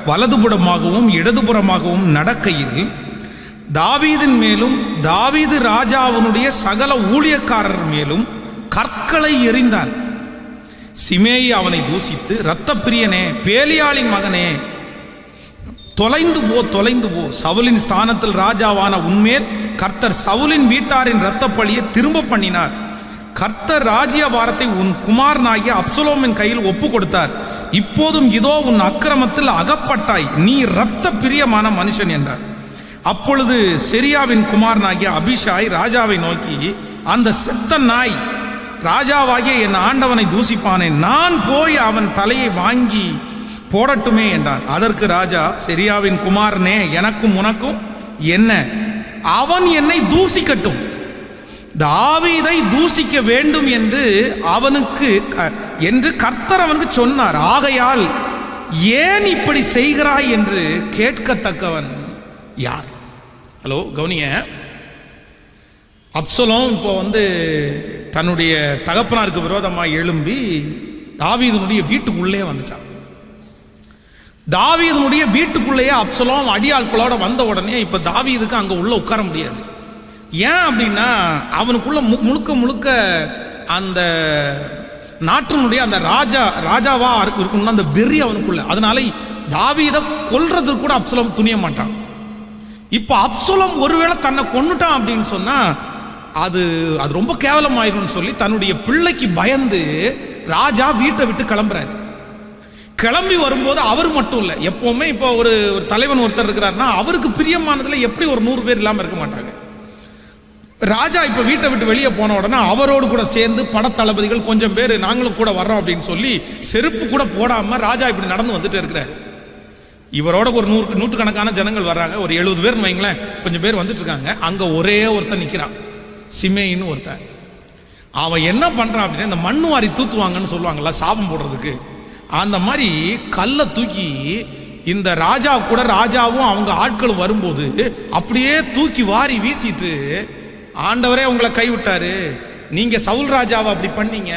வலதுபுறமாகவும் இடதுபுறமாகவும் நடக்கையில் தாவீதின் மேலும் தாவீது ராஜாவினுடைய சகல ஊழியக்காரர் மேலும் கற்களை எறிந்தான். சிமேயி அவனை தூஷித்து, இரத்த பிரியனே, பேலியாளின் மகனே, தொலைந்து போ, சவுலின் ஸ்தானத்தில் ராஜாவான உன்மேல் கர்த்தர் சவுலின் வீட்டாரின் இரத்த பழியை திரும்ப பண்ணினார். கர்த்தர் ராஜ்யபாரத்தை உன் குமாரனாகிய அப்சலோமின் கையில் ஒப்பு கொடுத்தார். இப்போதும் இதோ உன் அக்கிரமத்தில் அகப்பட்டாய், நீ இரத்த பிரியமான மனுஷன் என்றார். அப்பொழுது செரியாவின் குமாரனாகிய அபிஷாய் ராஜாவை நோக்கி, அந்த செத்த நாய் ராஜாவாகிய என் ஆண்டவனை தூசிப்பானே, நான் போய் அவன் தலையை வாங்கி போடட்டுமே என்றான். அதற்கு ராஜா, செரியாவின் குமாரனே, எனக்கும் உனக்கும் என்ன? அவன் என்னை தூசிக்கட்டும். தாவீதை தூசிக்க வேண்டும் என்று கர்த்தர் அவனுக்கு சொன்னார். ஆகையால் ஏன் இப்படி செய்கிறாய் என்று கேட்கத்தக்கவன் யார்? ஹலோ கவனிய, அப்சலோம் இப்போ தன்னுடைய தகப்பனாருக்கு விரோதமாக எழும்பி தாவீதுனுடைய வீட்டுக்குள்ளே வந்துட்டான். தாவீதுனுடைய வீட்டுக்குள்ளேயே அப்சலோம் அடியாட்களோட வந்த உடனே இப்போ தாவீதுக்கு அங்கே உள்ள உட்கார முடியாது. ஏன் அப்படின்னா அவனுக்குள்ள முழுக்க முழுக்க அந்த நாட்டினுடைய அந்த ராஜாவா இருக்கணும்னா அந்த வெறி அவனுக்குள்ள. அதனால தாவீதை கொல்றதுக்கு கூட அப்சலோம் துணிய மாட்டான். இப்போ அப்சலோம் ஒருவேளை தன்னை கொன்னுட்டான் அப்படின்னு சொன்னா அது ரொம்ப கேவலமாயிரும்னு சொல்லி தன்னுடைய பிள்ளைக்கு பயந்து ராஜா வீட்டை விட்டு கிளம்புறாரு. கிளம்பி வரும்போது அவர் மட்டும் இல்லை, எப்பவுமே இப்போ ஒரு தலைவன் ஒருத்தர் இருக்கிறாருன்னா அவருக்கு பிரியமானதுல எப்படி ஒரு 100 பேர் இல்லாமல் இருக்க மாட்டாங்க. ராஜா இப்போ வீட்டை விட்டு வெளியே போன உடனே அவரோடு கூட சேர்ந்து படத்தளபதிகள் கொஞ்சம் பேர் நாங்களும் கூட வர்றோம் அப்படின்னு சொல்லி செருப்பு கூட போடாமல் ராஜா இப்படி நடந்து வந்துட்டு இருக்கிறாரு. இவரோட ஒரு நூற்றுக்கணக்கான ஜனங்கள் வர்றாங்க. ஒரு 70 பேர் வைங்களேன், கொஞ்சம் பேர் வந்துட்டு இருக்காங்க. அங்கே ஒரே ஒருத்தன் நிற்கிறான், சிமேயின்னு ஒருத்தன். அவன் என்ன பண்ணுறான் அப்படின்னா, இந்த மண்ணு வாரி தூத்துவாங்கன்னு சொல்லுவாங்கல்ல சாபம் போடுறதுக்கு, அந்த மாதிரி கல்லை தூக்கி இந்த ராஜாவும் அவங்க ஆட்களும் வரும்போது அப்படியே தூக்கி வாரி வீசிட்டு, ஆண்டவரே உங்களை கைவிட்டாரு, நீங்க சவுல் ராஜாவை அப்படி பண்ணீங்க,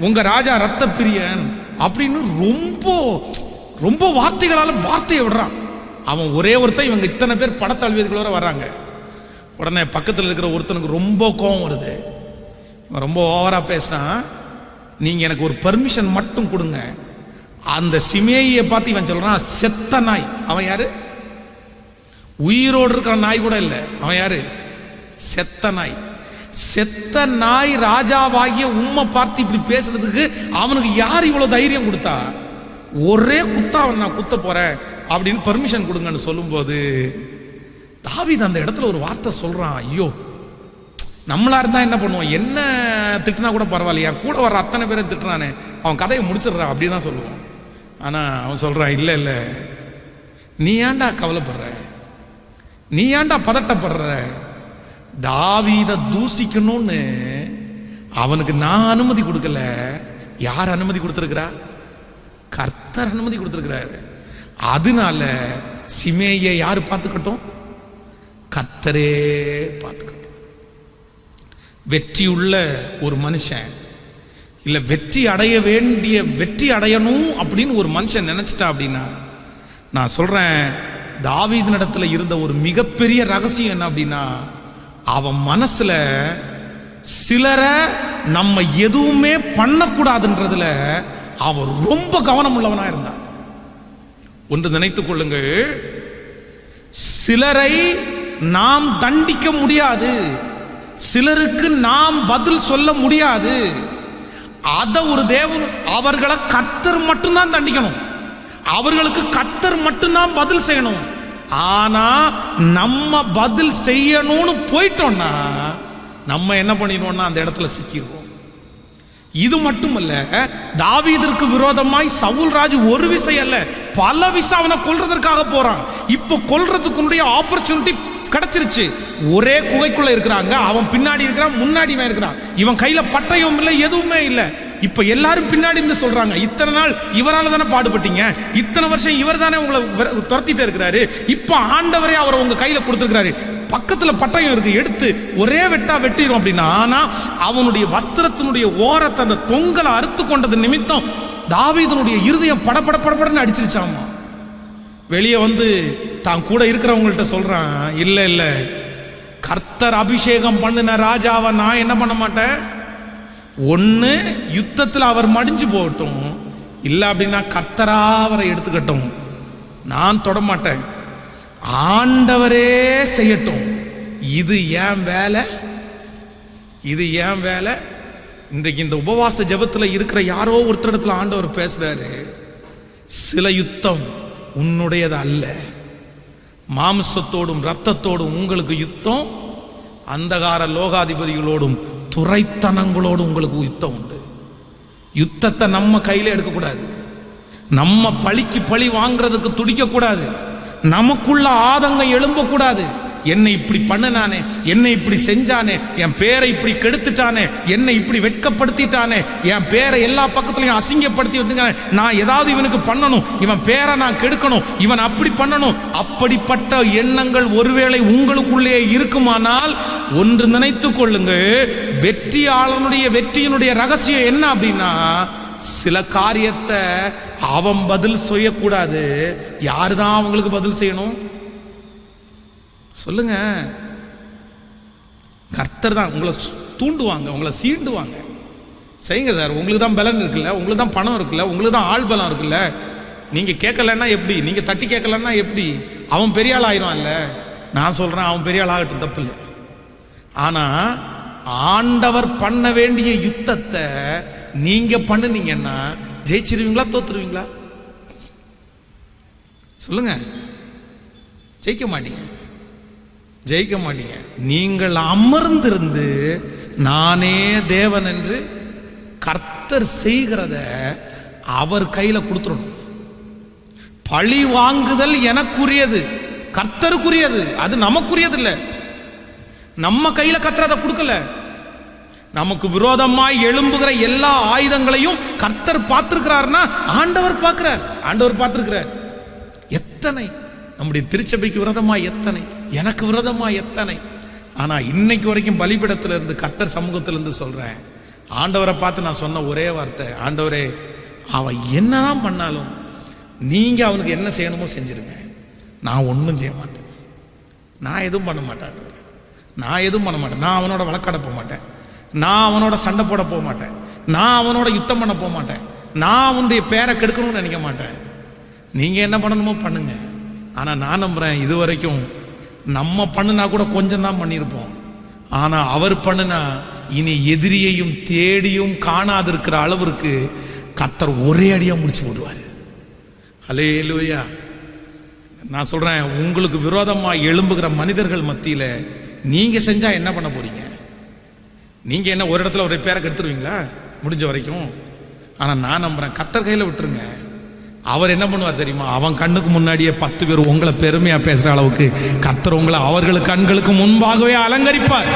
உங்க ராஜா ரத்த பிரியன் அப்படின்னு ரொம்ப வார்த்தையை விடுறான். அவன் ஒரே ஒருத்தன், இவங்க இத்தனை பேர் படத்தளபதிகளோட வர்றாங்க. உடனே பக்கத்தில் இருக்கிற ஒருத்தனுக்கு ரொம்ப கோபம் வருது. இவன் ரொம்ப ஓவரா பேசுறான். நீங்க எனக்கு ஒரு பர்மிஷன் மட்டும் கொடுங்க. அந்த சிமேயை பார்த்து இவன் சொல்றான், செத்த நாய். அவன் யாரு? உயிரோடு இருக்கிற நாய் கூட இல்லை. அவன் யாரு? செத்த நாய். செத்த நாய் ராஜாவாகிய உம்மை பார்த்து இப்படி பேசுறதுக்கு அவனுக்கு யார் இவ்வளவு தைரியம் கொடுத்தா? ஒரே குத்தா அவன் நான் குத்த போறேன் அப்படின்னு பர்மிஷன் கொடுங்கன்னு சொல்லும்போது தாவீது அந்த இடத்துல ஒரு வார்த்தை சொல்றான். ஐயோ, நம்மளா இருந்தா என்ன பண்ணுவோம்? என்ன திட்டினா கூட பரவாயில்லையா, கூட வர்ற அத்தனை பேரும் திட்டுறானே, அவன் கதையை முடிச்சிடுறான் அப்படிதான் சொல்லுவான். ஆனா அவன் சொல்றான், இல்ல இல்ல, நீ ஏன்டா கவலைப்படுற, நீ ஏன்டா பதட்டப்படுற? தாவீதை தூசிக்கணும்னு அவனுக்கு நான் அனுமதி கொடுக்கல. யார் அனுமதி கொடுத்திருக்கிறா? கர்த்தர் அனுமதி கொடுத்திருக்கிறாரு. அதனால சிமேயை யாரு பார்த்துக்கட்டும்? கர்த்தரே பார்த்துக்கட்டும். வெற்றியுள்ள ஒரு மனுஷன் இல்ல, வெற்றி அடையணும் அப்படின்னு ஒரு மனுஷன் நினைச்சிட்டா அப்படின்னா, நான் சொல்றேன், தாவீதினிடத்துல இருந்த ஒரு மிகப்பெரிய ரகசியம் என்ன அப்படின்னா, அவன் மனசுல சிலரை நம்ம எதுவுமே பண்ணக்கூடாதுன்றதுல அவன் ரொம்ப கவனம் உள்ளவனா இருந்தான். ஒன்று நினைத்துக் கொள்ளுங்கள், சிலரை நாம் தண்டிக்க முடியாது, சிலருக்கு நாம் பதில் சொல்ல முடியாது. அத ஒரு தேவன், அவர்களை கர்த்தர் மட்டும்தான் தண்டிக்கணும், அவர்களுக்கு கர்த்தர் மட்டும்தான் பதில் செய்யணும். ஆனா நம்ம பதில் செய்யணும்னு போயிட்டோம்னா நம்ம என்ன பண்ணிடுவோம்னா அந்த இடத்துல சிக்கிடுவோம். இது மட்டுமல்ல, தாவீதிற்கு விரோதமாய் சவுல் ராஜு ஒரு விசை அல்ல, பல விசை அவனை கொல்றதற்காக போறான். இப்ப கொல்றதுக்கு ஆப்பர்ச்சுனிட்டி கிடைச்சிருச்சு. ஒரே குகைக்குள்ள இருக்கிறாங்க, அவன் பின்னாடி இருக்கிறான், முன்னாடி இருக்கிறான், இவன் கையில பட்டயம் இல்லை, எதுவுமே இல்லை. இப்ப எல்லாரும் பின்னாடி இருந்து சொல்றாங்க, இத்தனை நாள் இவரால தானே பாடுபட்டீங்க, இத்தனை வருஷம் இவர் தானே உங்களை துரத்திட்டு இருக்கிறாரு, இப்ப ஆண்டவரே அவரை உங்க கையில கொடுத்திருக்கிறாரு, பக்கத்துல பட்டயம் இருக்கு, எடுத்து ஒரே வெட்டா வெட்டிடும் அப்படின்னா. ஆனா அவனுடைய வஸ்திரத்தினுடைய ஓரத்தை, அந்த தொங்கலை அறுத்து கொண்டது நிமித்தம் தாவீதுனுடைய இருதயம் படபடன்னு அடிச்சிருச்சாமா. வெளியே வந்து தான் கூட இருக்கிறவங்கள்ட்ட சொல்றான், இல்ல இல்ல, கர்த்தர் அபிஷேகம் பண்ணின ராஜாவை நான் என்ன பண்ண மாட்டேன். ஒன்னு யுத்தத்தில் அவர் மடிஞ்சு போகட்டும், இல்ல அப்படின்னா கர்த்தரா அவரை எடுத்துக்கட்டும், நான் தொட மாட்டேன், ஆண்டவரே செய்யட்டும். இது ஏன் வேலை, இது ஏன் வேலை. இன்றைக்கு இந்த உபவாச ஜெபத்தில் இருக்கிற யாரோ ஒருத்தரிடத்துல ஆண்டவர் பேசுறாரு, சில யுத்தம் உன்னுடையது அல்ல, மாம்சத்தோடும் இரத்தத்தோடும் உங்களுக்கு யுத்தம், அந்தகார லோகாதிபதிகளோடும் துரைத்தனங்களோடும் உங்களுக்கு யுத்தம் உண்டு. யுத்தத்தை நம்ம கையில எடுக்கக்கூடாது, நம்ம பழிக்கு பழி வாங்குறதுக்கு துடிக்க கூடாது, நமக்குள்ள ஆதங்கம் எழும்பக்கூடாது. என்னை இப்படி பண்ணினானே, என்னை இப்படி செஞ்சானே, என் பேரை இப்படி கெடுத்துட்டானே, என்னை இப்படி வெட்கப்படுத்திட்டானே, என் பேரை எல்லா பக்கத்துலையும் அசிங்கப்படுத்தி வந்துங்க, நான் ஏதாவது இவனுக்கு பண்ணணும், இவன் பேரை நான் கெடுக்கணும், இவன் அப்படி பண்ணணும். அப்படிப்பட்ட எண்ணங்கள் ஒருவேளை உங்களுக்குள்ளே இருக்குமானால் ஒன்று நினைத்துக் கொள்ளுங்கள், வெற்றியாளனுடைய வெற்றியினுடைய ரகசியம் என்ன அப்படின்னா, சில காரியத்தை அவன் பதில் செய்யக்கூடாது, யாருதான் அவங்களுக்கு பதில் செய்யணும் சொல்லுங்க? கர்த்தர் தான் உங்களை தூண்டுவாங்க, உங்களை சீண்டுவாங்க. செய்யுங்க சார், உங்களுக்கு தான் பலன் இருக்குல்ல, உங்களுக்கு தான் பணம் இருக்குல்ல, உங்களுக்கு தான் ஆள் பலம் இருக்குல்ல, நீங்க கேட்கலன்னா எப்படி, நீங்க தட்டி கேட்கலன்னா எப்படி? அவன் பெரிய ஆள் ஆயிடுவான்ல. நான் சொல்றேன், அவன் பெரிய ஆள் ஆகட்டும், தப்பு இல்லை. ஆனா ஆண்டவர் பண்ண வேண்டிய யுத்தத்தை நீங்க பண்ணுனீங்கன்னா ஜெயிச்சிருவீங்களா தோத்துருவீங்களா சொல்லுங்க? ஜெயிக்க மாட்டீங்க, ஜெயிக்க மாட்டீங்க. நீங்கள் அமர்ந்திருந்து நானே தேவன் என்று கர்த்தர் செய்கிறத அவர் கையில கொடுத்துடணும். பழி வாங்குதல் எனக்குரியது, கர்த்தருக்குரியது, அது நமக்குரியது இல்லை. நம்ம கையில கர்த்தர் அதை கொடுக்கல. நமக்கு விரோதமாய் எழும்புகிற எல்லா ஆயுதங்களையும் கர்த்தர் பார்த்திருக்கிறார்னா ஆண்டவர் பார்க்கிறார், ஆண்டவர் பார்த்திருக்கிறார். எத்தனை நம்முடைய திருச்சபைக்கு விரோதமாய் எத்தனை, எனக்கு விரோதமாய் எத்தனை. ஆனா இன்னைக்கு வரைக்கும் பலிபீடத்துல இருந்து கர்த்தர் சமூகத்திலிருந்து சொல்றேன், ஆண்டவரை பார்த்து நான் சொன்ன ஒரே வார்த்தை, ஆண்டவரே அவன் என்னதான் பண்ணாலும் நீங்க அவனுக்கு என்ன செய்யணுமோ செஞ்சிருங்க, நான் ஒன்றும் செய்ய மாட்டேன், நான் எதுவும் பண்ண மாட்டேன், நான் எதுவும் பண்ண மாட்டேன், நான் அவனோட வழக்காட போக மாட்டேன், நான் அவனோட சண்டை போட போக மாட்டேன், நான் அவனோட யுத்தம் பண்ண போக மாட்டேன், நான் அவனுடைய பேரை கெடுக்கணும்னு நினைக்க மாட்டேன். நீங்க என்ன பண்ணணுமோ பண்ணுங்க. ஆனா நான் நம்புறேன், இது வரைக்கும் நம்ம பண்ணுனா கூட கொஞ்சம் தான் பண்ணியிருப்போம். ஆனா அவர் பண்ணுனா இனி எதிரியையும் தேடியும் காணாதிருக்கிற அளவிற்கு கர்த்தர் ஒரே அடியா முடிச்சு போடுவார். ஹல்லேலூயா. நான் சொல்றேன், உங்களுக்கு விரோதமா எழும்புகிற மனிதர்கள் மத்தியில நீங்க செஞ்சா என்ன பண்ண போறீங்க? நீங்க என்ன ஒரு இடத்துல ஒரு பேரை கெடுத்துருவீங்களா முடிஞ்ச வரைக்கும்? ஆனா நான் நம்புறேன், கர்த்தர் கையில விட்டுருங்க. அவர் என்ன பண்ணுவார் தெரியுமா? அவன் கண்ணுக்கு முன்னாடியே 10 பேர் உங்களை பெருமையா பேசுற அளவுக்கு கர்த்தர் உங்களை அவர்களுக்கு கண்களுக்கு முன்பாகவே அலங்கரிப்பார்.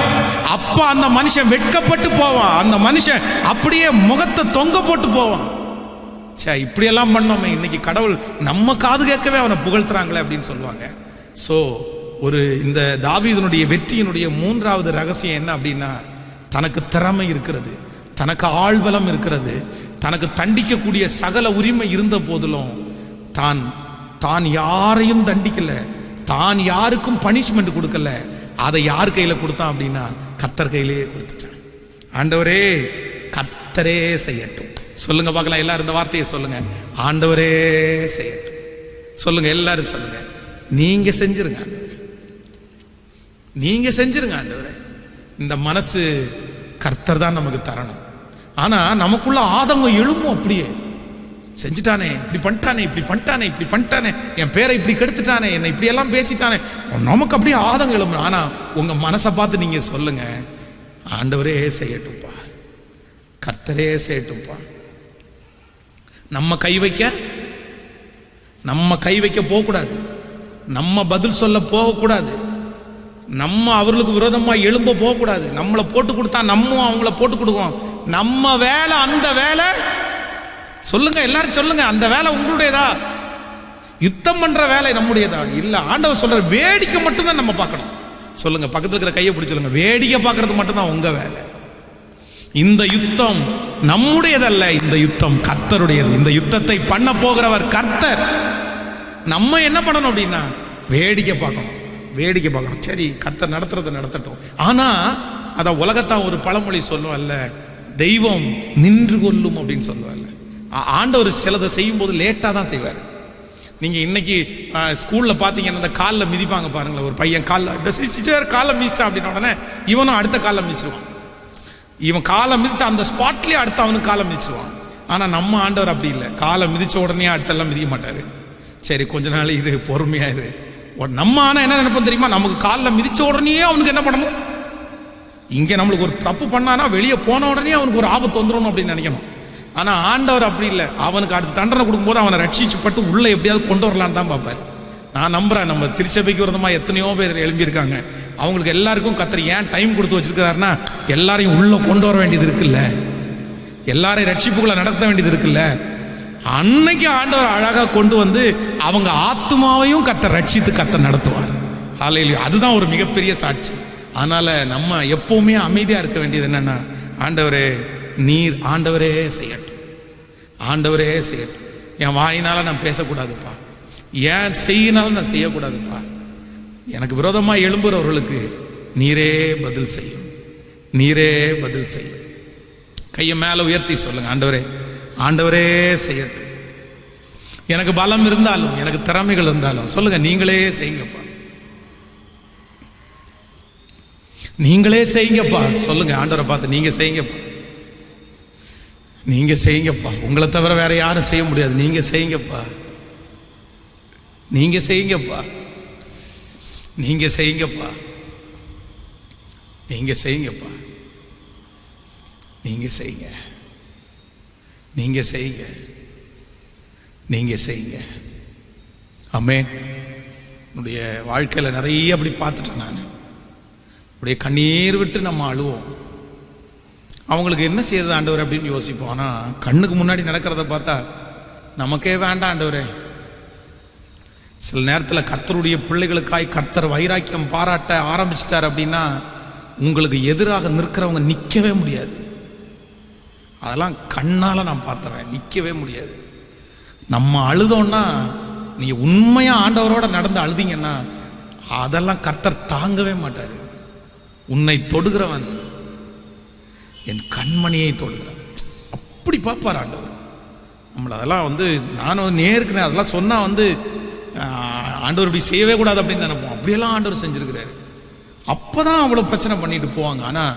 அப்ப அந்த மனுஷன் வெட்கப்பட்டு போவான், அந்த மனுஷன் அப்படியே முகத்தை தொங்க போட்டு போவான். சே, இப்படியெல்லாம் பண்ணோமே, இன்னைக்கு கடவுள் நம்ம காது கேட்கவே அவனை புகழ்த்துறாங்களே அப்படின்னு சொல்லுவாங்க. ஸோ இந்த தாவீதினுடைய வெற்றியினுடைய 3வது ரகசியம் என்ன அப்படின்னா, தனக்கு திறமை இருக்கிறது, தனக்கு ஆள்பலம் இருக்கிறது, தனக்கு தண்டிக்கக்கூடிய சகல உரிமை இருந்த போதிலும் தான் யாரையும் தண்டிக்கல, தான் யாருக்கும் பனிஷ்மெண்ட் கொடுக்கல. அதை யார் கையில கொடுத்தான் அப்படின்னா கர்த்தர் கையிலேயே கொடுத்துட்டான். ஆண்டவரே கர்த்தரே செய்யட்டும் சொல்லுங்க பார்க்கலாம். எல்லாரும் இந்த வார்த்தையை சொல்லுங்க, ஆண்டவரே செய்யட்டும் சொல்லுங்க. எல்லாரும் சொல்லுங்க, நீங்க செஞ்சிருங்க ஆண்டவரே, நீங்க செஞ்சிருங்க ஆண்டவரே. இந்த மனசு கர்த்தர் தான் நமக்கு தரணும். ஆனா நமக்குள்ள ஆதங்கம் எழும்பும், அப்படியே செஞ்சுட்டானே, இப்படி பண்ணிட்டானே, இப்படி பண்ணிட்டானே, இப்படி பண்ணிட்டானே, என் பேரை இப்படி கெடுத்துட்டானே, என்னை இப்படி எல்லாம் பேசிட்டானே, நமக்கு அப்படியே ஆதங்கம் எழும்பும். ஆனா உங்க மனசை பார்த்து நீங்க சொல்லுங்க, ஆண்டவரே செய்யட்டும்பா, கர்த்தரே செய்யட்டும்பா. நம்ம கை வைக்க போகக்கூடாது, நம்ம பதில் சொல்ல போகக்கூடாது, நம்ம அவர்களுக்கு விரோதமா எழும்ப போகக்கூடாது. நம்மளை போட்டு கொடுத்தா நம்ம அவங்கள போட்டு கொடுக்குவோம். நம்ம வேலை, அந்த வேலை சொல்லுங்க, எல்லாரும் சொல்லுங்க, அந்த வேலை உங்களுடையதா? யுத்தம் பண்ற வேலை நம்முடையதா? இல்ல, ஆண்டவர் சொல்ற வேடிக்கை மட்டும்தான் நம்ம பார்க்கணும். சொல்லுங்க, பக்கத்துல இருக்கிற கையை பிடிச்சு சொல்லுங்க, வேடிக்கை பார்க்கறது மட்டும்தான் உங்க வேலை. இந்த யுத்தம் நம்முடையதல்ல, இந்த யுத்தம் கர்த்தருடையது. இந்த யுத்தத்தை பண்ண போகிறவர் கர்த்தர். நம்ம என்ன பண்ணணும் அப்படின்னா வேடிக்கை பார்க்கணும், வேடிக்கை பார்க்கணும். சரி, கர்த்தர் நடத்துறதை நடத்தட்டும். ஆனா அதான் உலகத்தான் ஒரு பழமொழி சொல்லுவல்ல, தெய்வம் நின்று கொள்ளும் அப்படின்னு சொல்லுவார்ல. ஆண்டவர் சிலதை செய்யும் போது லேட்டா தான் செய்வார். நீங்க இன்னைக்கு ஸ்கூல்ல பாத்தீங்கன்னா அந்த காலில் மிதிப்பாங்க பாருங்களேன். ஒரு பையன் காலில் மிதிச்சான் அப்படின்னா உடனே இவனும் அடுத்த காலில் மிதிச்சிருவான். இவன் காலை மிதிச்சா அந்த ஸ்பாட்லயே அடுத்த அவனுக்கு காலை மிதிச்சிருவான். ஆனா நம்ம ஆண்டவர் அப்படி இல்லை, காலை மிதிச்ச உடனே அடுத்தெல்லாம் மிதிக்க மாட்டாரு. சரி, கொஞ்ச நாள் இரு, பொறுமையா இரு. நம்ம ஆனா என்ன நினைப்போம் தெரியுமா? நமக்கு காலில் மிதிச்ச உடனே அவனுக்கு என்ன பண்ணணும், இங்க நம்மளுக்கு ஒரு தப்பு பண்ணானா வெளியே போன உடனே அவனுக்கு ஒரு ஆபத்து வந்துடும் அப்படின்னு நினைக்கணும். ஆனா ஆண்டவர் அப்படி இல்லை, அவனுக்கு அடுத்த தண்டனை கொடுக்கும்போது அவனை ரட்சிச்சுப்பட்டு உள்ள எப்படியாவது கொண்டு வரலான்னு தான் பார்ப்பாரு. நான் நம்புறேன், நம்ம திருச்சபைக்கு விரதமா எத்தனையோ பேர் எழும்பியிருக்காங்க. அவங்களுக்கு எல்லாருக்கும் கர்த்தர் ஏன் டைம் கொடுத்து வச்சிருக்கிறாருன்னா, எல்லாரையும் உள்ள கொண்டு வர வேண்டியது இருக்குல்ல, எல்லாரையும் ரட்சிப்புகளை நடத்த வேண்டியது இருக்குல்ல. அன்னைக்கு ஆண்டவர் அழகா கொண்டு வந்து அவங்க ஆத்மாவையும் கர்த்தர் ரட்சித்து கர்த்தர் நடத்துவார். ஹல்லேலூயா. அதுதான் ஒரு மிகப்பெரிய சாட்சி. அதனால நம்ம எப்பவுமே அமைதியா இருக்க வேண்டியது என்னன்னா, ஆண்டவரே நீர் ஆண்டவரே செய்யட்டும், ஆண்டவரே செய்யட்டும். என் வாயினால நான் பேசக்கூடாதுப்பா, ஏன் செய்யினாலும் நான் செய்யக்கூடாதுப்பா. எனக்கு விரோதமாக எழும்புறவர்களுக்கு நீரே பதில் செய்யும், நீரே பதில் செய்யும். கையை மேலே உயர்த்தி சொல்லுங்க, ஆண்டவரே ஆண்டவரே செய்யட்டும். எனக்கு பலம் இருந்தாலும் எனக்கு திறமைகள் இருந்தாலும் சொல்லுங்க, நீங்களே செய்யுங்கப்பா, நீங்களே செய்யுங்கப்பா. சொல்லுங்க ஆண்டவரை பார்த்து, நீங்க செய்யுங்கப்பா, நீங்க செய்யுங்கப்பா. உங்களை தவிர வேற யாரும் செய்ய முடியாது. நீங்க செய்யுங்கப்பா, நீங்க செய்யுங்கப்பா, நீங்க செய்யுங்கப்பா, நீங்க செய்யுங்கப்பா, நீங்க செய்யுங்க, நீங்க செய்யுங்க, நீங்க செய்யுங்க. ஆமென். என்னுடைய வாழ்க்கையில் நிறைய அப்படி பார்த்துட்டேன் நான். அப்படியே கண்ணீர் விட்டு நம்ம அழுவோம். அவங்களுக்கு என்ன செய்யுது ஆண்டவர் அப்படின்னு யோசிப்போம். ஆனால் கண்ணுக்கு முன்னாடி நடக்கிறத பார்த்தா நமக்கே வேண்டாம் ஆண்டவரே. சில நேரத்தில் கர்த்தருடைய பிள்ளைகளுக்காய் கர்த்தர் வைராக்கியம் பாராட்ட ஆரம்பிச்சிட்டார் அப்படின்னா உங்களுக்கு எதிராக நிற்கிறவங்க நிற்கவே முடியாது. அதெல்லாம் கண்ணால் நான் பார்த்துறேன், நிற்கவே முடியாது. நம்ம அழுதோன்னா, நீங்கள் உண்மையாக ஆண்டவரோட நடந்து அழுதிங்கன்னா அதெல்லாம் கர்த்தர் தாங்கவே மாட்டார். உன்னை தொடுகிறவன் என் கண்மணியை தொடுகிறான், அப்படி பார்ப்பார் ஆண்டவர் நம்மளை. அதெல்லாம் வந்து நானும் நேருக்குனேன், அதெல்லாம் சொன்னால் ஆண்டவர் இப்படி செய்யவே கூடாது அப்படின்னு நினைப்போம். அப்படியெல்லாம் ஆண்டவர் செஞ்சுருக்கிறாரு. அப்போ தான் அவ்வளோ பிரச்சனை பண்ணிட்டு போவாங்க. ஆனால்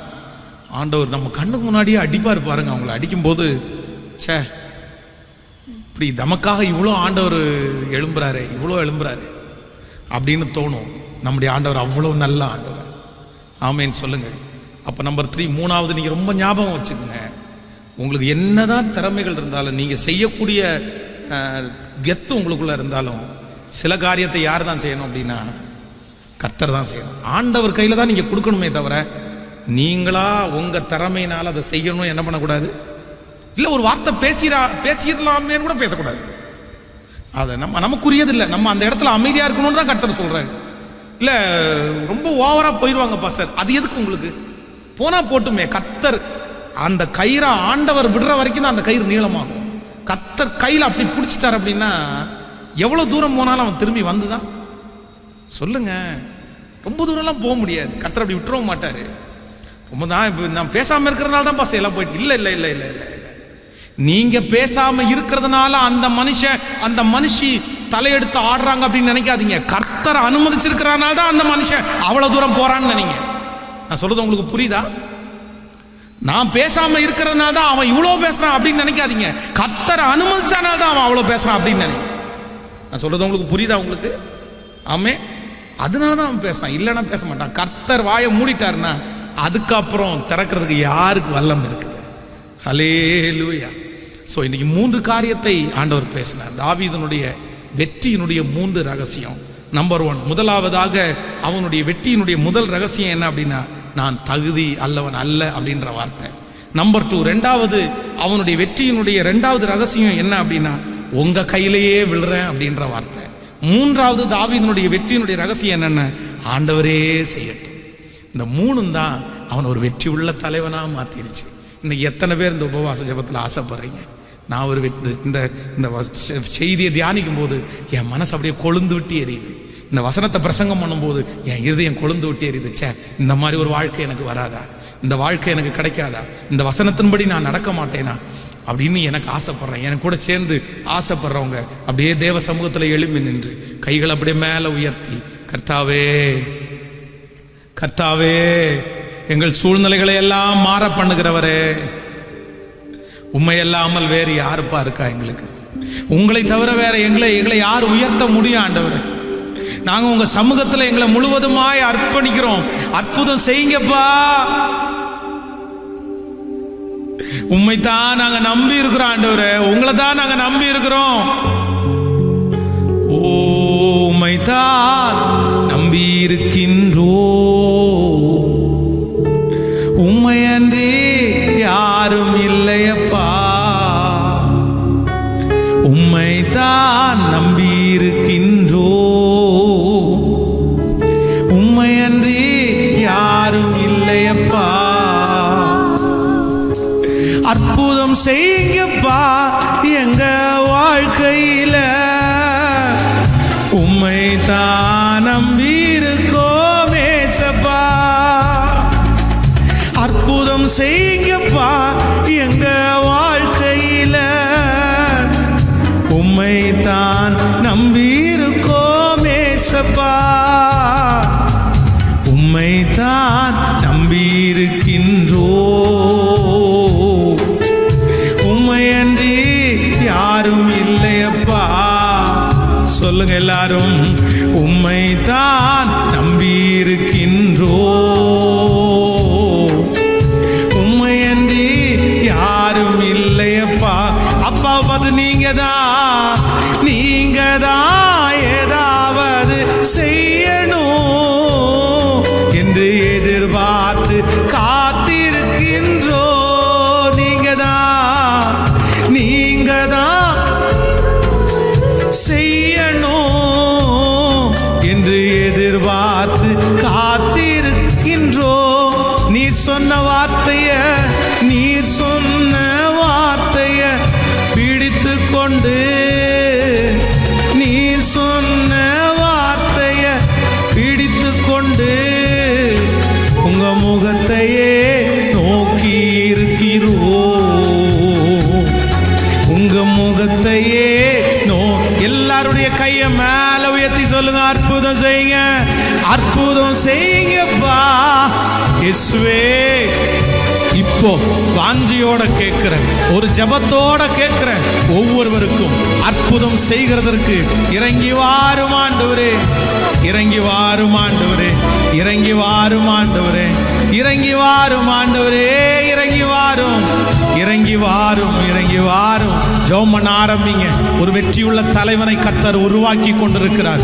ஆண்டவர் நம்ம கண்ணுக்கு முன்னாடியே அடிப்பார் பாருங்க. அவங்கள அடிக்கும்போது சே, இப்படி நமக்காக இவ்வளோ ஆண்டவர் எழும்புறாரு, இவ்வளோ எழும்புறாரு அப்படின்னு தோணும். நம்முடைய ஆண்டவர் அவ்வளோ நல்ல ஆண்டவர். ஆமேன்னு சொல்லுங்கள். அப்போ நம்பர் 3, மூணாவது, நீங்கள் ரொம்ப ஞாபகம் வச்சுக்கோங்க, உங்களுக்கு என்னதான் திறமைகள் இருந்தாலும், நீங்கள் செய்யக்கூடிய கெத்து உங்களுக்குள்ளே இருந்தாலும், சில காரியத்தை யார் தான் செய்யணும் அப்படின்னா கர்த்தர் தான் செய்யணும். ஆண்டவர் கையில் தான் நீங்கள் கொடுக்கணுமே தவிர நீங்களா உங்கள் திறமையினால் அதை செய்யணும் என்ன பண்ணக்கூடாது. இல்லை ஒரு வார்த்தை பேசிடலாமே கூட பேசக்கூடாது. அதை நமக்குரியதில்லை. நம்ம அந்த இடத்துல அமைதியாக இருக்கணும்னு தான் கர்த்தர் சொல்கிறாரு. இல்லை ரொம்ப ஓவராக போயிடுவாங்க பாஸ்டர், அது எதுக்கு உங்களுக்கு? போனால் போட்டுமே. கர்த்தர் அந்த கயிறை ஆண்டவர் விடுற வரைக்கும் தான் அந்த கயிறு நீளமாகும். கர்த்தர் கையில் அப்படி பிடிச்சிட்டார் அப்படின்னா எவ்வளோ தூரம் போனாலும் அவன் திரும்பி வந்து தான் சொல்லுங்க. ரொம்ப தூரம்லாம் போக முடியாது. கர்த்தர் அப்படி விட்டுறவும் மாட்டார். ரொம்ப தான் இப்போ நான் பேசாமல் இருக்கிறதுனால தான் பாஸ்டர் எல்லாம் போயிட்டு. இல்லை இல்லை இல்லை இல்லை இல்லை இல்லை, நீங்கள் பேசாமல் இருக்கிறதுனால அந்த மனுஷன் அந்த மனுஷி தலையெடுத்து ஆடுறாங்க அப்படின்னு நினைக்காதீங்க. கர்த்தர் அனுமதிச்சிருக்கிறனால தான் அந்த மனுஷன் அவ்வளோ தூரம் போகிறான்னு நினைங்க. நான் சொல்றது உங்களுக்கு புரியுதா? நான் பேசாம இருக்கிறதுனால தான் அவன் இவ்வளோ பேசுறான் அப்படின்னு நினைக்காதீங்க. கர்த்தர் அனுமதிச்சனால தான் அவன் அவ்வளோ பேசுறான் அப்படின்னு நினைங்க. நான் சொல்றது உங்களுக்கு புரியுதா உங்களுக்கு? ஆமே, அதனால தான் அவன் பேசுறான், இல்லைன்னா பேச மாட்டான். கர்த்தர் வாயை மூடிட்டாருன்னா அதுக்கப்புறம் திறக்கிறதுக்கு யாருக்கு வல்லம் இருக்குது? ஹல்லேலூயா. ஸோ இன்னைக்கு 3 காரியத்தை ஆண்டவர் பேசினார். தாவீதினுடைய வெற்றியினுடைய 3 ரகசியம். நம்பர் 1, முதலாவதாக அவனுடைய வெற்றியினுடைய முதல் ரகசியம் என்ன அப்படின்னா, நான் தகுதி அல்லவன் அல்ல அப்படின்ற வார்த்தை. நம்பர் 2, ரெண்டாவது அவனுடைய வெற்றியினுடைய 2வது ரகசியம் என்ன அப்படின்னா, உங்க கையிலேயே விழுறேன் அப்படின்ற வார்த்தை. 3வது தாவீதினுடைய வெற்றியினுடைய ரகசியம் என்னென்ன, ஆண்டவரே செய்யட்டும். இந்த 3 தான் அவன் ஒரு வெற்றி உள்ள தலைவனாக மாத்திருச்சு. இன்னைக்கு எத்தனை பேர் இந்த உபவாச ஜபத்தில் ஆசைப்படுறீங்க? நான் ஒரு இந்த செய்தியை தியானிக்கும் போது என் மனசு அப்படியே கொழுந்து விட்டு எரியுது. இந்த வசனத்தை பிரசங்கம் பண்ணும்போது என் இருதயம் கொழுந்து விட்டு எரியுது. சே, இந்த மாதிரி ஒரு வாழ்க்கை எனக்கு வராதா? இந்த வாழ்க்கை எனக்கு கிடைக்காதா? இந்த வசனத்தின்படி நான் நடக்க மாட்டேனா அப்படின்னு எனக்கு ஆசைப்படுறேன். எனக்கு கூட சேர்ந்து ஆசைப்படுறவங்க அப்படியே தேவ சமூகத்தில் எழும்பி நின்று கைகளை அப்படியே மேலே உயர்த்தி, கர்த்தாவே கர்த்தாவே, எங்கள் சூழ்நிலைகளை எல்லாம் மாற பண்ணுகிறவரே, உண்மையல்லாமல் வேறு யாருப்பா இருக்கா எங்களுக்கு? உங்களை தவிர வேற எங்களை யார் உயர்த்த முடியும் ஆண்டவரே? நாங்க உங்க சமூகத்தில் எங்களை முழுவதுமாய் அர்ப்பணிக்கிறோம். அற்புதம் செய்யுங்கப்பா. உண்மைத்தான் நாங்க நம்பி இருக்கிறோம் ஆண்டவரே, உங்களை தான் நாங்க நம்பி இருக்கிறோம். ஓ உம்மை உம்மைதான் நம்பியிருக்கின்றோ, உம்மையன்றி யாரும் இல்லையப்பா, உம்மைதான் நம்பியிருக்கின்றோ, உம்மையன்றி யாரும் இல்லையப்பா. அற்புதம் செய்யுங்கப்பா எங்க வாழ்க்கையில, உம்மைதான் நம்பியிருக்கோம் ஏசப்பா. அற்புதம் செய்யுங்கப்பா எங்க வாழ்க்கையில, உம்மைதான் நம்பியிருக்கோம் ஏசப்பா, உம்மைதான் நம்பியிருக்கின்றோ, உம்மையன்றி யாரும் இல்லையப்பா. சொல்லுங்க எல்லாரும், உம்மைதான் நம்பியிருக்கின்றோ, உம்மையன்றி யாரும் இல்லையப்பா. அப்பா அது நீங்கதான், நீங்கதான் ஏதாவது செய்யணும் என்று எதிர்பார்த்து காத்திருக்கின்றோ. நீங்கதான், நீங்கதான் செய்யணும் என்று எதிர்பார்த்து காத்திருக்கின்றோ. நீர் சொன்ன வார்த்தைய, நீர் சொன்ன வார்த்தைய பிடித்து கொண்டு, நீர் சொன்ன வார்த்தைய பிடித்து கொண்டு உங்க முகத்தையே நோக்கி இருக்கிறோம், உங்க முகத்தையே எல்லாருடைய கைய மேல உயர்த்தி சொல்லுங்க, அற்புதம் செய்யுங்க, அற்புதம் செய்யுங்கப்பா இயேசுவே. இப்போ வாஞ்சியோட கேட்கிறேன், ஒரு ஜெபத்தோட கேட்கிறேன், ஒவ்வொருவருக்கும் அற்புதம் செய்கிறதற்கு இறங்கி வாரும் ஆண்டவரே, இறங்கி வாரும் ஆண்டவரே, இறங்கி வாரும் ஆண்டவரே, இறங்கி வாரும் ஆண்டவரே, இறங்கி வாரும், இறங்கி வாரும், இறங்கி வாரும். ஜெபம் பண்ண ஆரம்பிங்க. ஒரு வெற்றியுள்ள தலைவனை கர்த்தர் உருவாக்கி கொண்டிருக்கிறார்,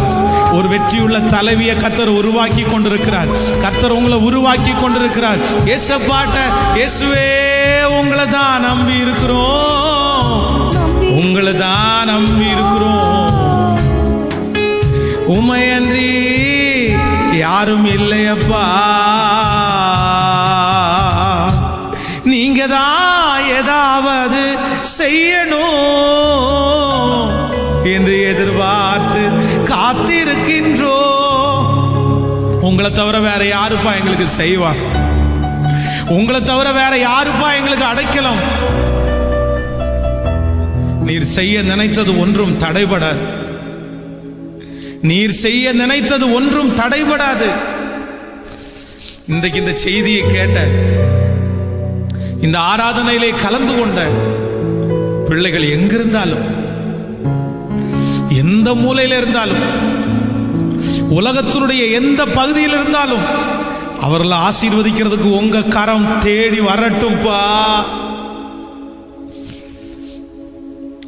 ஒரு வெற்றியுள்ள தலைவியை கர்த்தர் உருவாக்கி கொண்டிருக்கிறார், கர்த்தர் உங்களை உருவாக்கி கொண்டிருக்கிறார். ஏசப்பாட்ட, இயேசுவே உங்களை தான் நம்பி இருக்கிறோம், உங்களை தான் நம்பி இருக்கிறோம், உம்மையன்றி யாரும் இல்லையப்பா. நீங்க தான் ஏதாவது செய்யணும் என்று எதிர்பார்த்து காத்திருக்கின்றோ. உங்களை தவிர வேற யாருப்பா எங்களுக்கு செய்வா? உங்களை தவிர வேற யாருப்பா எங்களுக்கு அடைக்கலாம்? நீர் செய்ய நினைத்தது ஒன்றும் தடைபடாது, நீர் செய்ய நினைத்தது ஒன்றும் தடைபடாது. இன்றைக்கு இந்த செய்தியை கேட்ட, இந்த ஆராதனையிலே கலந்து கொண்ட பிள்ளைகள் எங்கிருந்தாலும், எந்த மூலையில் இருந்தாலும், உலகத்தினுடைய எந்த பகுதியில் இருந்தாலும் அவர்களை ஆசீர்வதிக்கிறதுக்கு உங்க கரம் தேடி வரட்டும்பா.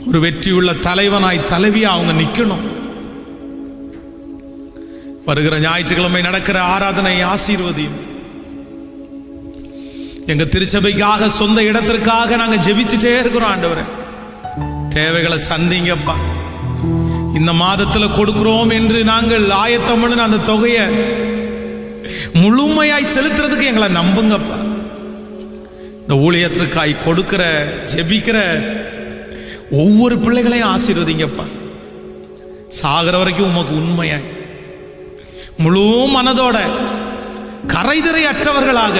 ஒரு வெற்றியுள்ள தலைவனாய் தலைவியா அவங்க நிக்கணும். வருகிற ஞாயிற்றுக்கிழமை நடக்கிற ஆராதனை ஆசீர்வதியும். எங்க திருச்சபைக்காக, சொந்த இடத்திற்காக நாங்க ஜெபிச்சுட்டே இருக்கிறோம். ஆண்டவரே, தேவைகளை சந்திங்கப்பா. இந்த மாதத்துல கொடுக்கிறோம் என்று நாங்கள் ஆயத்தம் பண்ண அந்த தொகையை முழுமையாய் செலுத்துறதுக்கு எங்களை நம்புங்கப்பா. இந்த ஊழியத்திற்காய் கொடுக்கிற, ஜெபிக்கிற ஒவ்வொரு பிள்ளைகளையும் ஆசீர்வதிங்கப்பா. சாகிற வரைக்கும் உமக்கு உண்மையாய் முழு மனதோட கரைதிரை அற்றவர்களாக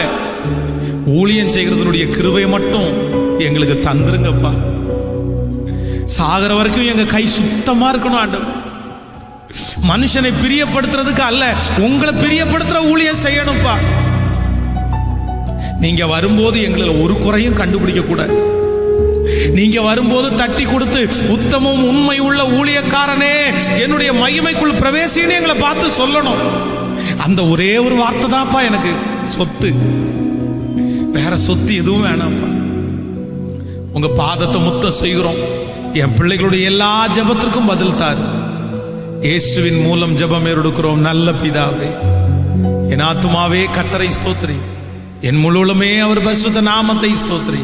ஊழியம் செய்கிறதுனுடைய கிருபை மட்டும் எங்களுக்கு தந்துருங்கப்பா. சாகிற வரைக்கும் எங்க கை சுத்தமா இருக்கணும் ஆண்டவர். மனுஷனை பிரியப்படுத்துறதுக்கு அல்ல, உங்களை பிரியப்படுத்துற ஊழியம் செய்யணும்ப்பா. நீங்க வரும்போது எங்களை ஒரு குறையும் கண்டுபிடிக்க கூடாது. நீங்க வரும்போது தட்டி கொடுத்து, உத்தமம் உண்மை உள்ள ஊழியக்காரனே என்னுடைய மகிமைக்குள் பிரவேசின்னு எங்களை பார்த்து சொல்லணும். அந்த ஒரே ஒரு வார்த்தை தான்ப்பா எனக்கு சொத்து, வேற சொத்து எதுவும் வேணாம்ப்பா. உங்க பாதத்தை முத்த செய்கிறோம். என் பிள்ளைகளுடைய எல்லா ஜெபத்திற்கும் பதில் தாரு. இயேசுவின் மூலம் ஜெபம் எடுக்கிறோம். நல்ல பிதாவே, என் ஆத்துமாவே கர்த்தரை ஸ்தோத்திரி, என் முழுவலுமே அவர் பரிசுத்த நாமத்தை ஸ்தோத்திரி.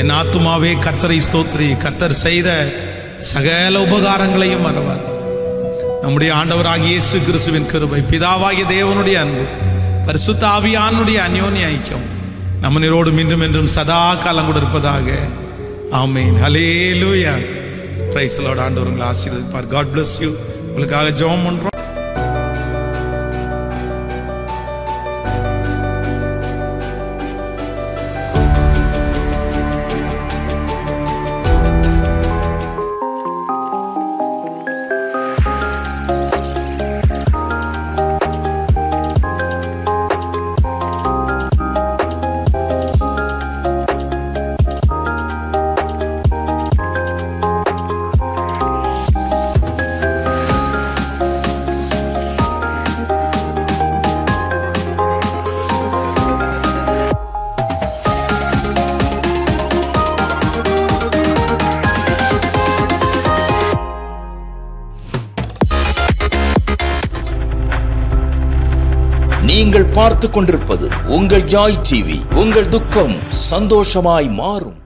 என் ஆத்துமாவே கர்த்தரை ஸ்தோத்திரி, கர்த்தர் செய்த சகல உபகாரங்களையும் மறவாது. நம்முடைய ஆண்டவராகிய இயேசு கிறிஸ்துவின் கிருபை, பிதாவாகிய தேவனுடைய அன்பு, பரிசுத்த ஆவியானுடைய அந்யோன்ய ஐக்கியம் நம்ம நீரோடு மீண்டும் என்றும் சதா காலம் கூட இருப்பதாக. Amen. Hallelujah. Praise the lord. ஆண்டவர் உங்களை ஆசீர்வதிப்பார். God bless you. உங்களுக்காக ஜெபம் பண்றோம். நீங்கள் பார்த்து கொண்டிருப்பது உங்கள் ஜாய் டிவி. உங்கள் துக்கம் சந்தோஷமாய் மாறும்.